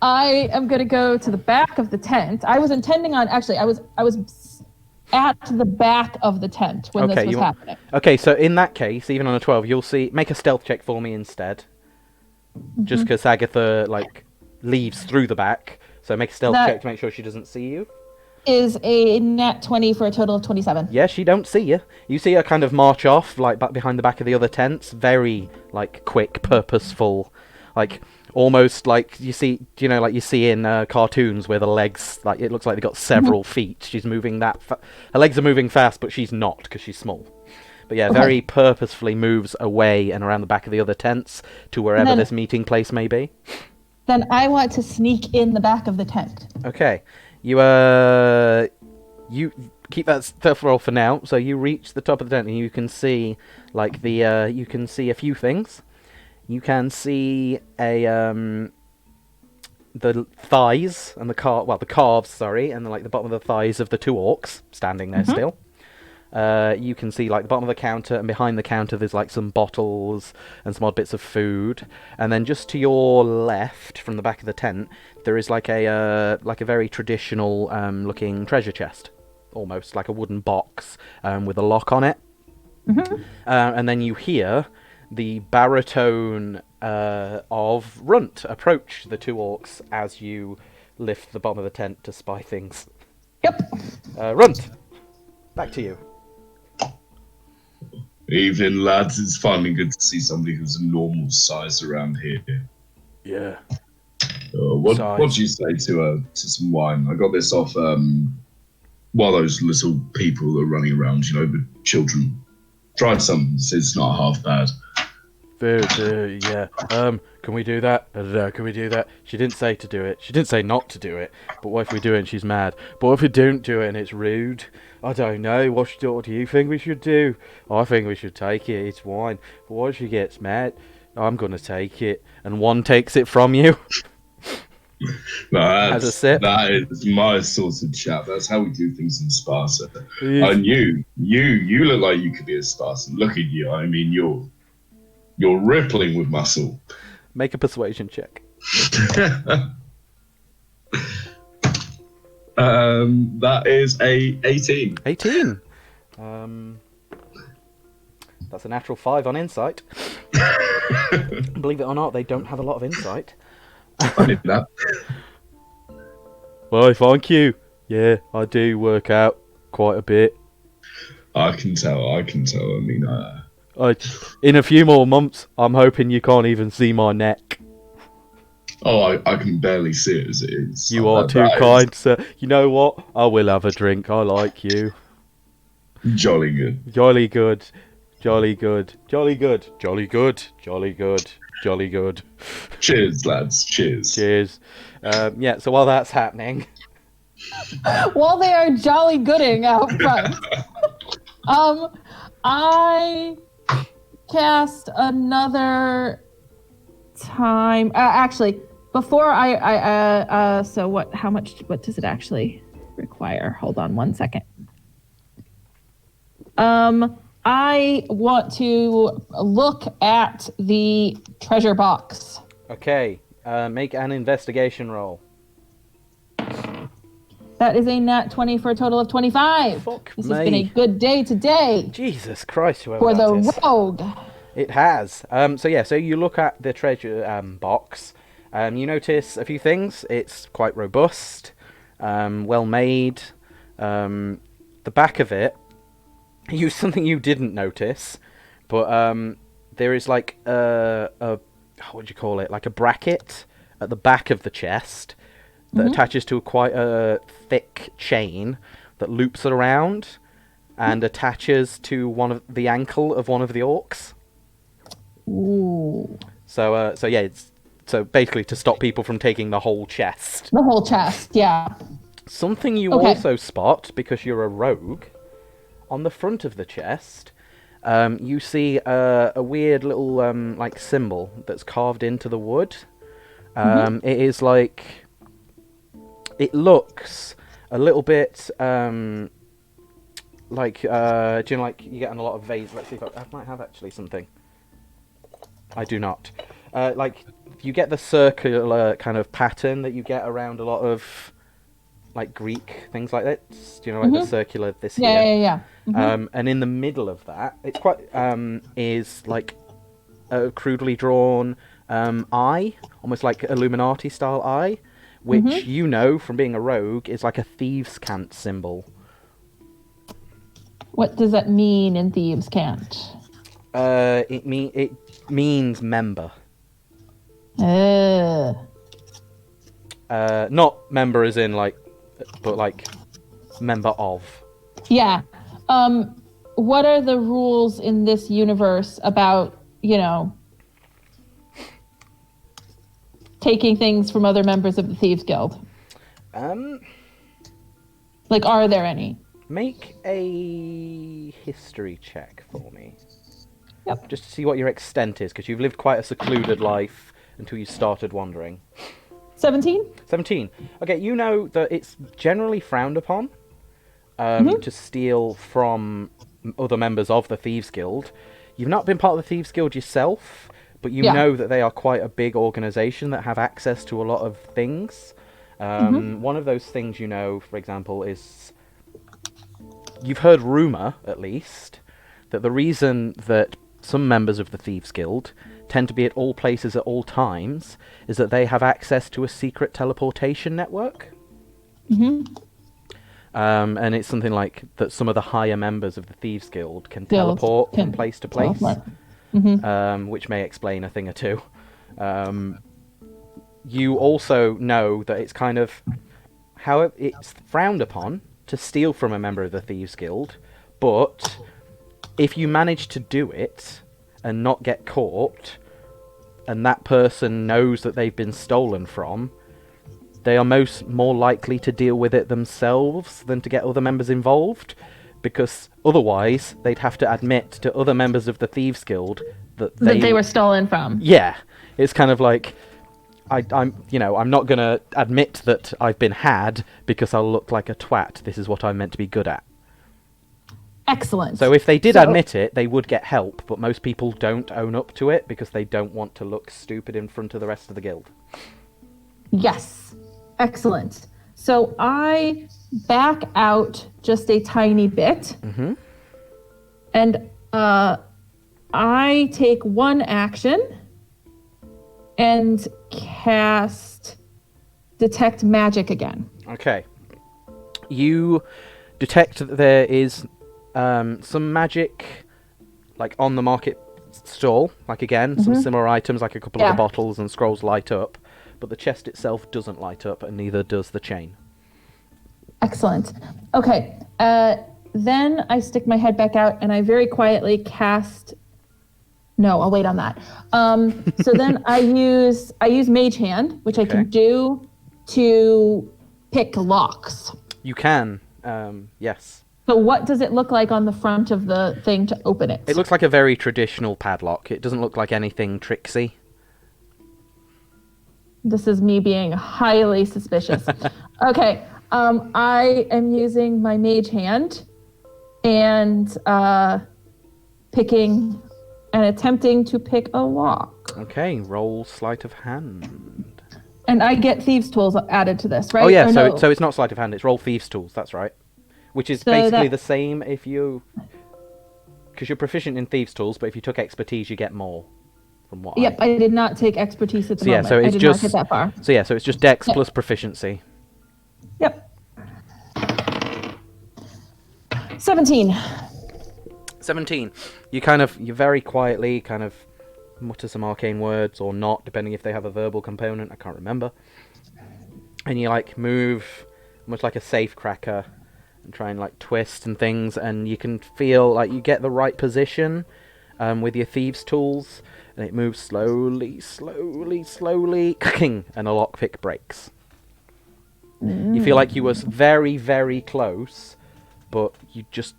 I am going to go to the back of the tent. I was intending on, actually, I was at the back of the tent when this was happening. Okay, so in that case, even on a 12, you'll see, make a stealth check for me instead. Mm-hmm. Just because Agatha, like, leaves through the back. So make a stealth check to make sure she doesn't see you. Is a nat 20 for a total of 27. Yeah, she don't see you. You see her kind of march off, like, back behind the back of the other tents. Very, like, quick, purposeful, like... Almost like you see, like you see in cartoons where the legs, like it looks like they've got several feet. She's moving her legs are moving fast, but she's not because she's small. But yeah, very purposefully moves away and around the back of the other tents to wherever this meeting place may be. Then I want to sneak in the back of the tent. Okay, you keep that stealth roll for now. So you reach the top of the tent and you can see like you can see a few things. You can see the thighs and the calves, sorry, and like the bottom of the thighs of the two orcs standing there still. You can see like the bottom of the counter, and behind the counter there's like some bottles and some odd bits of food. And then just to your left, from the back of the tent, there is like a very traditional looking treasure chest, almost like a wooden box with a lock on it. And then you hear the baritone of Runt approach the two orcs as you lift the bottom of the tent to spy things. Yep. Runt, back to you. Evening, lads. It's finally good to see somebody who's a normal size around here. Yeah. What do you say to some wine? I got this off one of those little people that are running around, the children. Try some. It's not half bad. Yeah. Can we do that? Can we do that? She didn't say to do it. She didn't say not to do it. But what if we do it and she's mad? But what if we don't do it and it's rude? I don't know. What do you think we should do? I think we should take it. It's wine. But what if she gets mad? I'm going to take it. And one takes it from you. As a sip. That is my sort of chap. That's how we do things in Sparta. And you look like you could be a Spartan. Look at you. I mean, you're rippling with muscle. Make a persuasion check. That is a 18. 18. That's a natural 5 on insight. Believe it or not, they don't have a lot of insight. I did that. Why, thank you. Yeah, I do work out quite a bit. I can tell. I mean, in a few more months, I'm hoping you can't even see my neck. Oh, I can barely see it as it is. You are too kind, sir. You know what? I will have a drink. I like you. Jolly good. Jolly good. Jolly good. Jolly good. Jolly good. Jolly good. Jolly good. Cheers, lads. Cheers. Cheers. Yeah, so while that's happening... While they are jolly gooding out front, I cast another time. Actually, before so what does it actually require? Hold on one second. I want to look at the treasure box. Okay, make an investigation roll. That is a nat 20 for a total of 25. This has been a good day today. Jesus Christ, whoever for the is. Rogue. It has. So you look at the treasure box. You notice a few things. It's quite robust, well made. The back of it, something you didn't notice, but there is like what do you call it? Like a bracket at the back of the chest that attaches to quite a thick chain that loops around and attaches to the ankle of one of the orcs. Ooh. So it's basically to stop people from taking the whole chest. The whole chest, yeah. Something you also spot, because you're a rogue, on the front of the chest, you see a weird little like symbol that's carved into the wood. It is like... It looks a little bit like, do you know, like you get on a lot of vases. Let's see if I might have actually something. I do not. Like, you get the circular kind of pattern that you get around a lot of, like, Greek things like that. Do you know, like the circular this here? Yeah. And in the middle of that, it's quite, is like a crudely drawn eye, almost like Illuminati-style eye, which you know from being a rogue is like a thieves' cant symbol. What does that mean in thieves' cant? It means member. Not member as in like, but like member of. Yeah. What are the rules in this universe about, taking things from other members of the Thieves Guild? Like, are there any? Make a history check for me. Yep. Just to see what your extent is, because you've lived quite a secluded life until you started wandering. 17. 17. Okay, you know that it's generally frowned upon to steal from other members of the Thieves Guild. You've not been part of the Thieves Guild yourself, but you know that they are quite a big organisation that have access to a lot of things. One of those things, you know, for example, is... You've heard rumour, at least, that the reason that some members of the Thieves Guild tend to be at all places at all times is that they have access to a secret teleportation network. And it's something like that some of the higher members of the Thieves Guild can teleport from place to place, which may explain a thing or two. You also know that it's kind of how it's frowned upon to steal from a member of the Thieves Guild, but if you manage to do it and not get caught, and that person knows that they've been stolen from, they are more likely to deal with it themselves than to get other members involved, because otherwise they'd have to admit to other members of the Thieves Guild that they were stolen from. Yeah, it's kind of like I'm not gonna admit that I've been had because I'll look like a twat. This is what I'm meant to be good at. Excellent. So if they did admit it, they would get help, but most people don't own up to it because they don't want to look stupid in front of the rest of the guild. Yes. Excellent. So I back out just a tiny bit. And I take one action and cast Detect Magic again. Okay. You detect that there is some magic, like on the market stall, like again, some similar items, like a couple of the bottles and scrolls light up, but the chest itself doesn't light up, and neither does the chain. Excellent. Okay. Then I stick my head back out and I very quietly cast... No, I'll wait on that. So then I use Mage Hand, which I can do to pick locks. You can, yes. So what does it look like on the front of the thing to open it? It looks like a very traditional padlock. It doesn't look like anything tricksy. This is me being highly suspicious. Okay, I am using my Mage Hand and picking and attempting to pick a lock. Okay, roll sleight of hand. And I get Thieves' Tools added to this, right? Oh yeah, so it's not sleight of hand, it's roll Thieves' Tools, that's right. Which is basically the same if you... Because you're proficient in Thieves' Tools, but if you took expertise, you get more. From what I did not take expertise at the moment. So it's I did not get that far. So it's just Dex plus proficiency. Yep. 17. 17. You very quietly kind of mutter some arcane words or not, depending if they have a verbal component. I can't remember. And you move much like a safe cracker and try and twist and things, and you can feel like you get the right position with your Thieves' Tools, and it moves slowly, clicking, and a lockpick breaks. You feel like you was very, very close, but you just,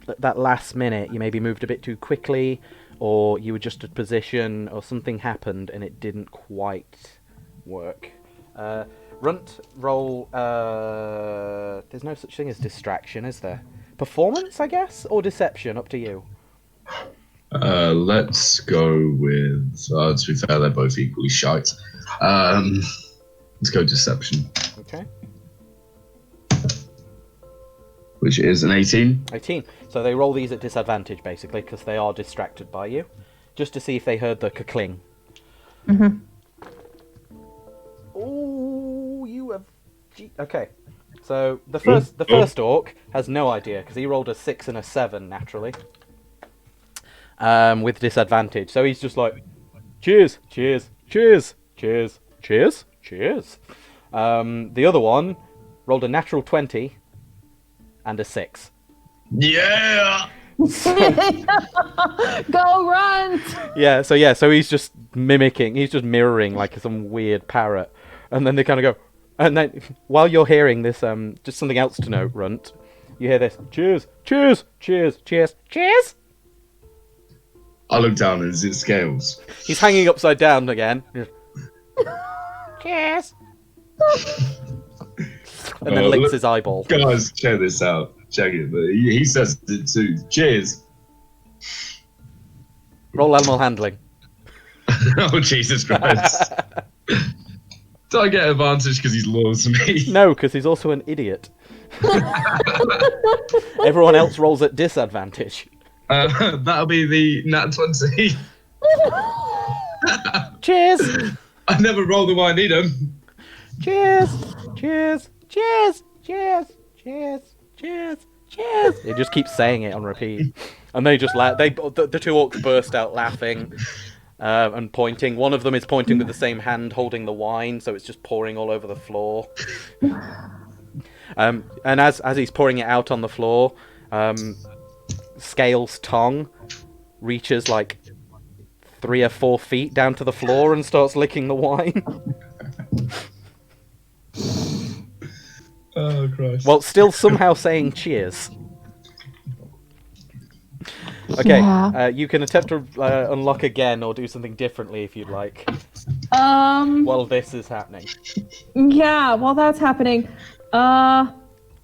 at that last minute, you maybe moved a bit too quickly, or you were just at position, or something happened and it didn't quite work. Runt, roll, there's no such thing as distraction, is there? Performance, I guess? Or deception, up to you. Let's go with, to be fair, they're both equally shite. Let's go deception. Okay. Which is an 18. 18. So they roll these at disadvantage, basically, because they are distracted by you. Just to see if they heard the ka-cling. Oh, you have... Okay. So the first orc has no idea, because he rolled a 6 and a 7, naturally. With disadvantage. So he's just like, cheers, cheers, cheers, cheers, cheers, cheers. The other one rolled a natural 20 and a 6. Yeah! Go run! So he's just mirroring like some weird parrot. And then they kind of go, and then while you're hearing this, just something else to note, Runt, you hear this, cheers, cheers, cheers, cheers, cheers. I look down and it scales. He's hanging upside down again. Cheers, And then licks his eyeball. Guys, check this out. Check it. He says it too. Cheers. Roll animal handling. Oh, Jesus Christ. Do I get advantage because he's loyal to me? No, because he's also an idiot. Everyone else rolls at disadvantage. That'll be the nat 20. Cheers! I never roll them when I need them. Cheers! Cheers! Cheers! Cheers! Cheers! Cheers! Cheers! He just keeps saying it on repeat. And they just laugh. The two orcs burst out laughing and pointing. One of them is pointing with the same hand holding the wine, so it's just pouring all over the floor. And as he's pouring it out on the floor, Scale's tongue reaches like 3 or 4 feet down to the floor and starts licking the wine. Oh, Christ. Well, still somehow saying cheers. Okay, Yeah. you can attempt to unlock again or do something differently if you'd like. While this is happening. Yeah, while that's happening, I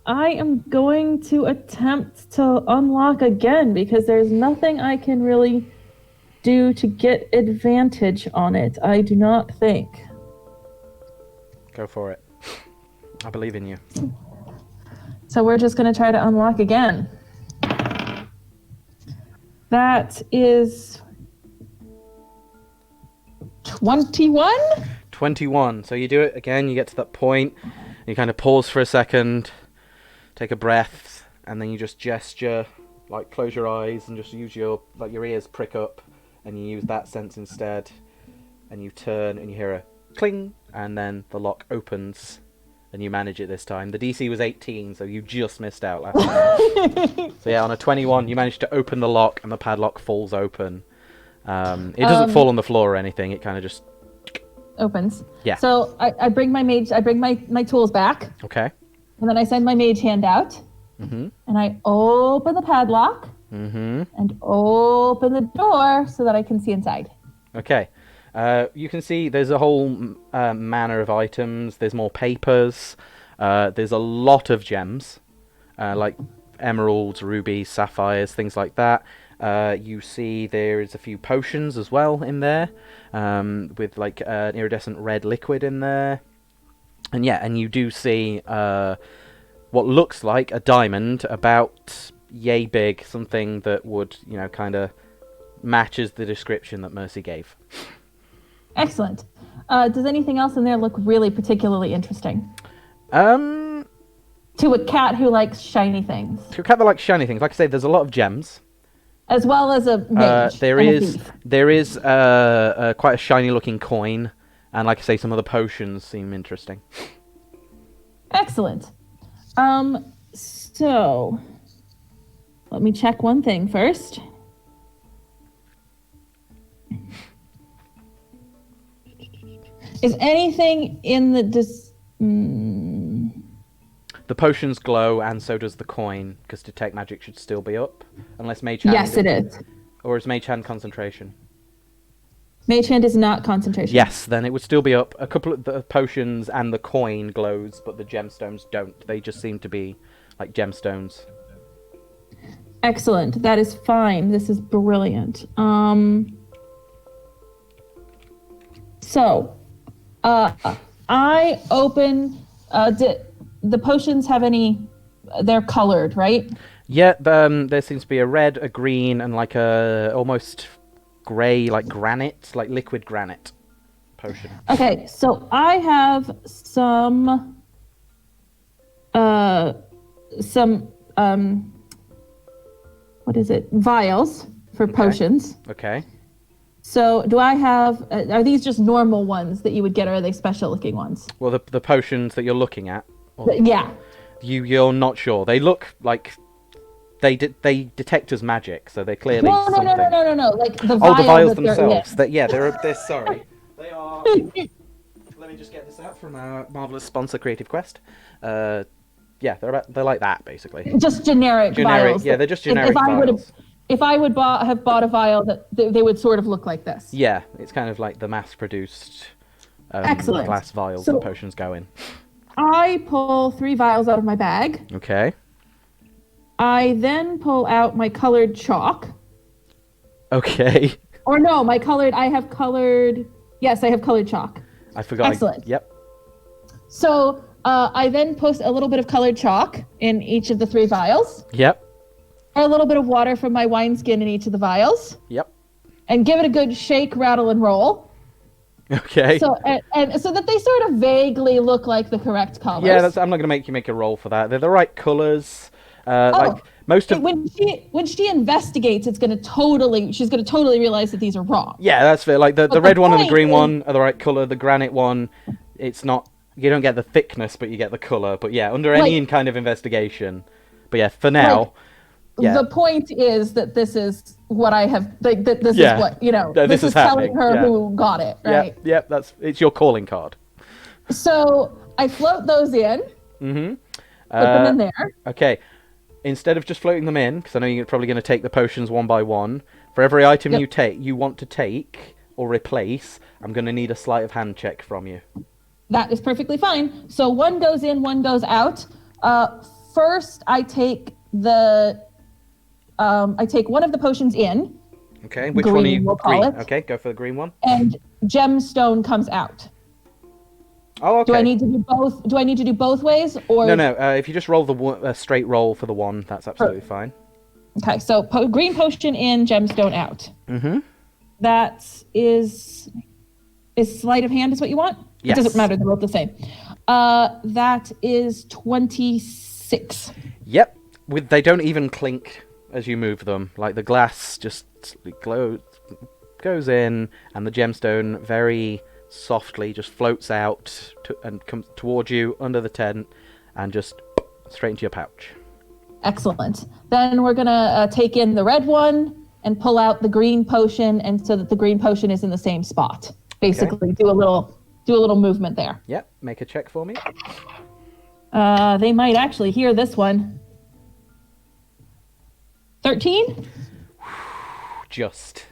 am going to attempt to unlock again because there's nothing I can really do to get advantage on it. I do not think. Go for it. I believe in you. So we're just going to try to unlock again. That is 21? 21. So you do it again, you get to that point, you kind of pause for a second, take a breath, and then you just gesture, like close your eyes and just use your ears prick up, and you use that sense instead, and you turn and you hear a cling, and then the lock opens. And you manage it this time. The DC was 18, so you just missed out last time. So yeah, on a 21, you managed to open the lock, and the padlock falls open. It doesn't fall on the floor or anything. It kind of just opens. Yeah. So I bring my mage. I bring my tools back, Okay. and then I send my mage hand out, Mhm. and I open the padlock Mhm. and open the door so that I can see inside. Okay. You can see there's a whole manner of items. There's more papers. There's a lot of gems, like emeralds, rubies, sapphires, things like that. You see there's a few potions as well in there, with like an iridescent red liquid in there. And yeah, and you do see what looks like a diamond, about yay big, something that would, kind of matches the description that Mercy gave. Excellent. Does anything else in there look really particularly interesting? To a cat who likes shiny things. To a cat that likes shiny things, like I say, there's a lot of gems. As well as a mage. There and a is thief. quite a shiny looking coin, and like I say, some of the potions seem interesting. Excellent. So let me check one thing first. Is anything in the The potions glow, and so does the coin, because detect magic should still be up, unless mage hand. Yes, it is. Or is mage hand concentration? Mage hand is not concentration. Yes, then it would still be up. A couple of the potions and the coin glows, but the gemstones don't. They just seem to be like gemstones. Excellent. That is fine. This is brilliant. So, I open. The potions have any? They're colored, right? Yeah, there seems to be a red, a green, and like a almost grey, like granite, like liquid granite potion. Okay, so I have some what is it? Vials for potions. Okay. So do I have? Are these just normal ones that you would get, or are they special looking ones? Well, the potions that you're looking at. Yeah. You're not sure. They look like they detect as magic, so they're clearly No. something. Like the vials. Oh, the vials that they're themselves. in. They're sorry. They are. Let me just get this out from our marvelous sponsor, Creative Quest. They're like that basically. Just generic vials. Yeah, they're just generic vials. If I would have bought a vial, that they would sort of look like this. Yeah, it's kind of like the mass-produced Excellent. glass vials So- the potions go in. I pull 3 vials out of my bag. Okay. I then pull out my colored chalk. Okay. Or no, I have colored chalk. I forgot. Excellent. Yep. So I then put a little bit of colored chalk in each of the 3 vials, Yep. or a little bit of water from my wineskin in each of the vials, Yep. and give it a good shake, rattle, and roll. Okay. So and so that they sort of vaguely look like the correct colors. Yeah, I'm not going to make you make a roll for that. They're the right colors. Like most of when she investigates, she's gonna totally realize that these are wrong. Yeah, that's fair. Like the But red the one and the point green is- one are the right color. The granite one, it's not. You don't get the thickness, but you get the color. But yeah, under any kind of investigation. But yeah, for now, yeah. The point is that this is what I have. Like that. This Yeah. is what No, This is telling happening, her yeah. who got it, right? Yep. It's your calling card. So I float those in. Mm-hmm. Put them in there. Okay. Instead of just floating them in, because I know you're probably going to take the potions one by one. For every item you want to take or replace, I'm going to need a sleight of hand check from you. That is perfectly fine. So one goes in, one goes out. First, I take one of the potions in, Okay. Which one are you? Green, we'll call it. Okay. Go for the green one. and gemstone comes out. Oh, okay. Do I need to do both? Do I need to do both ways, or No. If you just roll the straight roll for the one, that's absolutely fine. Okay, so green potion in, gemstone out. Mm-hmm. That is sleight of hand is what you want? Yes. It doesn't matter, they're both the same. That is 26. Yep. They don't even clink as you move them. Like the glass just goes in, and the gemstone very softly just floats out and comes towards you under the tent, and just straight into your pouch. Excellent. Then we're gonna take in the red one and pull out the green potion, and so that the green potion is in the same spot. Basically, do a little movement there. Yep. Make a check for me. They might actually hear this one. 13? Just.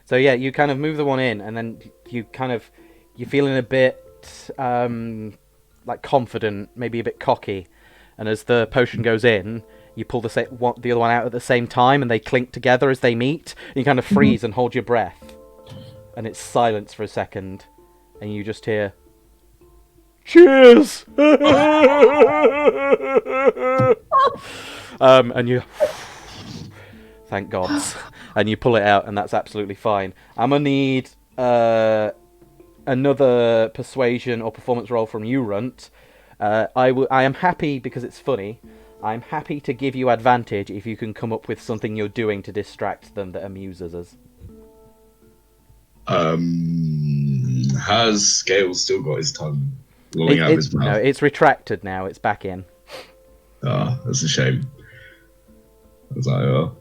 So yeah, you kind of move the one in, and then you're feeling a bit like confident, maybe a bit cocky. And as the potion goes in, you pull the other one out at the same time, and they clink together as they meet. And you kind of freeze and hold your breath, and it's silence for a second, and you just hear, "Cheers!" And you, thank God, and you pull it out, and that's absolutely fine. I'm gonna need another persuasion or performance roll from you, Runt. I am happy because it's funny. I'm happy to give you advantage if you can come up with something you're doing to distract them that amuses us. Has Scales still got his tongue lolling out of his mouth? No, it's retracted now. It's back in. Ah, that's a shame. I was like, oh.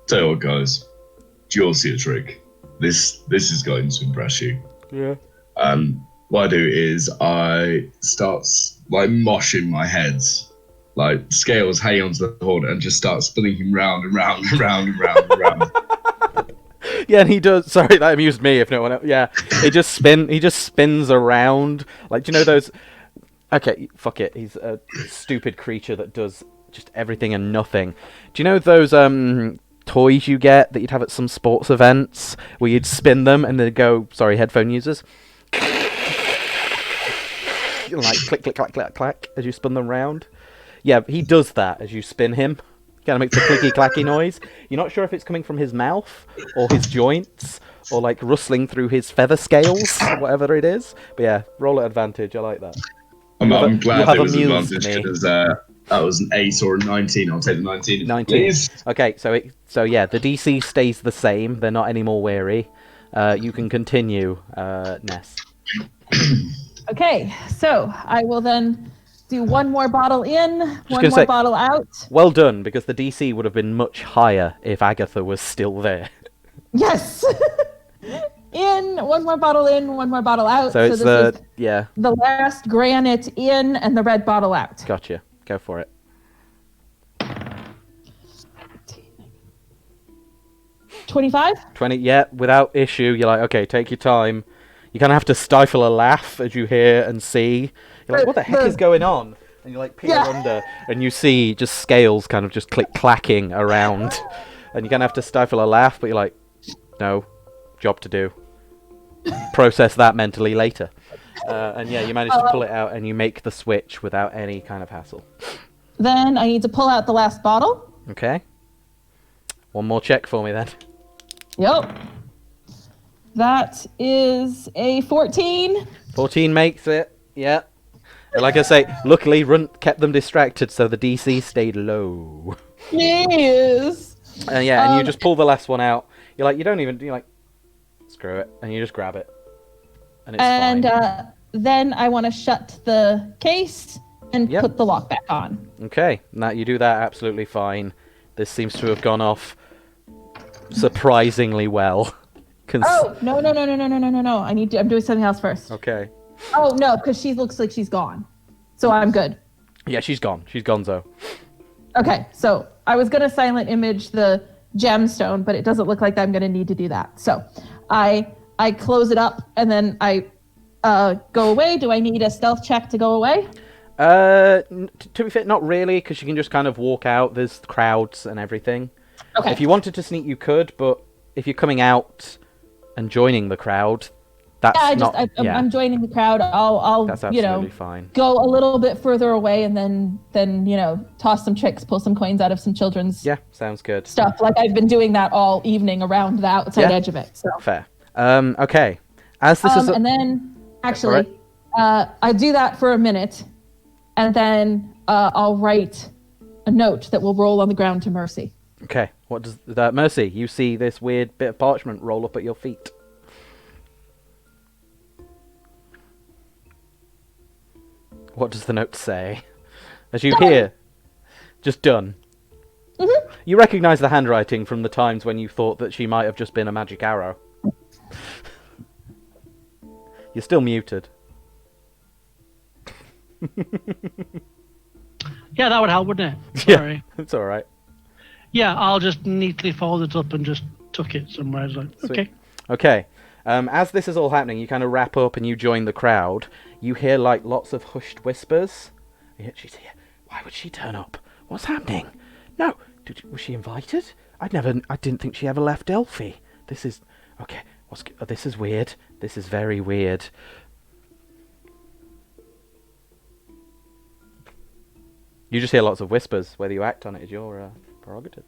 Tell you what, guys. Do you all see a trick? This is going to impress you. Yeah. What I do is I start like moshing my head, like Scales hanging onto the horn, and just start spinning him round and round and round and round and round. Yeah, and he does. Sorry, that amused me. If no one else, yeah, he just spins around. Like, do you know those? Okay, fuck it. He's a stupid creature that does just everything and nothing. Do you know those toys you get that you'd have at some sports events where you'd spin them and they'd go? Sorry, headphone users. Like click, click, clack, clack, clack as you spin them round. Yeah, he does that as you spin him. Kind of makes a clicky clacky noise. You're not sure if it's coming from his mouth or his joints or like rustling through his feather scales, whatever it is. But yeah, roll at advantage. I like that. I'm glad have it was amused advantage me. because that was an 8 or a 19. I'll take the 19. 19. Please. Okay, so yeah, the DC stays the same. They're not any more wary. You can continue, Ness. Okay, so I will then do one more bottle in, one gonna more say- bottle out. Well done, because the DC would have been much higher if Agatha was still there. Yes! In, one more bottle in, one more bottle out. So it's this is yeah, the last granite in and the red bottle out. gotcha. Go for it. 25? 20, yeah, without issue. You're like, okay, take your time. you kind of have to stifle a laugh as you hear and see. You're like, what the heck is going on? And you like peer under, and you see just scales kind of just clacking around, and you kind of have to stifle a laugh, but you're like, no, job to do. Process that mentally later. And yeah, you manage to pull it out, and you make the switch without any kind of hassle. Then I need to pull out the last bottle. Okay. One more check for me then. Yep. That is a 14. 14 makes it. Yeah. And like I say, luckily Runt kept them distracted, so the DC stayed low. Yes. And yeah, and you just pull the last one out. You're like, you're like, screw it, and you just grab it, and it's fine. And then I want to shut the case and put the lock back on. Okay, now you do that absolutely fine. This seems to have gone off surprisingly well. Oh no! I'm doing something else first. Okay. Oh no, because she looks like she's gone, so I'm good. Yeah, she's gone. She's gonzo. Okay, so I was gonna silent image the gemstone, but it doesn't look like I'm gonna need to do that. So I close it up and then I go away. Do I need a stealth check to go away? To be fair, not really, because you can just kind of walk out. There's crowds and everything. Okay. If you wanted to sneak, you could, but if you're coming out and joining the crowd, that's I'm joining the crowd. I'll that's absolutely fine. Go a little bit further away and then toss some tricks, pull some coins out of some children's sounds good stuff. Like I've been doing that all evening around the outside edge of it. So fair. Okay. As this is and then actually I do that for a minute, and then I'll write a note that will roll on the ground to Mercy. Okay. What does that Mercy? You see this weird bit of parchment roll up at your feet. What does the note say? As you hear, just done. Mm-hmm. You recognise the handwriting from the times when you thought that she might have just been a magic arrow. You're still muted. Yeah, that would help, wouldn't it? Sorry. Yeah, it's alright. Yeah, I'll just neatly fold it up and just tuck it somewhere. It's like, okay. Okay. As this is all happening, you kind of wrap up and you join the crowd. You hear like lots of hushed whispers. She's here. Why would she turn up? What's happening? No. Was she invited? I didn't think she ever left Delphi. This is okay. This is weird. This is very weird. You just hear lots of whispers. Whether you act on it is your prerogative.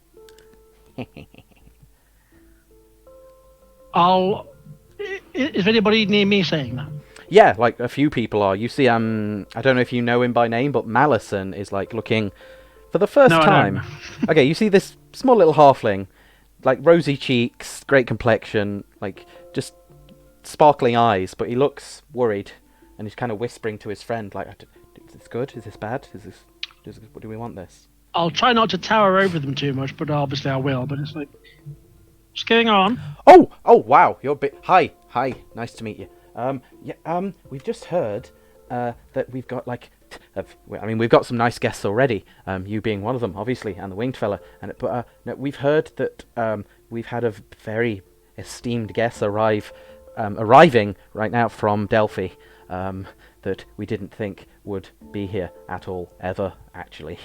Is anybody near me saying that? Yeah, like a few people are. You see, I don't know if you know him by name, but Malison is like looking for the first time. Okay, you see this small little halfling, like rosy cheeks, great complexion, like just sparkling eyes, but he looks worried, and he's kind of whispering to his friend, like, "Is this good? Is this bad? Do we want this?" I'll try not to tower over them too much, but obviously I will. But it's like, what's going on? Oh, wow, you're hi, nice to meet you. We've just heard that we've got we've got some nice guests already. You being one of them, obviously, and the winged fella. But we've heard that we've had a very esteemed guest arriving right now from Delphi. That we didn't think would be here at all, ever, actually.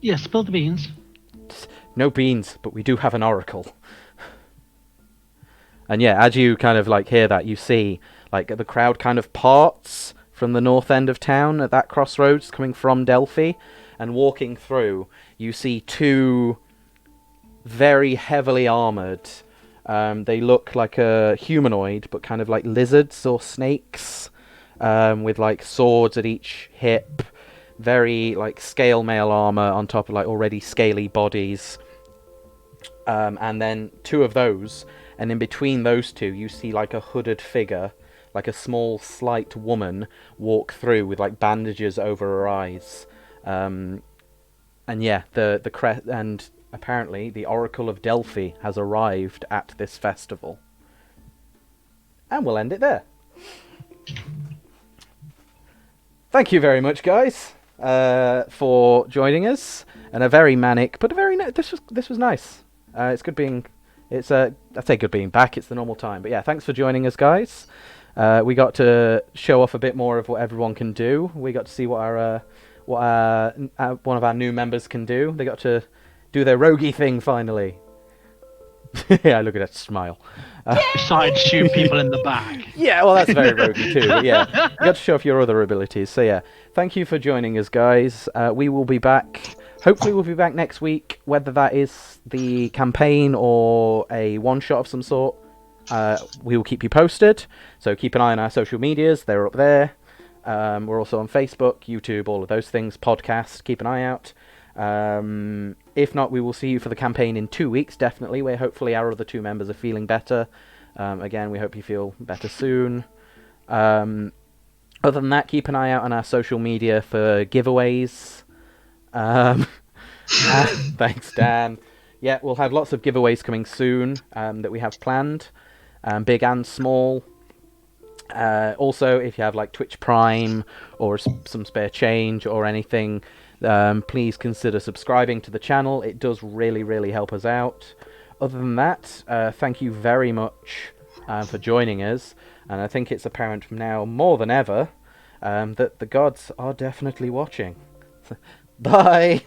Yeah, spill the beans. No beans, but we do have an oracle. And yeah, as you kind of like hear that, you see like the crowd kind of parts from the north end of town at that crossroads coming from Delphi, and walking through, you see two very heavily armored. They look like a humanoid, but kind of like lizards or snakes, with like swords at each hip, very like scale mail armor on top of like already scaly bodies. And then two of those, and in between those two, you see like a hooded figure, like a small, slight woman, walk through with like bandages over her eyes. And yeah, and apparently the Oracle of Delphi has arrived at this festival. And we'll end it there. Thank you very much, guys, for joining us. And a very manic, but this was nice. It's good being It's I say good being back. It's the normal time, but yeah, thanks for joining us, guys. We got to show off a bit more of what everyone can do. We got to see what one of our new members can do. They got to do their roguey thing finally. Yeah, look at that smile. Besides shoot people in the back. Yeah, well, that's very roguey too. But yeah, you got to show off your other abilities. So yeah, thank you for joining us, guys. We will be back. Hopefully, we'll be back next week. Whether that is the campaign or a one-shot of some sort, we will keep you posted. So keep an eye on our social medias. They're up there. We're also on Facebook, YouTube, all of those things. Podcast. Keep an eye out. If not, we will see you for the campaign in 2 weeks, definitely, where hopefully our other two members are feeling better. Again, we hope you feel better soon. Other than that, keep an eye out on our social media for giveaways. Thanks, Dan. Yeah, we'll have lots of giveaways coming soon that we have planned, big and small. Also, if you have like Twitch Prime or some spare change or anything, please consider subscribing to the channel. It does really, really help us out. Other than that, thank you very much for joining us. And I think it's apparent now more than ever that the gods are definitely watching. Bye!